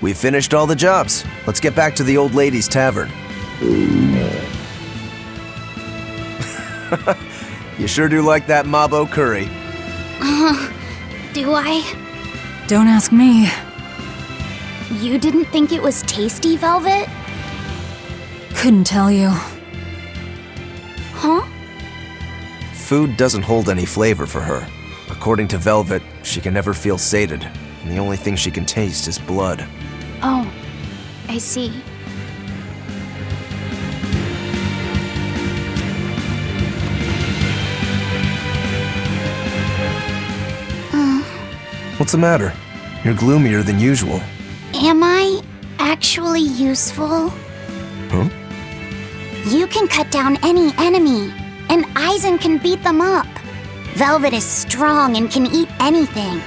We've finished all the jobs. Let's get back to the old lady's tavern. You sure do like that Mabo curry. Do I? Don't ask me. You didn't think it was tasty, Velvet? Couldn't tell you. Huh? Food doesn't hold any flavor for her. According to Velvet, she can never feel sated, and the only thing she can taste is blood. Oh, I see. What's the matter? You're gloomier than usual. Am I actually useful? Huh? You can cut down any enemy, and Eisen can beat them up. Velvet is strong and can eat anything.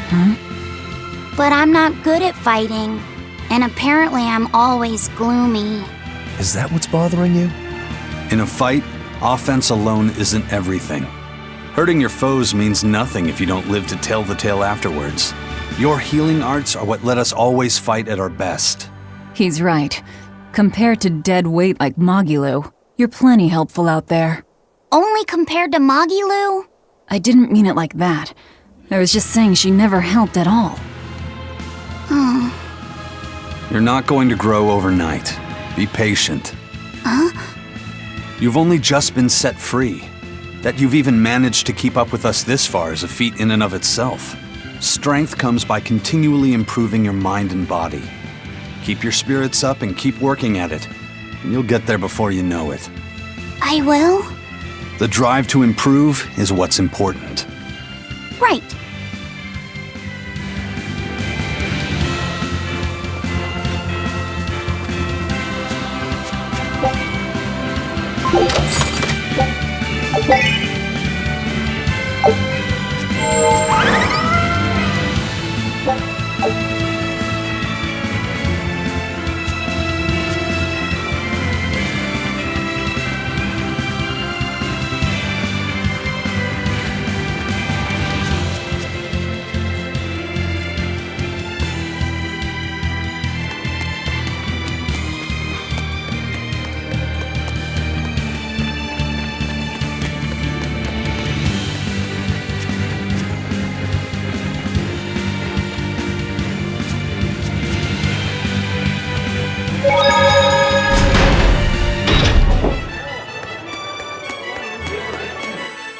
Huh? But I'm not good at fighting, and apparently I'm always gloomy. Is that what's bothering you? In a fight, offense alone isn't everything. Hurting your foes means nothing if you don't live to tell the tale afterwards. Your healing arts are what let us always fight at our best. He's right. Compared to dead weight like Magilu, you're plenty helpful out there. Only compared to Magilu? I didn't mean it like that. I was just saying she never helped at all. You're not going to grow overnight. Be patient. Huh? You've only just been set free. That you've even managed to keep up with us this far is a feat in and of itself. Strength comes by continually improving your mind and body. Keep your spirits up and keep working at it, and you'll get there before you know it. I will? The drive to improve is what's important. Right.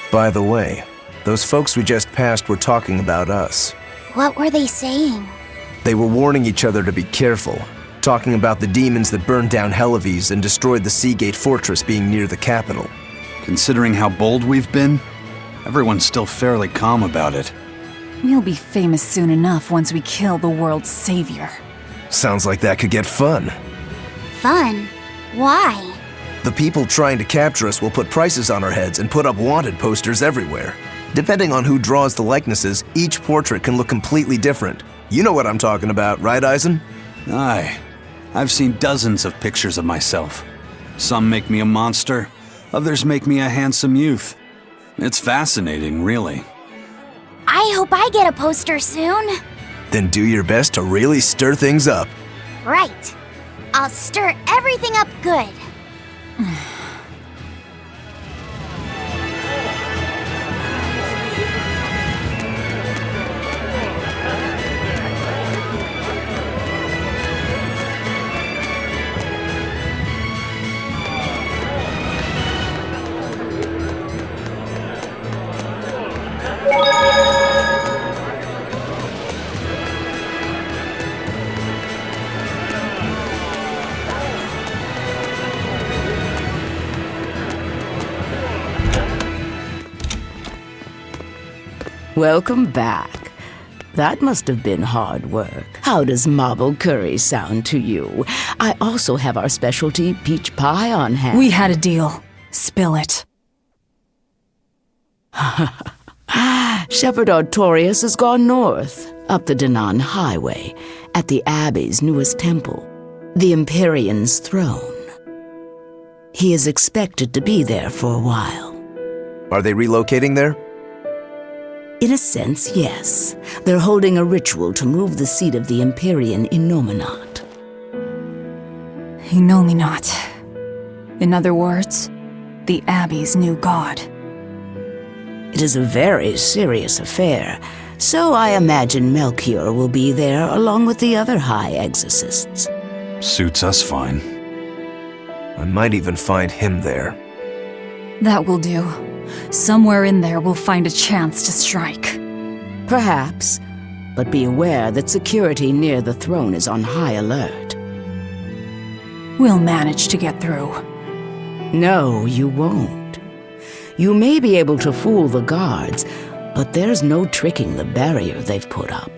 By the way, those folks we just passed were talking about us. What were they saying? They were warning each other to be careful, talking about the demons that burned down Helives and destroyed the Seagate Fortress being near the capital. Considering how bold we've been, everyone's still fairly calm about it. We'll be famous soon enough once we kill the world's savior. Sounds like that could get fun. Fun? Why? The people trying to capture us will put prices on our heads and put up wanted posters everywhere. Depending on who draws the likenesses, each portrait can look completely different. You know what I'm talking about, right, Eisen? Aye. I've seen dozens of pictures of myself. Some make me a monster, others make me a handsome youth. It's fascinating, really. I hope I get a poster soon. Then do your best to really stir things up. Right. I'll stir everything up good. Welcome back. That must have been hard work. How does marble curry sound to you? I also have our specialty peach pie on hand. We had a deal. Spill it. Shepherd Artorius has gone north, up the Danan Highway, at the Abbey's newest temple, the Empyrean's throne. He is expected to be there for a while. Are they relocating there? In a sense, yes. They're holding a ritual to move the seat of the Empyrean in Nominat. Nominat. In other words, the Abbey's new god. It is a very serious affair, so I imagine Melchior will be there along with the other high exorcists. Suits us fine. I might even find him there. That will do. Somewhere in there we'll find a chance to strike. Perhaps, but be aware that security near the throne is on high alert. We'll manage to get through. No, you won't. You may be able to fool the guards, but there's no tricking the barrier they've put up.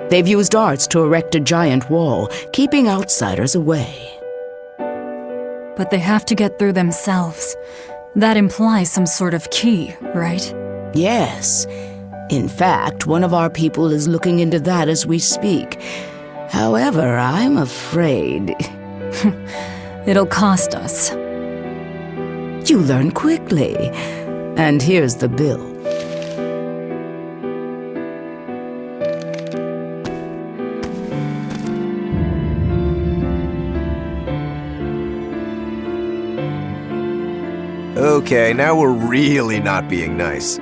They've used arts to erect a giant wall, keeping outsiders away. But they have to get through themselves. That implies some sort of key, right? Yes. In fact, one of our people is looking into that as we speak. However, I'm afraid... It'll cost us. You learn quickly. And here's the bill. Okay, now we're really not being nice.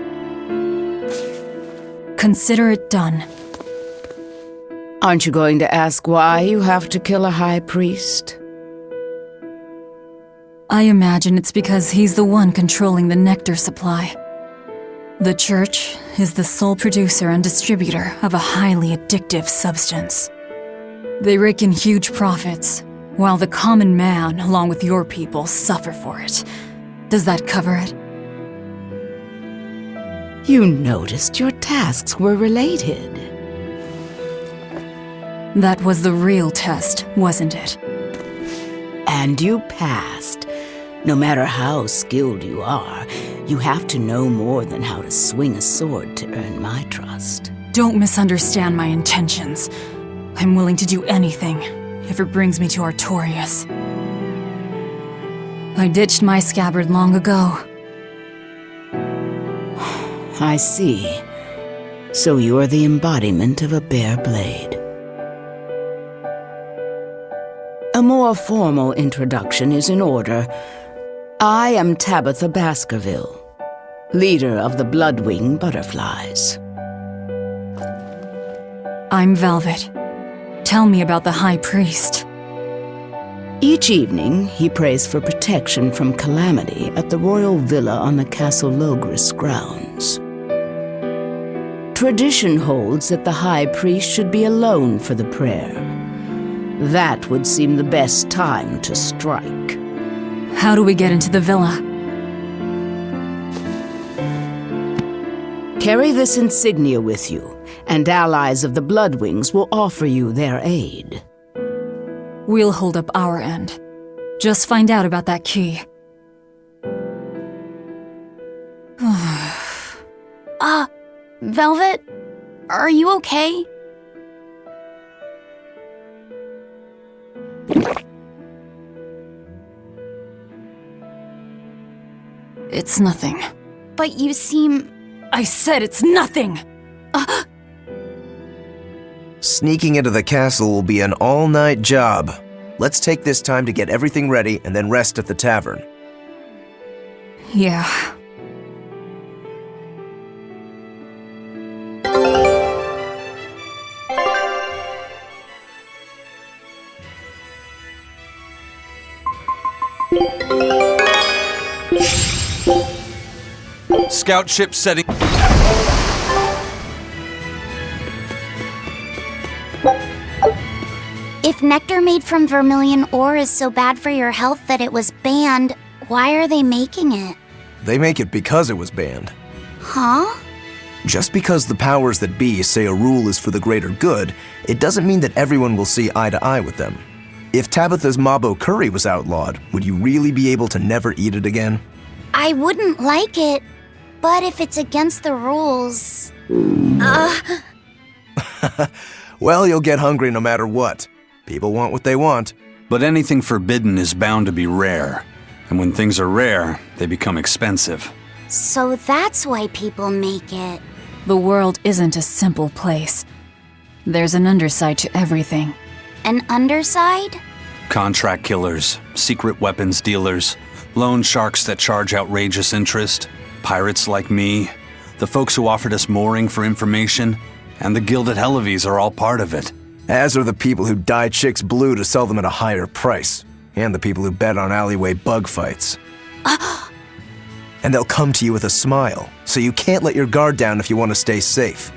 Consider it done. Aren't you going to ask why you have to kill a high priest? I imagine it's because he's the one controlling the nectar supply. The church is the sole producer and distributor of a highly addictive substance. They rake in huge profits, while the common man, along with your people, suffer for it. Does that cover it? You noticed your tasks were related. That was the real test, wasn't it? And you passed. No matter how skilled you are, you have to know more than how to swing a sword to earn my trust. Don't misunderstand my intentions. I'm willing to do anything, if it brings me to Artorius. I ditched my scabbard long ago. I see. So you are the embodiment of a bare blade. A more formal introduction is in order. I am Tabitha Baskerville, leader of the Bloodwing Butterflies. I'm Velvet. Tell me about the High Priest. Each evening, he prays for protection from calamity at the royal villa on the Castle Logris grounds. Tradition holds that the High Priest should be alone for the prayer. That would seem the best time to strike. How do we get into the villa? Carry this insignia with you, and allies of the Bloodwings will offer you their aid. We'll hold up our end. Just find out about that key. Velvet? Are you okay? It's nothing. But you seem... I said it's nothing! Sneaking into the castle will be an all-night job. Let's take this time to get everything ready and then rest at the tavern. Yeah. Scout ship setting. If nectar made from vermilion ore is so bad for your health that it was banned, why are they making it? They make it because it was banned. Huh? Just because the powers that be say a rule is for the greater good, it doesn't mean that everyone will see eye to eye with them. If Tabitha's Mabo curry was outlawed, would you really be able to never eat it again? I wouldn't like it, but if it's against the rules... Well, you'll get hungry no matter what. People want what they want. But anything forbidden is bound to be rare. And when things are rare, they become expensive. So that's why people make it. The world isn't a simple place. There's an underside to everything. An underside? Contract killers, secret weapons dealers, loan sharks that charge outrageous interest, pirates like me, the folks who offered us mooring for information, and the Guild at Helives are all part of it. As are the people who dye chicks blue to sell them at a higher price, and the people who bet on alleyway bug fights. And they'll come to you with a smile, so you can't let your guard down if you want to stay safe.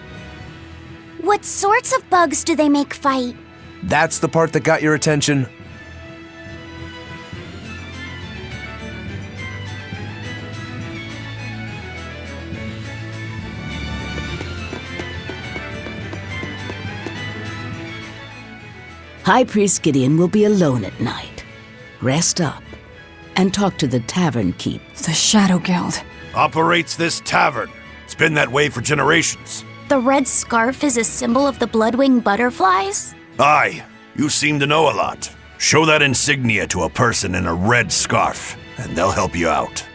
What sorts of bugs do they make fight? That's the part that got your attention. High Priest Gideon will be alone at night. Rest up and talk to the tavern keep. The Shadow Guild. Operates this tavern. It's been that way for generations. The red scarf is a symbol of the Bloodwing butterflies? Aye, you seem to know a lot. Show that insignia to a person in a red scarf, and they'll help you out.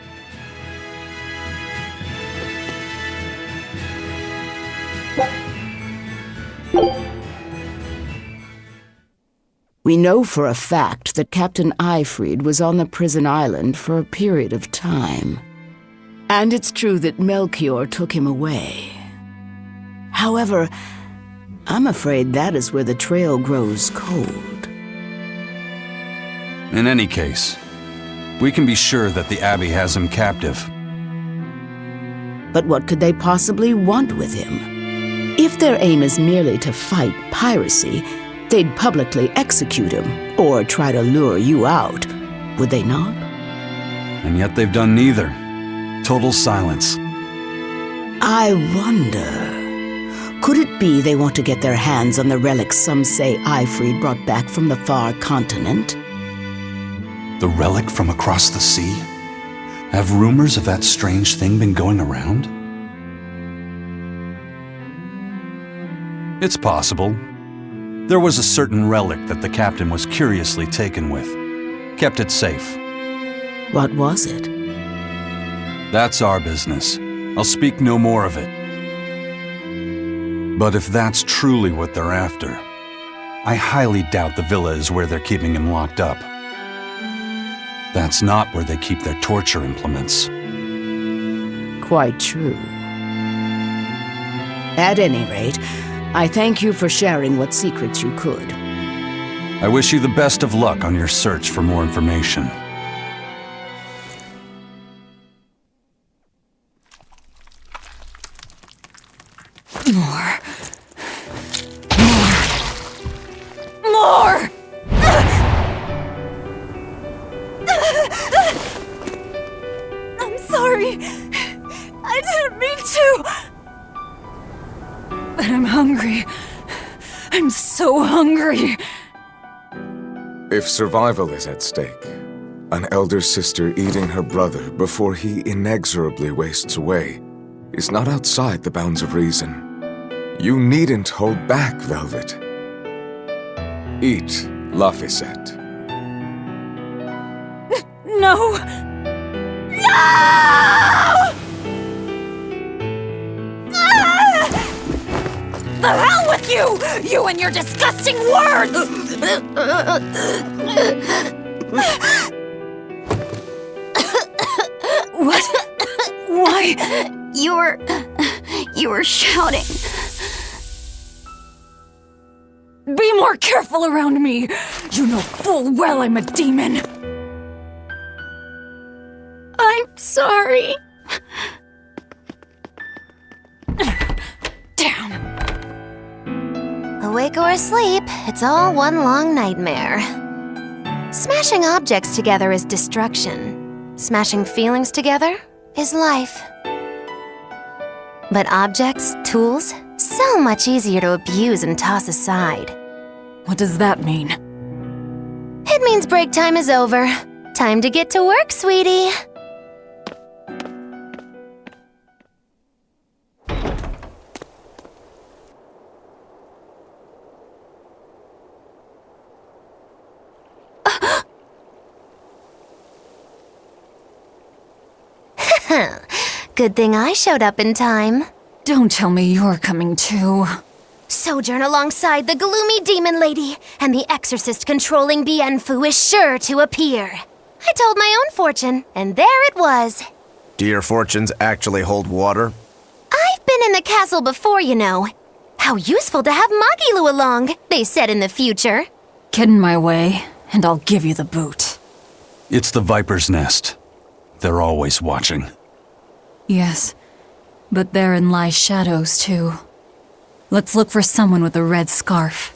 We know for a fact that Captain Eyfried was on the prison island for a period of time. And it's true that Melchior took him away. However, I'm afraid that is where the trail grows cold. In any case, we can be sure that the Abbey has him captive. But what could they possibly want with him? If their aim is merely to fight piracy, they'd publicly execute him, or try to lure you out, would they not? And yet they've done neither. Total silence. I wonder, could it be they want to get their hands on the relics some say Eyfried brought back from the far continent? The relic from across the sea? Have rumors of that strange thing been going around? It's possible. There was a certain relic that the captain was curiously taken with. Kept it safe. What was it? That's our business. I'll speak no more of it. But if that's truly what they're after, I highly doubt the villa is where they're keeping him locked up. That's not where they keep their torture implements. Quite true. At any rate, I thank you for sharing what secrets you could. I wish you the best of luck on your search for more information. More. I'm sorry. I didn't mean to. But I'm hungry. I'm so hungry. If survival is at stake, an elder sister eating her brother before he inexorably wastes away is not outside the bounds of reason. You needn't hold back, Velvet. Eat, Laphicet. No! No! The hell with you! You and your disgusting words! What? Why? You were shouting. Be more careful around me! You know full well I'm a demon! I'm sorry. Damn. Awake or asleep, it's all one long nightmare. Smashing objects together is destruction. Smashing feelings together is life. But objects, tools, so much easier to abuse and toss aside. What does that mean? It means break time is over. Time to get to work, sweetie. Good thing I showed up in time. Don't tell me you're coming too. Sojourn alongside the gloomy demon lady, and the exorcist controlling Bienfu is sure to appear. I told my own fortune, and there it was. Do your fortunes actually hold water? I've been in the castle before, you know. How useful to have Magilu along, they said in the future. Get in my way, and I'll give you the boot. It's the Viper's Nest. They're always watching. Yes, but therein lie shadows too. Let's look for someone with a red scarf.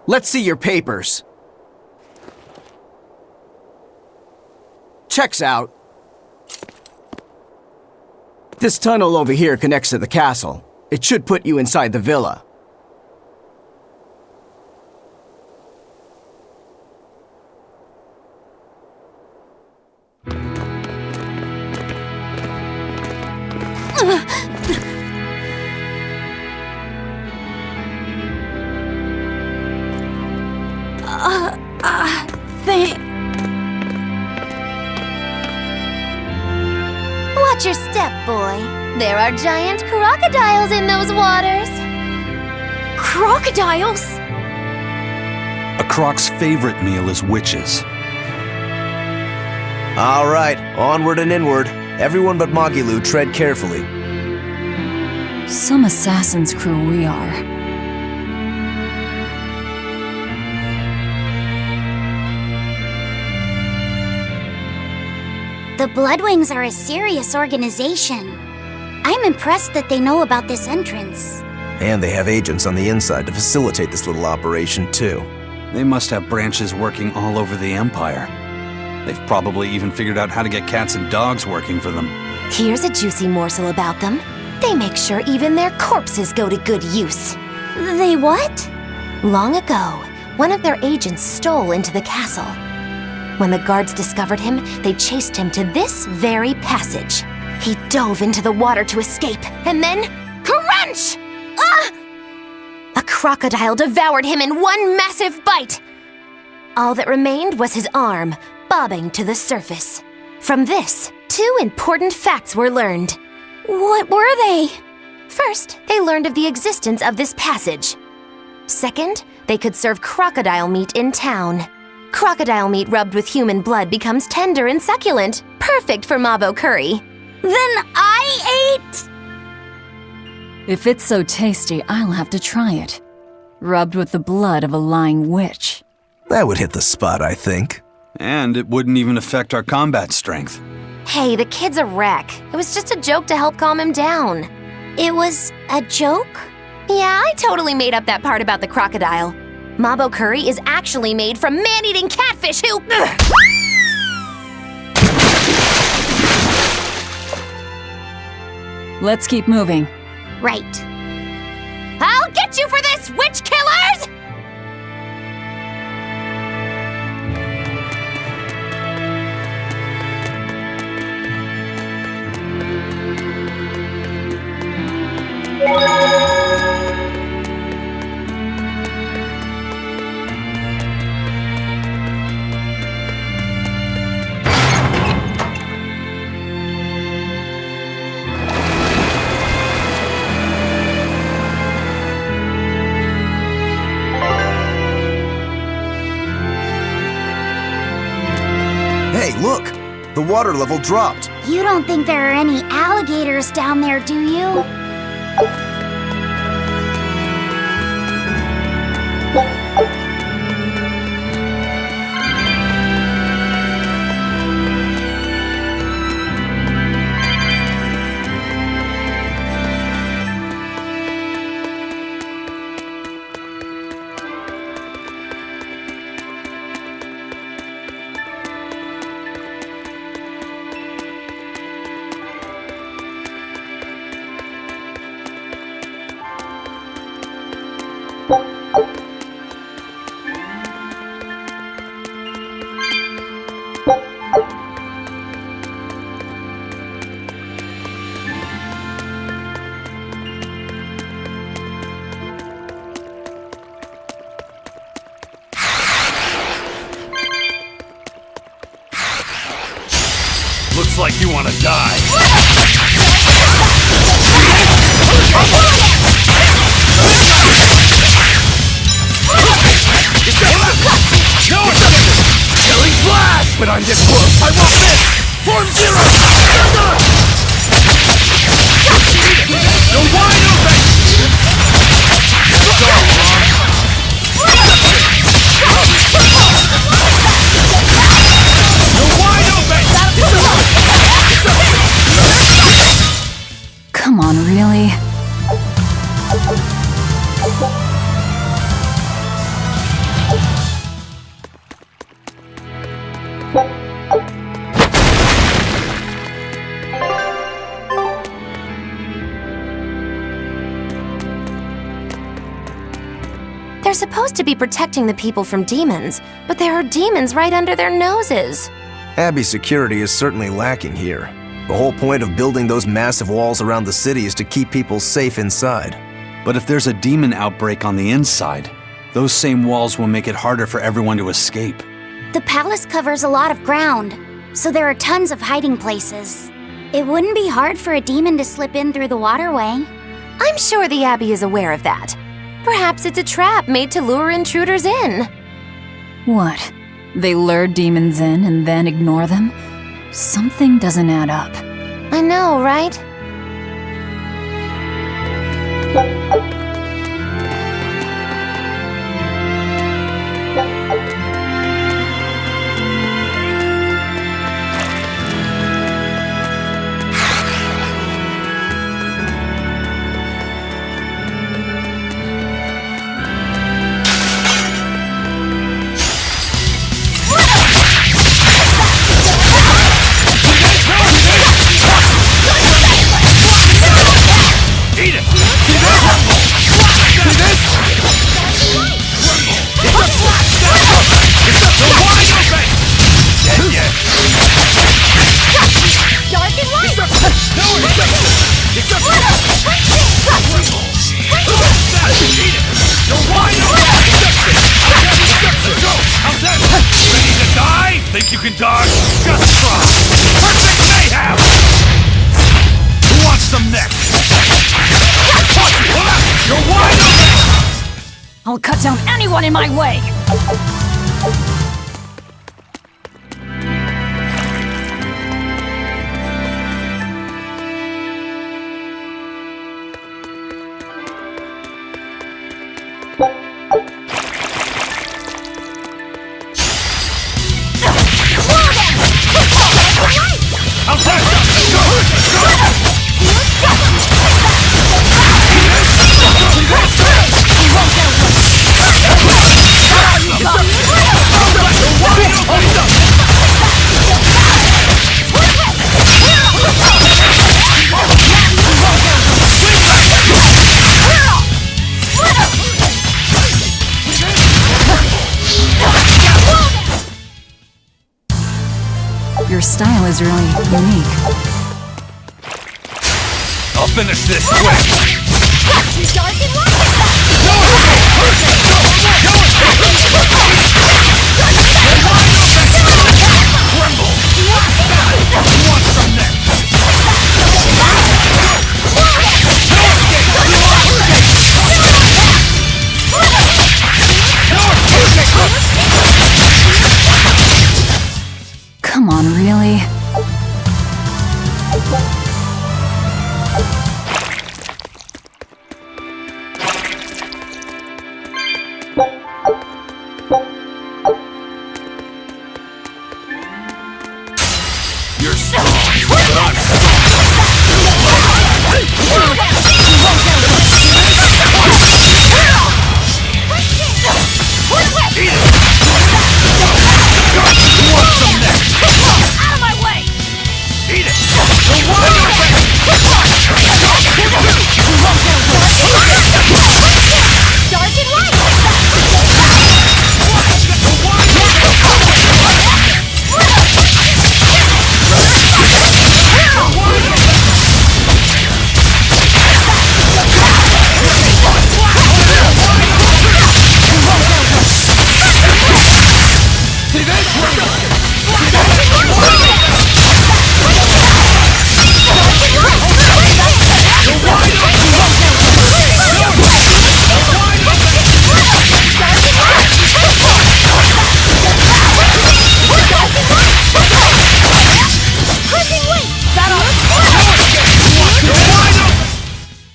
Let's see your papers. Checks out. This tunnel over here connects to the castle. It should put you inside the villa. Watch your step, boy. There are giant crocodiles in those waters. Crocodiles? A croc's favorite meal is witches. All right, onward and inward. Everyone but Magilu, tread carefully. Some assassin's crew we are. The Bloodwings are a serious organization. I'm impressed that they know about this entrance. And they have agents on the inside to facilitate this little operation, too. They must have branches working all over the Empire. They've probably even figured out how to get cats and dogs working for them. Here's a juicy morsel about them. They make sure even their corpses go to good use. They what? Long ago, one of their agents stole into the castle. When the guards discovered him, they chased him to this very passage. He dove into the water to escape, and then... crunch! Ah! A crocodile devoured him in one massive bite. All that remained was his arm, bobbing to the surface. From this, 2 important facts were learned. What were they? First, they learned of the existence of this passage. Second, they could serve crocodile meat in town. Crocodile meat rubbed with human blood becomes tender and succulent, perfect for Mabo curry. Then I ate... If it's so tasty, I'll have to try it. Rubbed with the blood of a lying witch. That would hit the spot, I think. And it wouldn't even affect our combat strength. Hey, the kid's a wreck. It was just a joke to help calm him down. It was a joke? Yeah, I totally made up that part about the crocodile. Mabo curry is actually made from man-eating catfish who... Let's keep moving. Right. I'll get you for this, witch killers! Hey, look! The water level dropped. You don't think there are any alligators down there, do you? Looks like you want to die. Killing flash! But I'm this close. I want this! Form zero! You're wide open! You're wide open! Come on, really? They're supposed to be protecting the people from demons, but there are demons right under their noses. Abbey security is certainly lacking here. The whole point of building those massive walls around the city is to keep people safe inside. But if there's a demon outbreak on the inside, those same walls will make it harder for everyone to escape. The palace covers a lot of ground, so there are tons of hiding places. It wouldn't be hard for a demon to slip in through the waterway. I'm sure the Abbey is aware of that. Perhaps it's a trap made to lure intruders in. What? They lure demons in and then ignore them? Something doesn't add up. I know, right? I'll cut down anyone in my way! Your style is really unique. I'll finish this quick! Come on, really? You're strong, but I'm strong. Who wants some next? Out of my way! Eat it! Dark and light!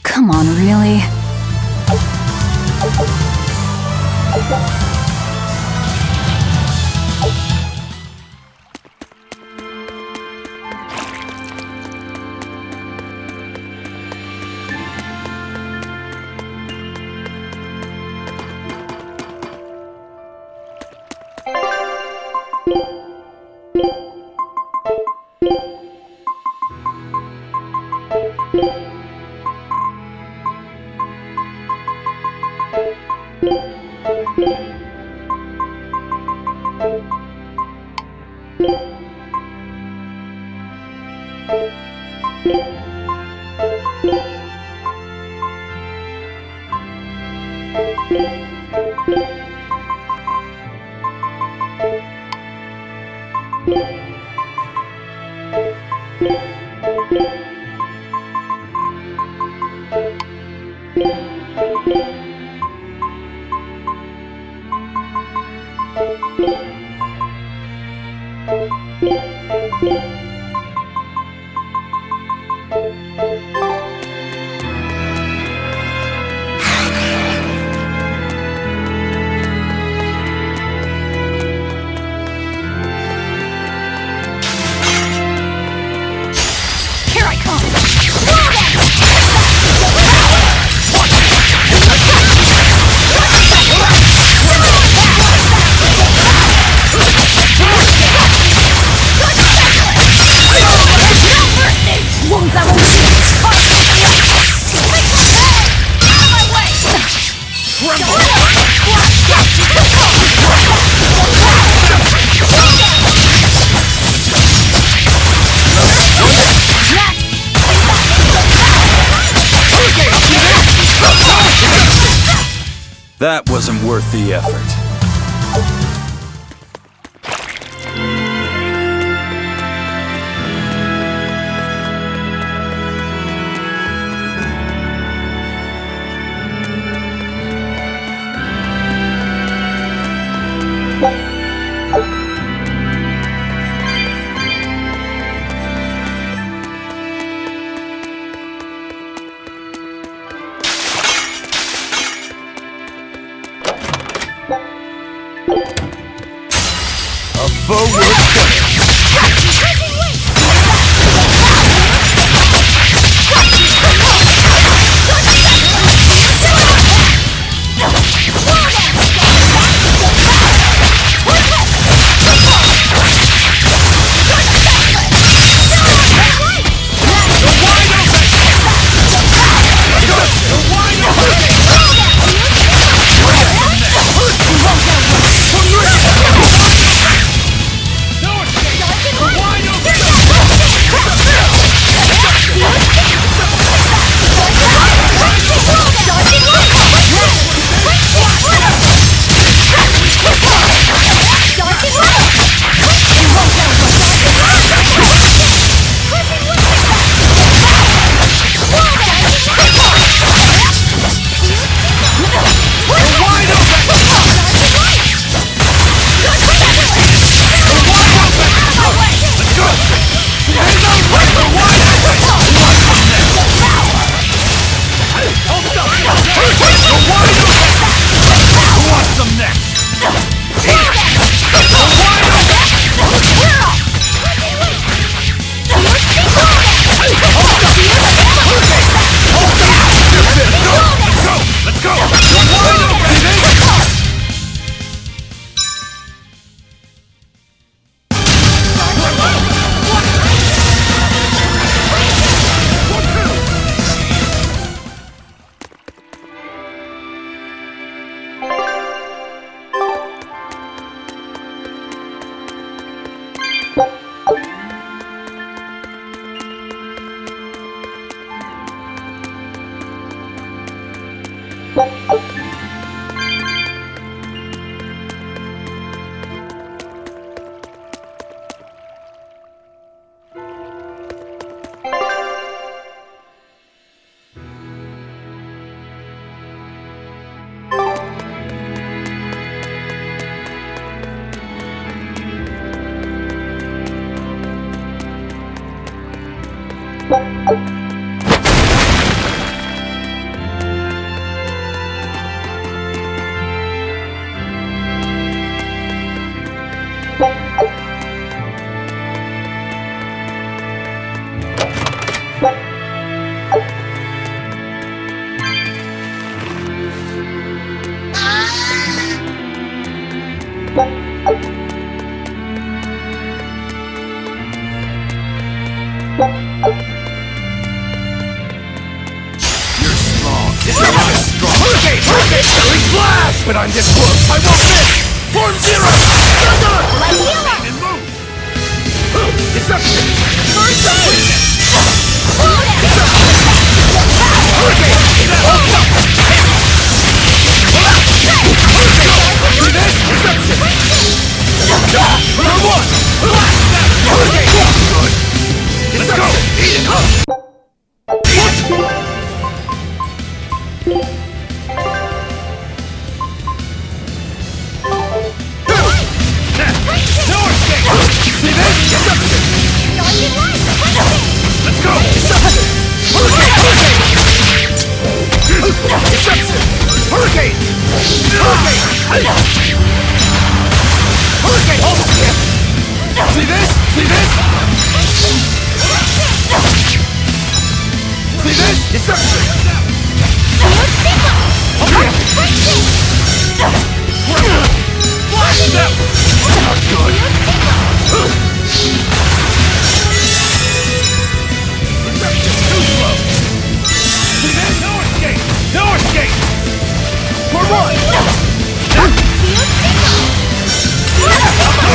Come on, really? That wasn't worth the effort. Forward But I'm this close, I won't miss! Form zero! And move! Deception! First up weakness! Hurricane! Hold up! Deception! Number one! Hurricane! Good! Let's go! Eat it! See this? Deception! Let's go! Deception! Hurricane! Deception! Hurricane! Hurricane! Oh, yeah. See this? See this? See this? Deception! Oh, yeah. Step! Not good! Deception! Too slow! See this? No escape! No escape! For one!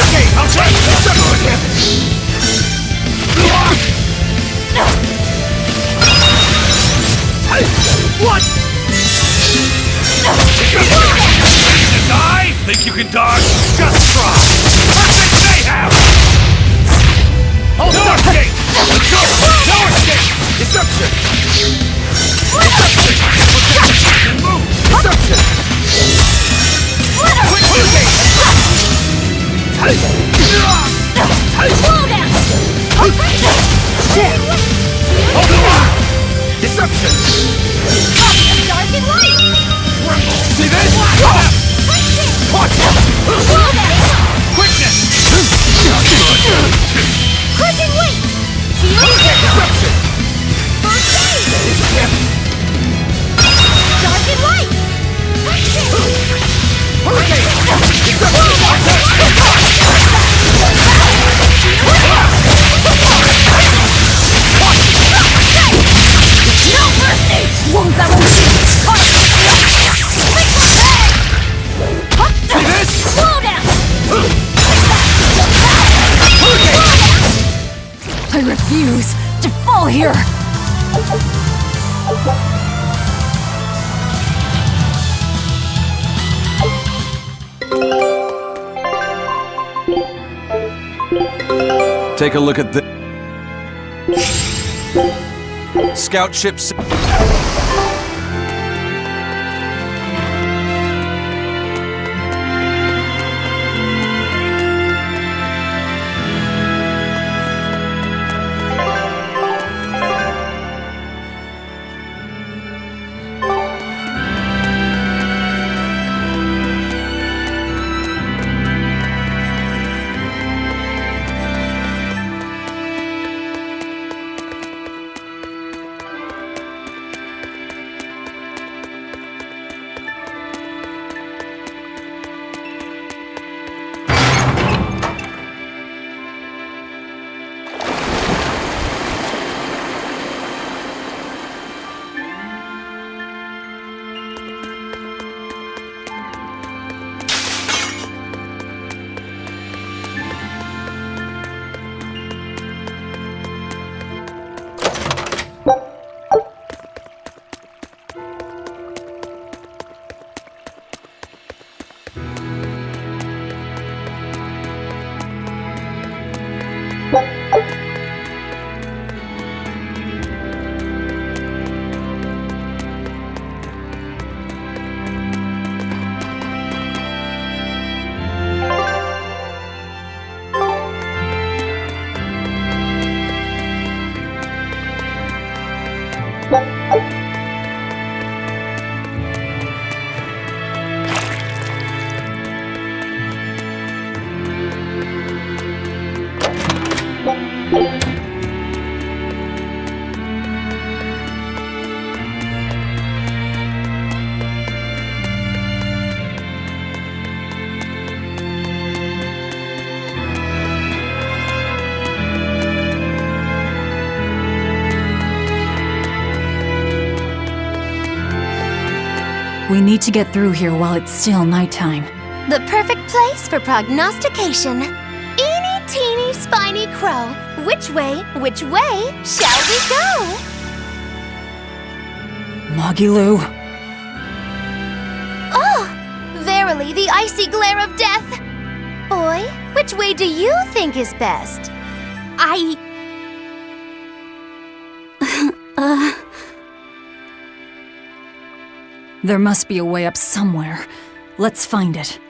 Okay, I'll try! Deception! What? To die? Think you can dodge? Just try! Perfect mayhem! No escape! Let's go! No escape! Deception! Deception! Deception! Move! Deception! Quick escape! refuse to fall here! Take a look at this. Scout ships. We need to get through here while it's still nighttime. The perfect place for prognostication. Eeny, teeny, spiny crow. Which way shall we go? Magilou. Oh, verily the icy glare of death. Boy, which way do you think is best? There must be a way up somewhere. Let's find it.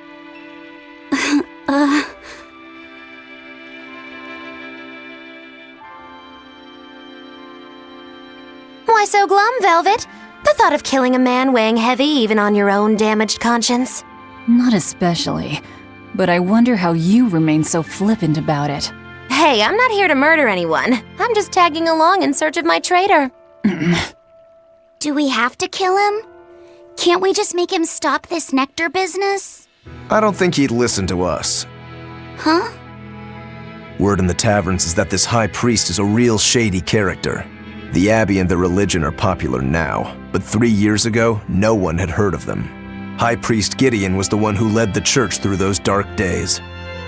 Why so glum, Velvet? The thought of killing a man weighing heavy even on your own damaged conscience? Not especially. But I wonder how you remain so flippant about it. Hey, I'm not here to murder anyone. I'm just tagging along in search of my traitor. Do we have to kill him? Can't we just make him stop this nectar business? I don't think he'd listen to us. Huh? Word in the taverns is that this high priest is a real shady character. The Abbey and their religion are popular now, but 3 years ago, no one had heard of them. High Priest Gideon was the one who led the church through those dark days.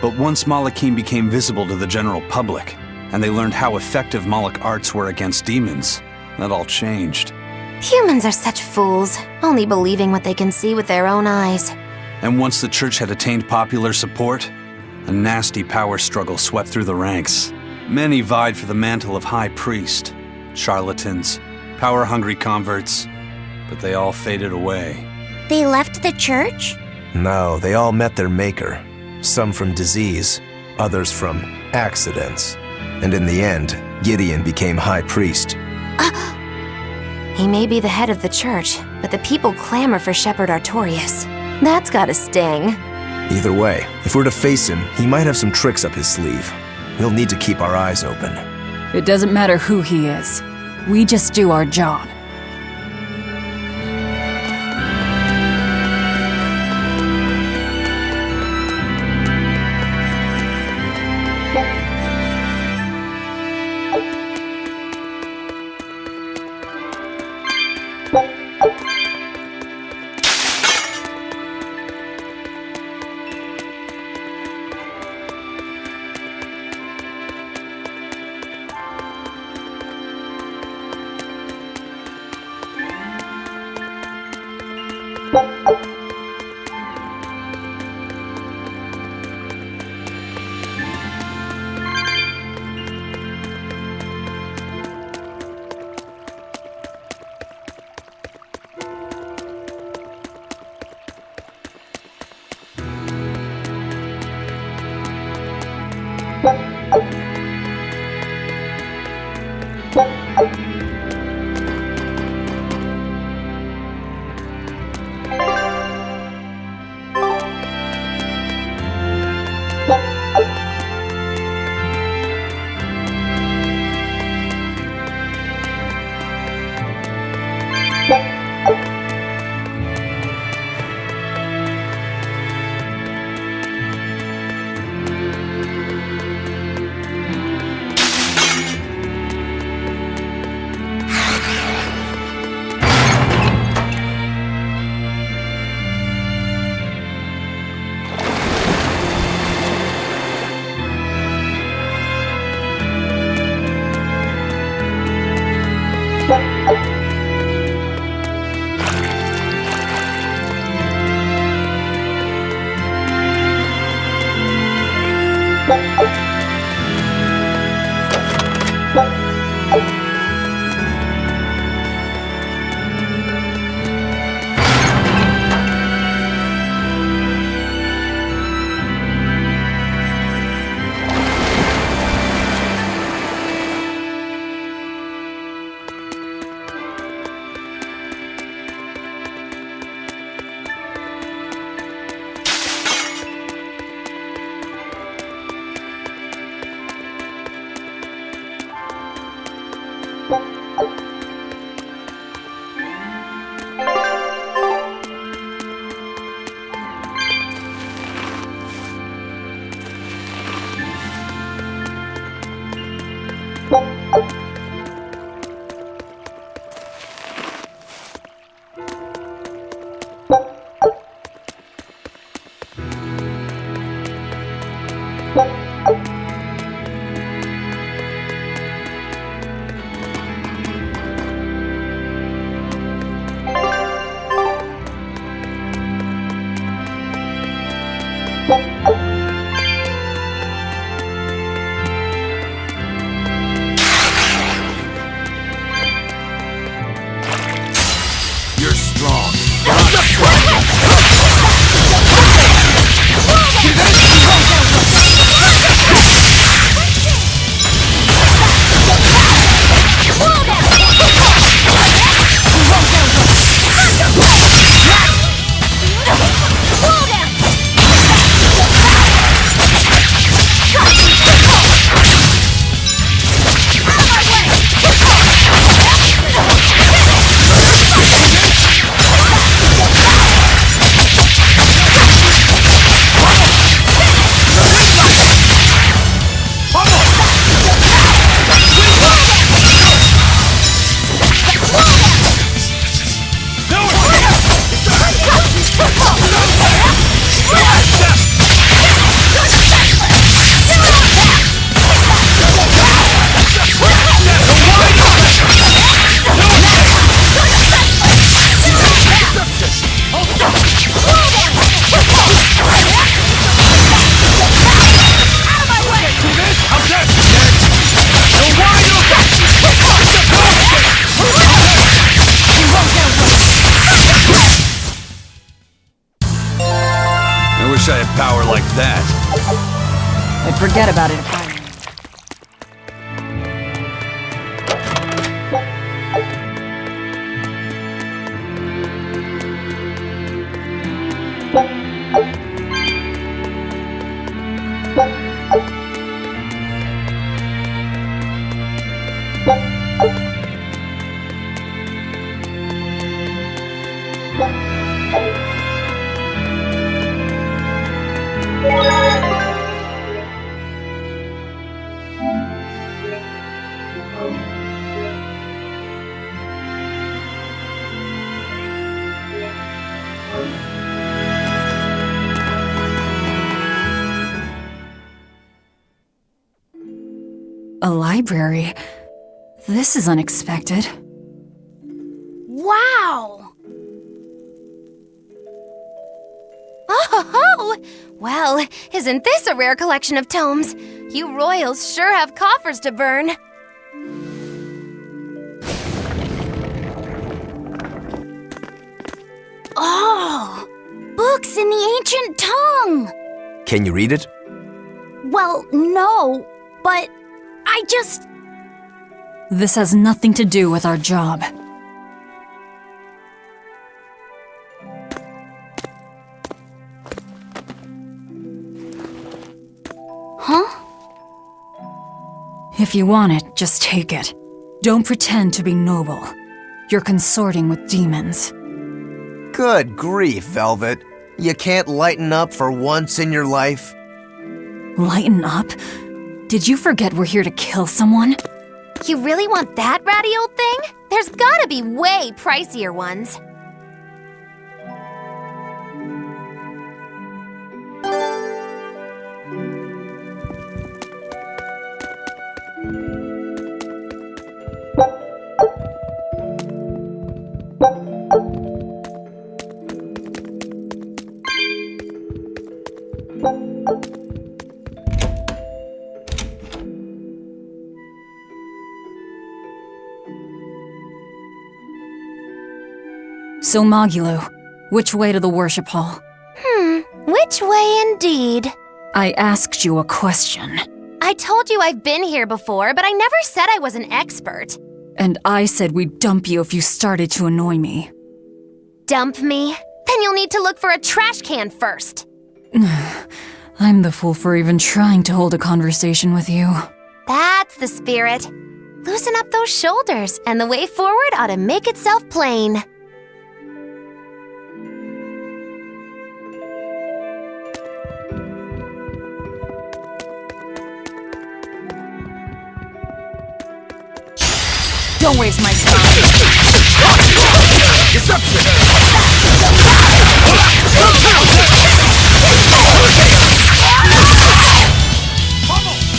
But once Malachim became visible to the general public, and they learned how effective Moloch arts were against demons, that all changed. Humans are such fools, only believing what they can see with their own eyes. And once the church had attained popular support, a nasty power struggle swept through the ranks. Many vied for the mantle of high priest. Charlatans, power-hungry converts, but they all faded away. They left the church? No, they all met their maker. Some from disease, others from accidents. And in the end, Gideon became high priest. He may be the head of the church, but the people clamor for Shepherd Artorius. That's gotta sting. Either way, if we're to face him, he might have some tricks up his sleeve. We'll need to keep our eyes open. It doesn't matter who he is. We just do our job. wish I had power like that. I'd forget about it if I... A library? This is unexpected. Wow! Oh, well, isn't this a rare collection of tomes? You royals sure have coffers to burn. Oh! Books in the ancient tongue! Can you read it? Well, no, but I just... This has nothing to do with our job. Huh? If you want it, just take it. Don't pretend to be noble. You're consorting with demons. Good grief, Velvet. You can't lighten up for once in your life? Lighten up? Did you forget we're here to kill someone? You really want that ratty old thing? There's gotta be way pricier ones. So Magilo, which way to the worship hall? Which way indeed? I asked you a question. I told you I've been here before, but I never said I was an expert. And I said we'd dump you if you started to annoy me. Dump me? Then you'll need to look for a trash can first. I'm the fool for even trying to hold a conversation with you. That's the spirit. Loosen up those shoulders, and the way forward ought to make itself plain. Don't waste my time.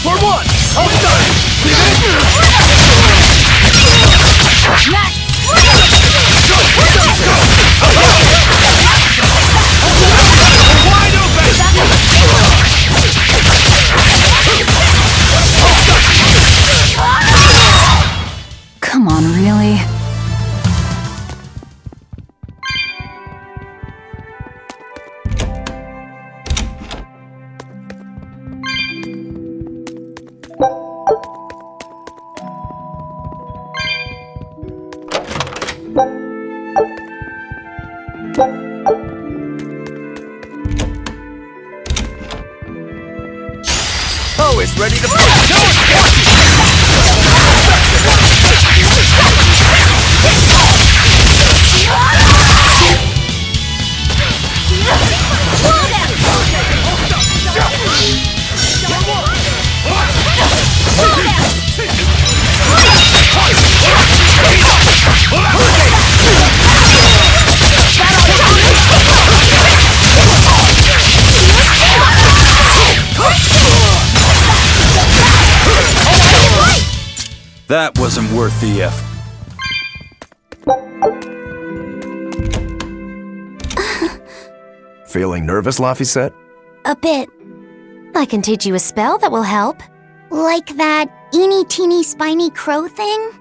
For one! All done! Wide Come on, really? Oh, it's ready to That wasn't worth the effort. Feeling nervous, Laphicet? A bit. I can teach you a spell that will help. Like that eeny-teeny spiny crow thing?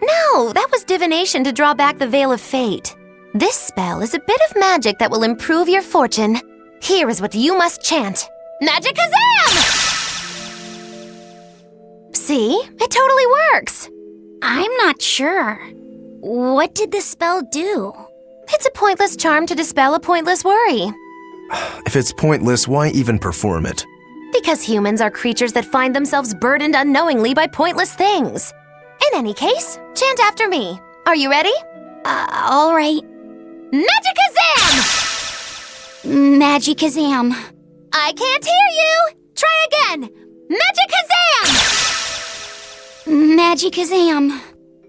No, that was divination to draw back the veil of fate. This spell is a bit of magic that will improve your fortune. Here is what you must chant. Magicazam! See? It totally works. I'm not sure. What did the spell do? It's a pointless charm to dispel a pointless worry. If it's pointless, why even perform it? Because humans are creatures that find themselves burdened unknowingly by pointless things. In any case, chant after me. Are you ready? All right. Magicazam! Magicazam. I can't hear you! Try again! Magicazam! Magicazam.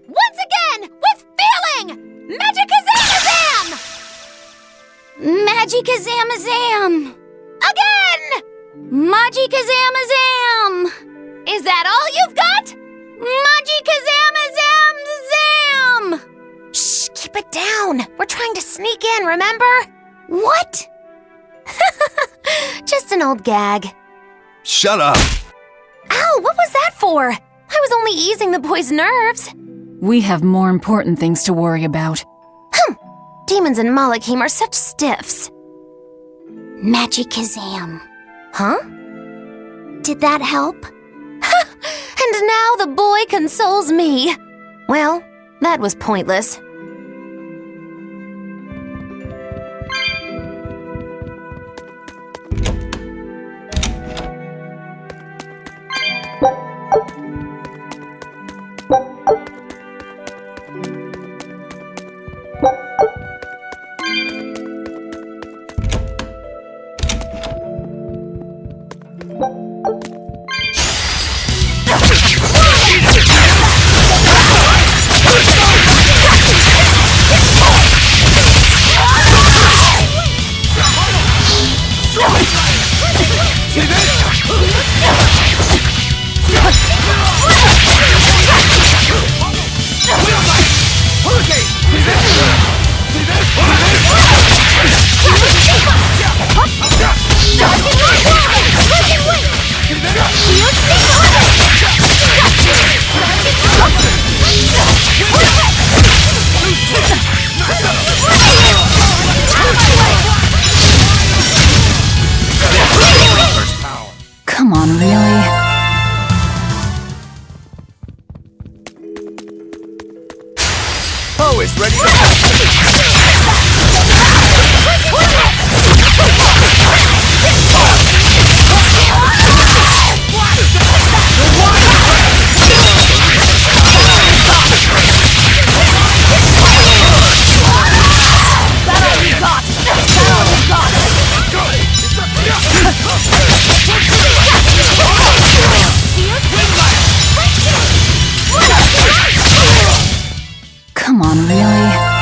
Once again, with feeling! Magicazamazam! Magicazamazam. Again! Magicazamazam. Is that all you've got? Magicazamazam. Shh, keep it down. We're trying to sneak in, remember? What? Just an old gag. Shut up! Ow, what was that for? I was only easing the boy's nerves. We have more important things to worry about. Demons and Malachim are such stiffs. Magicazam. Huh? Did that help? And now the boy consoles me. Well, that was pointless. Come on, really? Oh, it's ready Come on, really?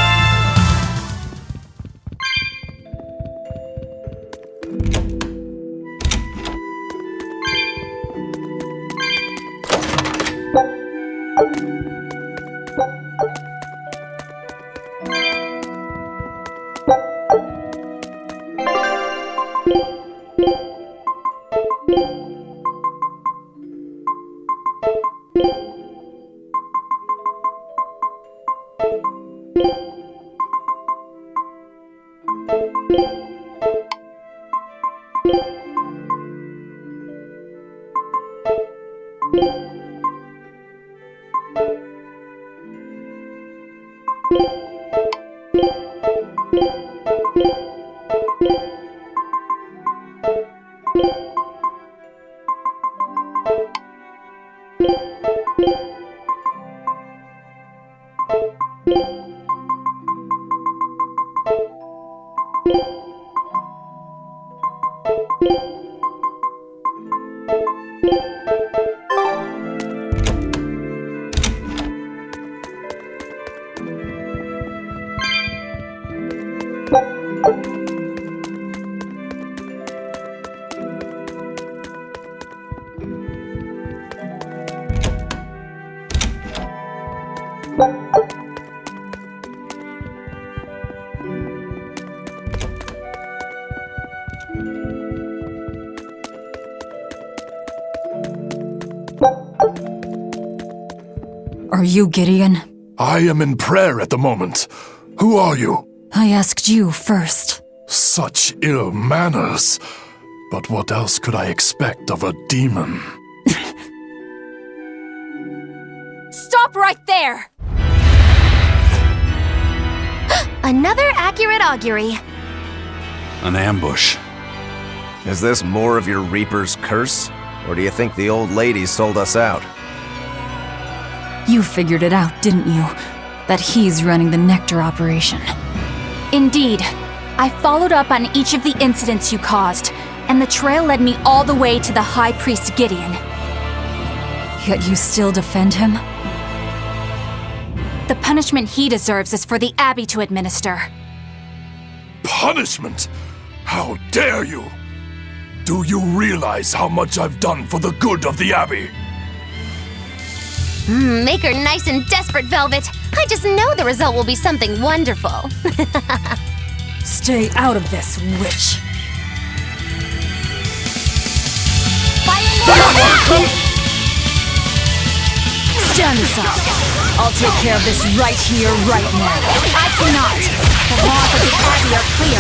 Are you Gideon? I am in prayer at the moment. Who are you? I asked you first. Such ill manners. But what else could I expect of a demon? Stop right there! Another accurate augury. An ambush. Is this more of your Reaper's curse? Or do you think the old lady sold us out? You figured it out, didn't you? That he's running the Nectar operation. Indeed. I followed up on each of the incidents you caused, and the trail led me all the way to the High Priest Gideon. Yet you still defend him? The punishment he deserves is for the Abbey to administer. Punishment? How dare you! Do you realize how much I've done for the good of the Abbey? Make her nice and desperate, Velvet. I just know the result will be something wonderful. Stay out of this, witch. Stand aside. I'll take care of this right here, right now. I cannot. The laws of the Abbey are clear.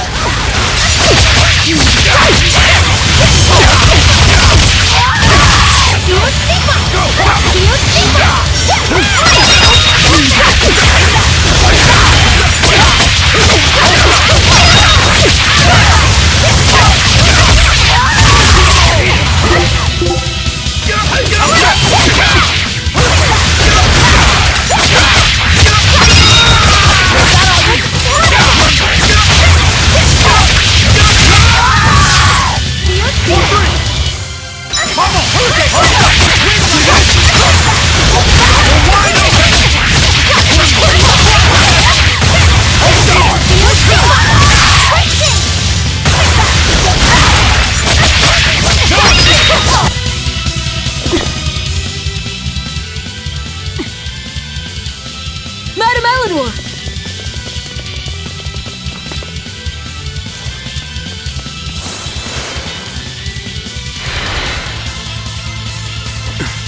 Madame Eleanor!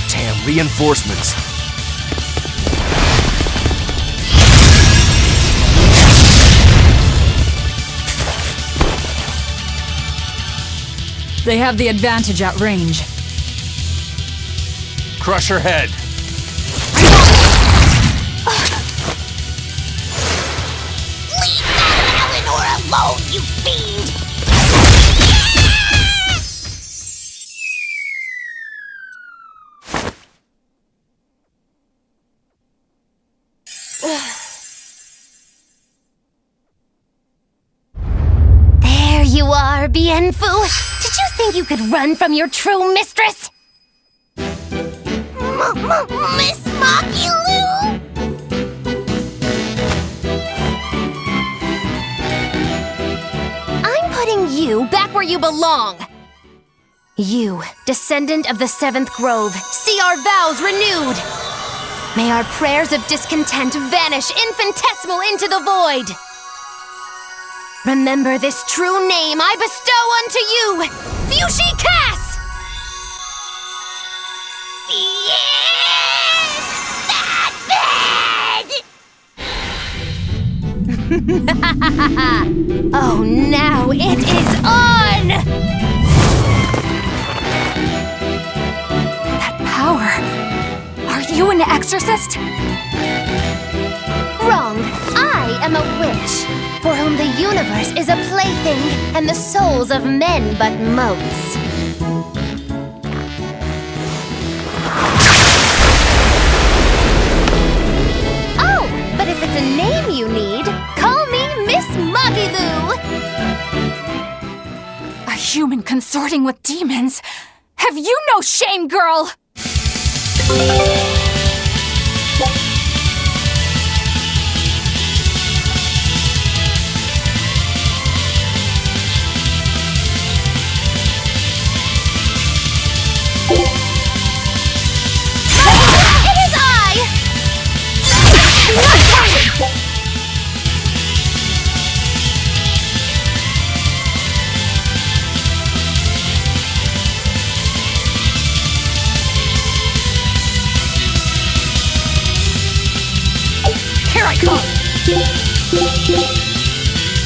Damn, reinforcements. They have the advantage at range. Crush her head. Leave Madame Eleanor alone, you fiend! There you are, Bien Phu. Did you think you could run from your true mistress? Miss Mocky Lou? I'm putting you back where you belong. You, descendant of the Seventh Grove, see our vows renewed. May our prayers of discontent vanish infinitesimal into the void. Remember this true name I bestow unto you, Fushi Cass! Oh, now it is on! That power. Are you an exorcist? Wrong. I am a witch, for whom the universe is a plaything and the souls of men but motes. Oh, but if it's a name you need, call me Miss Moggy-Loo. A human consorting with demons? Have you no shame, girl? It is I! Here I come!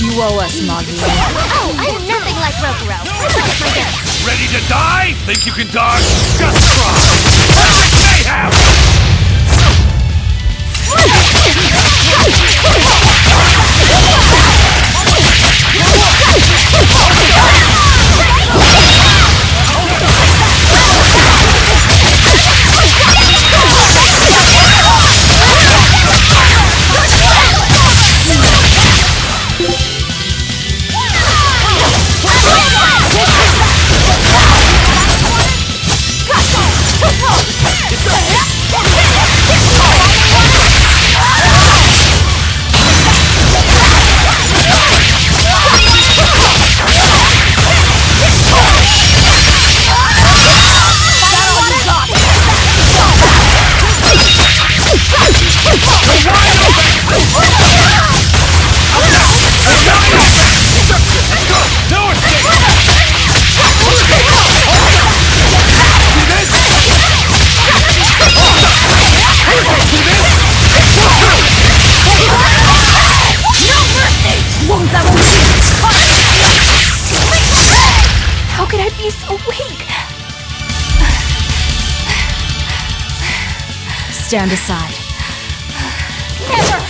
You owe us, Moggy. Oh, I'm nothing like Rokuro. Look at my guess. Ready to die? Think you can dodge? Just try! Perfect mayhem! How could I be so weak? Stand aside. Never!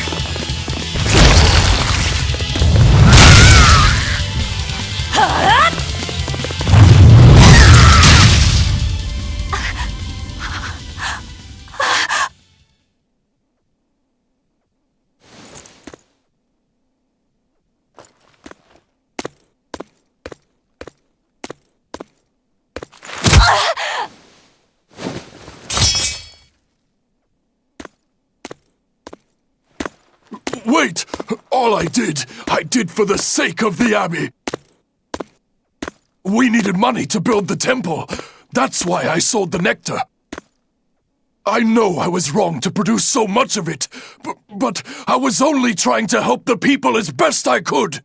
Wait! All I did for the sake of the Abbey. We needed money to build the temple. That's why I sold the nectar. I know I was wrong to produce so much of it, but I was only trying to help the people as best I could.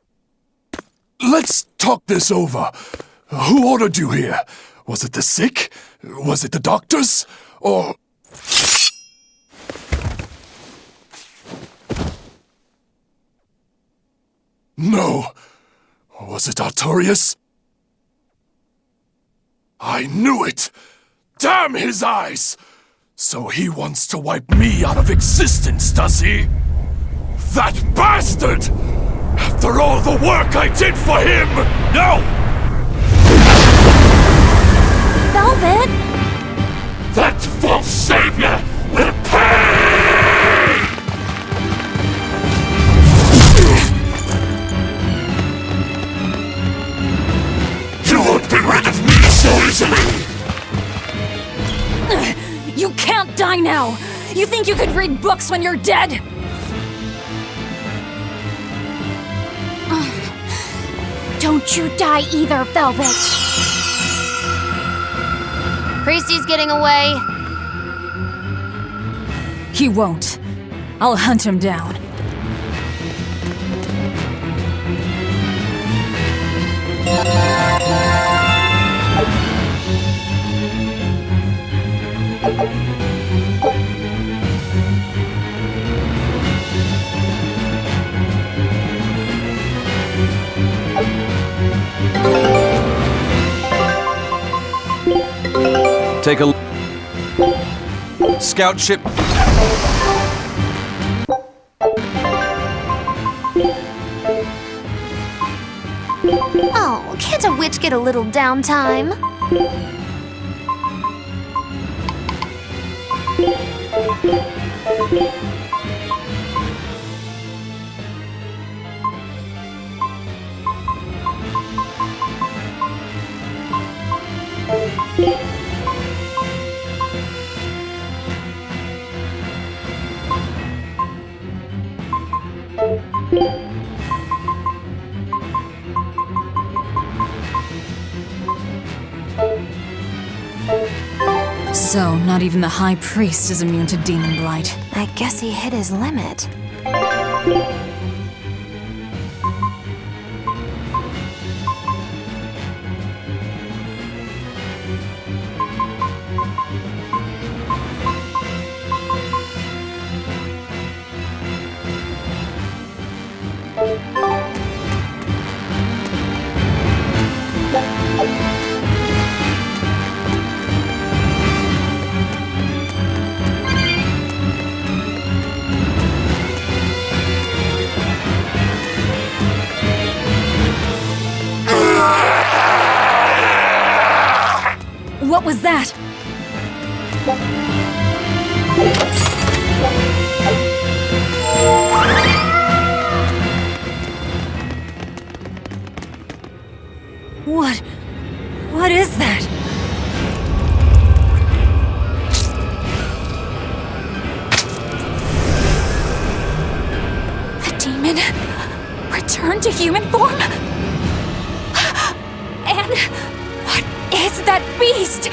Let's talk this over. Who ordered you here? Was it the sick? Was it the doctors? Or... No. Was it Artorius? I knew it! Damn his eyes! So he wants to wipe me out of existence, does he? That bastard! After all the work I did for him! No! Velvet! That false savior will pay! You won't be rid of me so easily! You can't die now! You think you could read books when you're dead? Don't you die either, Velvet! Priesty's getting away. He won't. I'll hunt him down. Take a scout ship. Oh, can't a witch get a little downtime? So, not even the High Priest is immune to demon blight. I guess he hit his limit. What was that? What is that? The demon returned to human form? And what is that beast?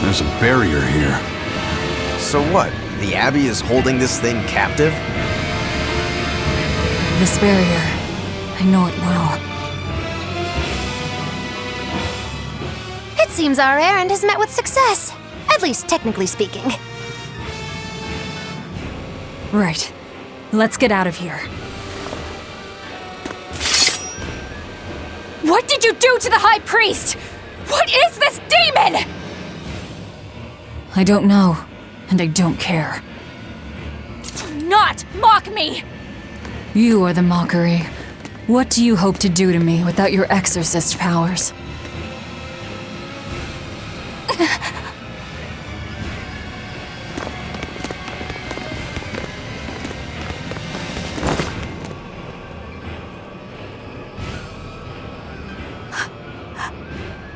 There's a barrier here. So what? The Abbey is holding this thing captive? This barrier. I know it well. It seems our errand has met with success. At least technically speaking. Right. Let's get out of here. What did you do to the High Priest? What is this demon? I don't know, and I don't care. Do not mock me! You are the mockery. What do you hope to do to me without your exorcist powers?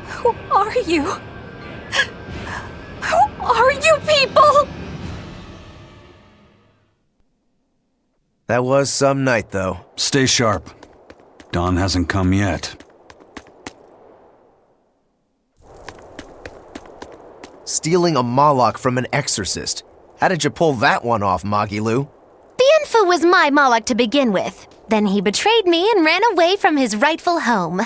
Who are you? Who are you people? That was some night, though. Stay sharp. Dawn hasn't come yet. Stealing a Moloch from an exorcist. How did you pull that one off, Magilu? Bienfu was my Moloch to begin with. Then he betrayed me and ran away from his rightful home.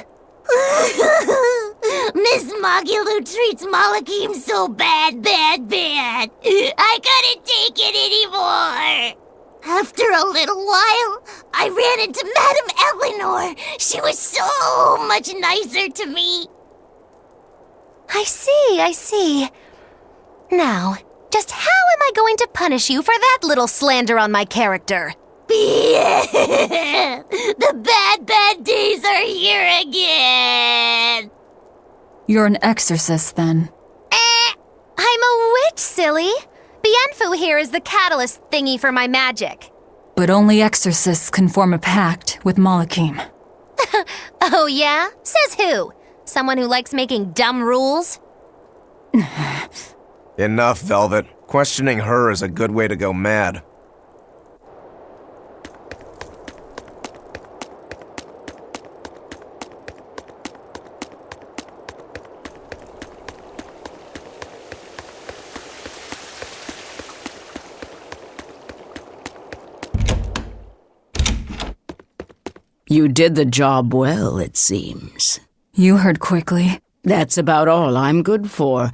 Miss Magilu treats Malakim so bad. I couldn't take it anymore. After a little while, I ran into Madame Eleanor. She was so much nicer to me. I see. Now, just how am I going to punish you for that little slander on my character? The bad days are here again. You're an exorcist, then. I'm a witch, silly. Bienfu here is the catalyst thingy for my magic. But only exorcists can form a pact with Malakim. Oh yeah? Says who? Someone who likes making dumb rules? Enough, Velvet. Questioning her is a good way to go mad. You did the job well, it seems. You heard quickly. That's about all I'm good for.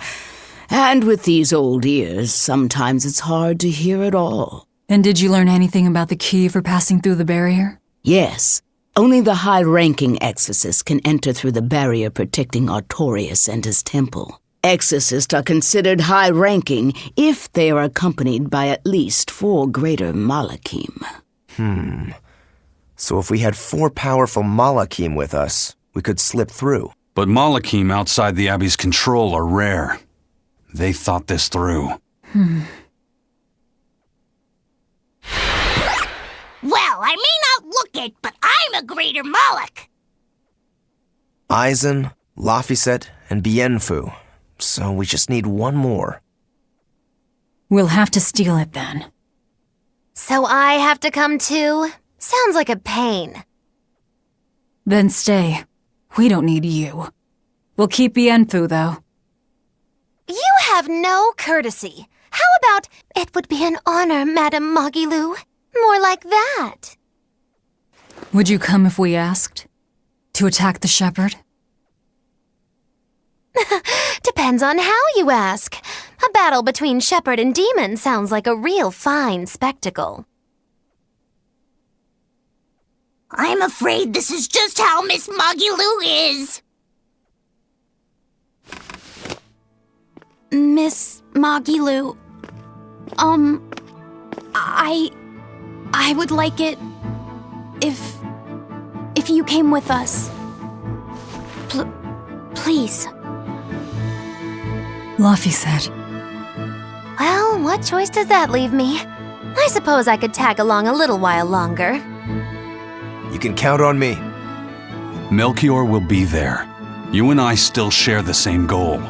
And with these old ears, sometimes it's hard to hear it all. And did you learn anything about the key for passing through the barrier? Yes. Only the high-ranking exorcists can enter through the barrier protecting Artorius and his temple. Exorcists are considered high-ranking if they are accompanied by at least 4 greater Malakim. So if we had 4 powerful Malakim with us, we could slip through. But Malakim outside the Abbey's control are rare. They thought this through. Well, I may not look it, but I'm a greater Moloch. Aizen, Laphicet, and Bienfu. So we just need one more. We'll have to steal it then. So I have to come too? Sounds like a pain. Then stay. We don't need you. We'll keep Bienfu, though. You have no courtesy. How about, it would be an honor, Madame Magilu? More like that. Would you come if we asked? To attack the shepherd? Depends on how you ask. A battle between shepherd and demon sounds like a real fine spectacle. I'm afraid this is just how Miss Magilu is. Miss Magilu, I I would like it if you came with us. Please. Laffy said. Well, what choice does that leave me? I suppose I could tag along a little while longer. You can count on me. Melchior will be there. You and I still share the same goal.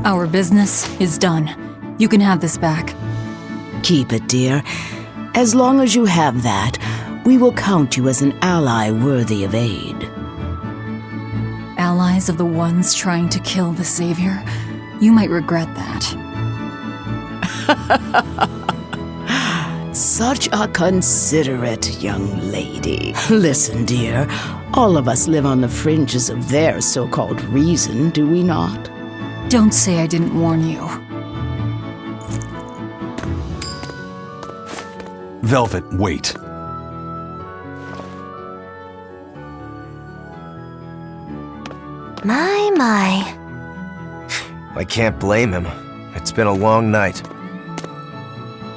Our business is done. You can have this back. Keep it, dear. As long as you have that, we will count you as an ally worthy of aid. Allies of the ones trying to kill the Savior? You might regret that. Such a considerate young lady. Listen, dear, all of us live on the fringes of their so-called reason, do we not? Don't say I didn't warn you. Velvet, wait. My. I can't blame him. It's been a long night.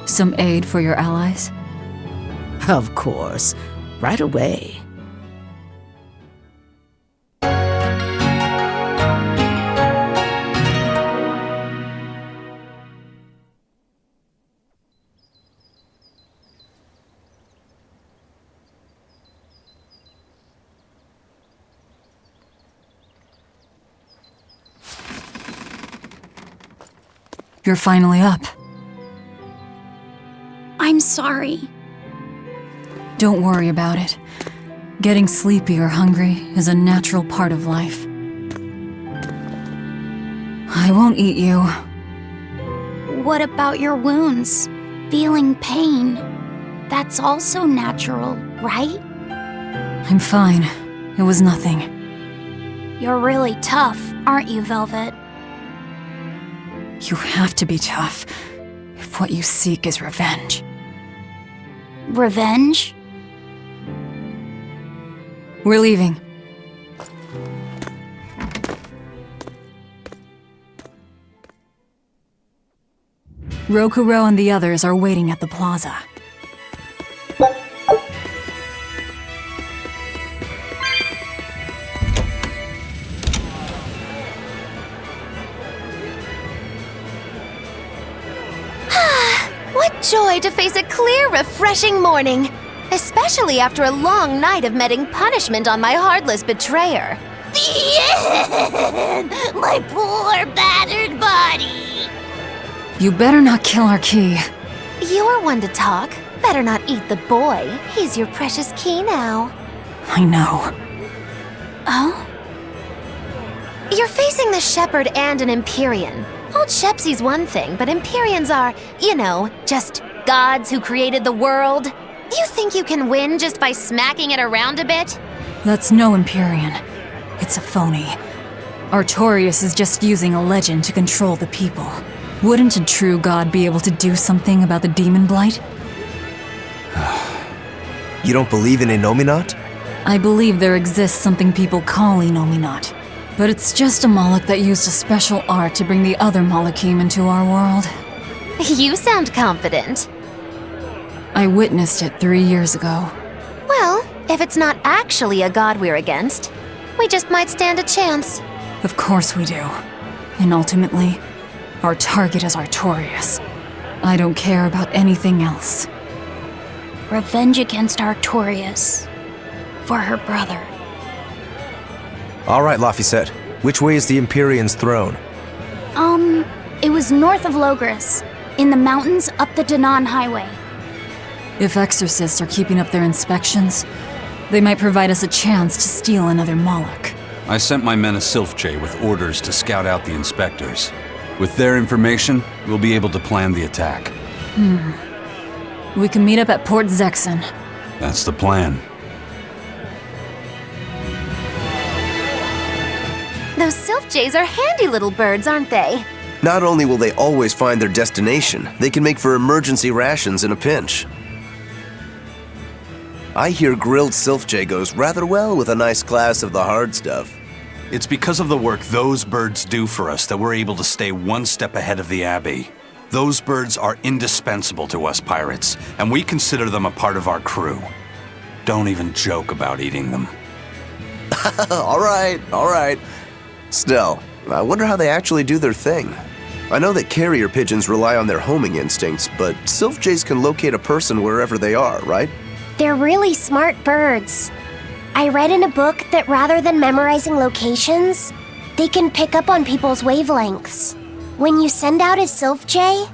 Some aid for your allies? Of course. Right away. You're finally up. I'm sorry. Don't worry about it. Getting sleepy or hungry is a natural part of life. I won't eat you. What about your wounds? Feeling pain? That's also natural, right? I'm fine. It was nothing. You're really tough, aren't you, Velvet? You have to be tough if what you seek is revenge. Revenge? We're leaving. Rokuro and the others are waiting at the plaza. What joy to face a clear, refreshing morning! Especially after a long night of meting punishment on my heartless betrayer. My poor, battered body! You better not kill our key. You're one to talk. Better not eat the boy. He's your precious key now. I know. Oh? You're facing the Shepherd and an Empyrean. Old Shepsy's one thing, but Empyreans are, you know, just gods who created the world. You think you can win just by smacking it around a bit? That's no Empyrean. It's a phony. Artorias is just using a legend to control the people. Wouldn't a true god be able to do something about the demon blight? You don't believe in Innominat? I believe there exists something people call Innominat. But it's just a Moloch that used a special art to bring the other Molochim into our world. You sound confident. I witnessed it 3 years ago. Well, if it's not actually a god we're against, we just might stand a chance. Of course we do. And ultimately, our target is Artorias. I don't care about anything else. Revenge against Artorias. For her brother. All right, Laphicet. Which way is the Empyrean's throne? It was north of Logris, in the mountains up the Danan Highway. If exorcists are keeping up their inspections, they might provide us a chance to steal another Moloch. I sent my men a Sylph-J with orders to scout out the inspectors. With their information, we'll be able to plan the attack. We can meet up at Port Zexon. That's the plan. Those Sylph-Jays are handy little birds, aren't they? Not only will they always find their destination, they can make for emergency rations in a pinch. I hear grilled Sylph-J goes rather well with a nice glass of the hard stuff. It's because of the work those birds do for us that we're able to stay one step ahead of the Abbey. Those birds are indispensable to us pirates, and we consider them a part of our crew. Don't even joke about eating them. all right. Still, I wonder how they actually do their thing. I know that carrier pigeons rely on their homing instincts, but sylph jays can locate a person wherever they are, right? They're really smart birds. I read in a book that rather than memorizing locations, they can pick up on people's wavelengths. When you send out a sylph jay,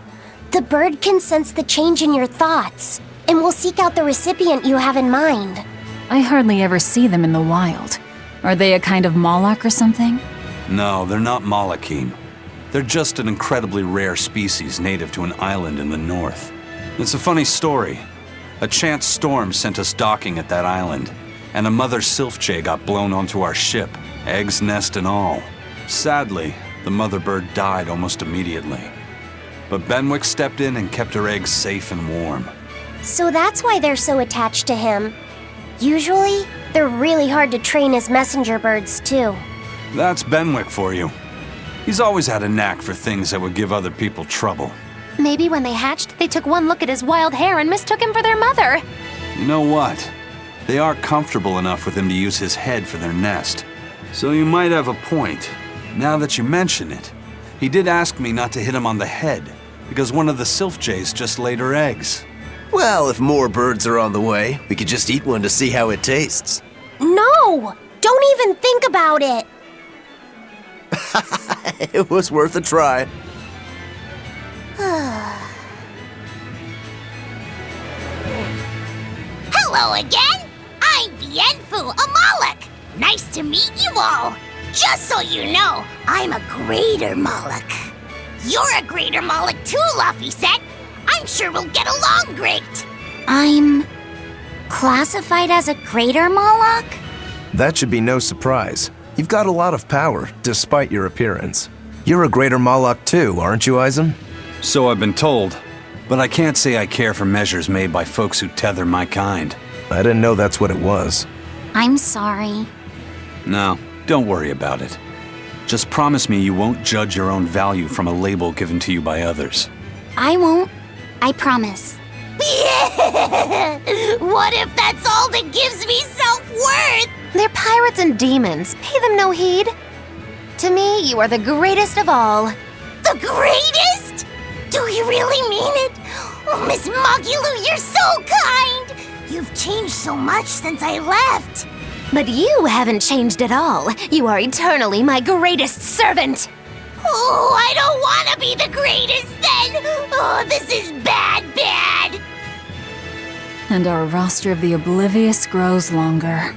the bird can sense the change in your thoughts and will seek out the recipient you have in mind. I hardly ever see them in the wild. Are they a kind of Moloch or something? No, they're not Malachim. They're just an incredibly rare species native to an island in the north. It's a funny story. A chance storm sent us docking at that island, and a mother sylph jay got blown onto our ship, eggs, nest, and all. Sadly, the mother bird died almost immediately. But Benwick stepped in and kept her eggs safe and warm. So that's why they're so attached to him. Usually, they're really hard to train as messenger birds, too. That's Benwick for you. He's always had a knack for things that would give other people trouble. Maybe when they hatched, they took one look at his wild hair and mistook him for their mother. You know what? They are comfortable enough with him to use his head for their nest. So you might have a point. Now that you mention it, he did ask me not to hit him on the head, because one of the sylph jays just laid her eggs. Well, if more birds are on the way, we could just eat one to see how it tastes. No! Don't even think about it! It was worth a try. Hello again! I'm Bienfu, a Moloch! Nice to meet you all! Just so you know, I'm a greater Moloch. You're a greater Moloch too, Laphicet. I'm sure we'll get along great. I'm classified as a greater Moloch? That should be no surprise. You've got a lot of power, despite your appearance. You're a greater Moloch too, aren't you, Eisen? So I've been told, but I can't say I care for measures made by folks who tether my kind. I didn't know that's what it was. I'm sorry. No, don't worry about it. Just promise me you won't judge your own value from a label given to you by others. I won't. I promise. What if that's all that gives me self-worth? They're pirates and demons. Pay them no heed. To me, you are the greatest of all. The greatest? Do you really mean it? Oh, Miss Magilu, you're so kind! You've changed so much since I left. But you haven't changed at all. You are eternally my greatest servant. Oh, I don't want to be the greatest then! Oh, this is bad. And our roster of the oblivious grows longer.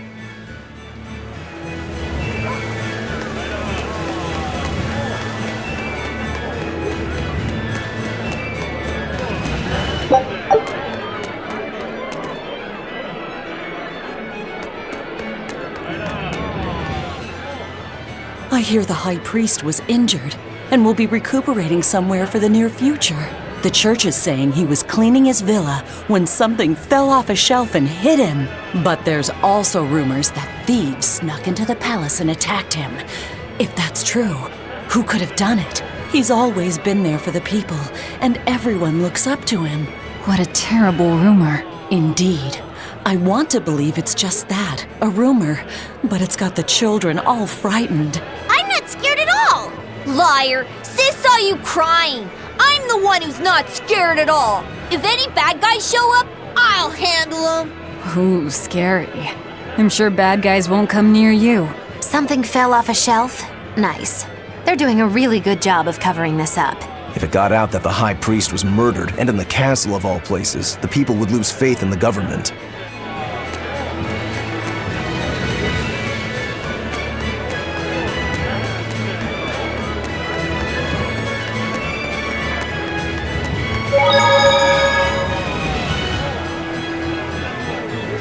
I hear the High Priest was injured and will be recuperating somewhere for the near future. The church is saying he was cleaning his villa when something fell off a shelf and hit him. But there's also rumors that thieves snuck into the palace and attacked him. If that's true, who could have done it? He's always been there for the people, and everyone looks up to him. What a terrible rumor. Indeed. I want to believe it's just that, a rumor, but it's got the children all frightened. I'm not scared at all! Liar! Sis saw you crying! I'm the one who's not scared at all! If any bad guys show up, I'll handle them! Ooh, scary. I'm sure bad guys won't come near you. Something fell off a shelf? Nice. They're doing a really good job of covering this up. If it got out that the High Priest was murdered, and in the castle of all places, the people would lose faith in the government.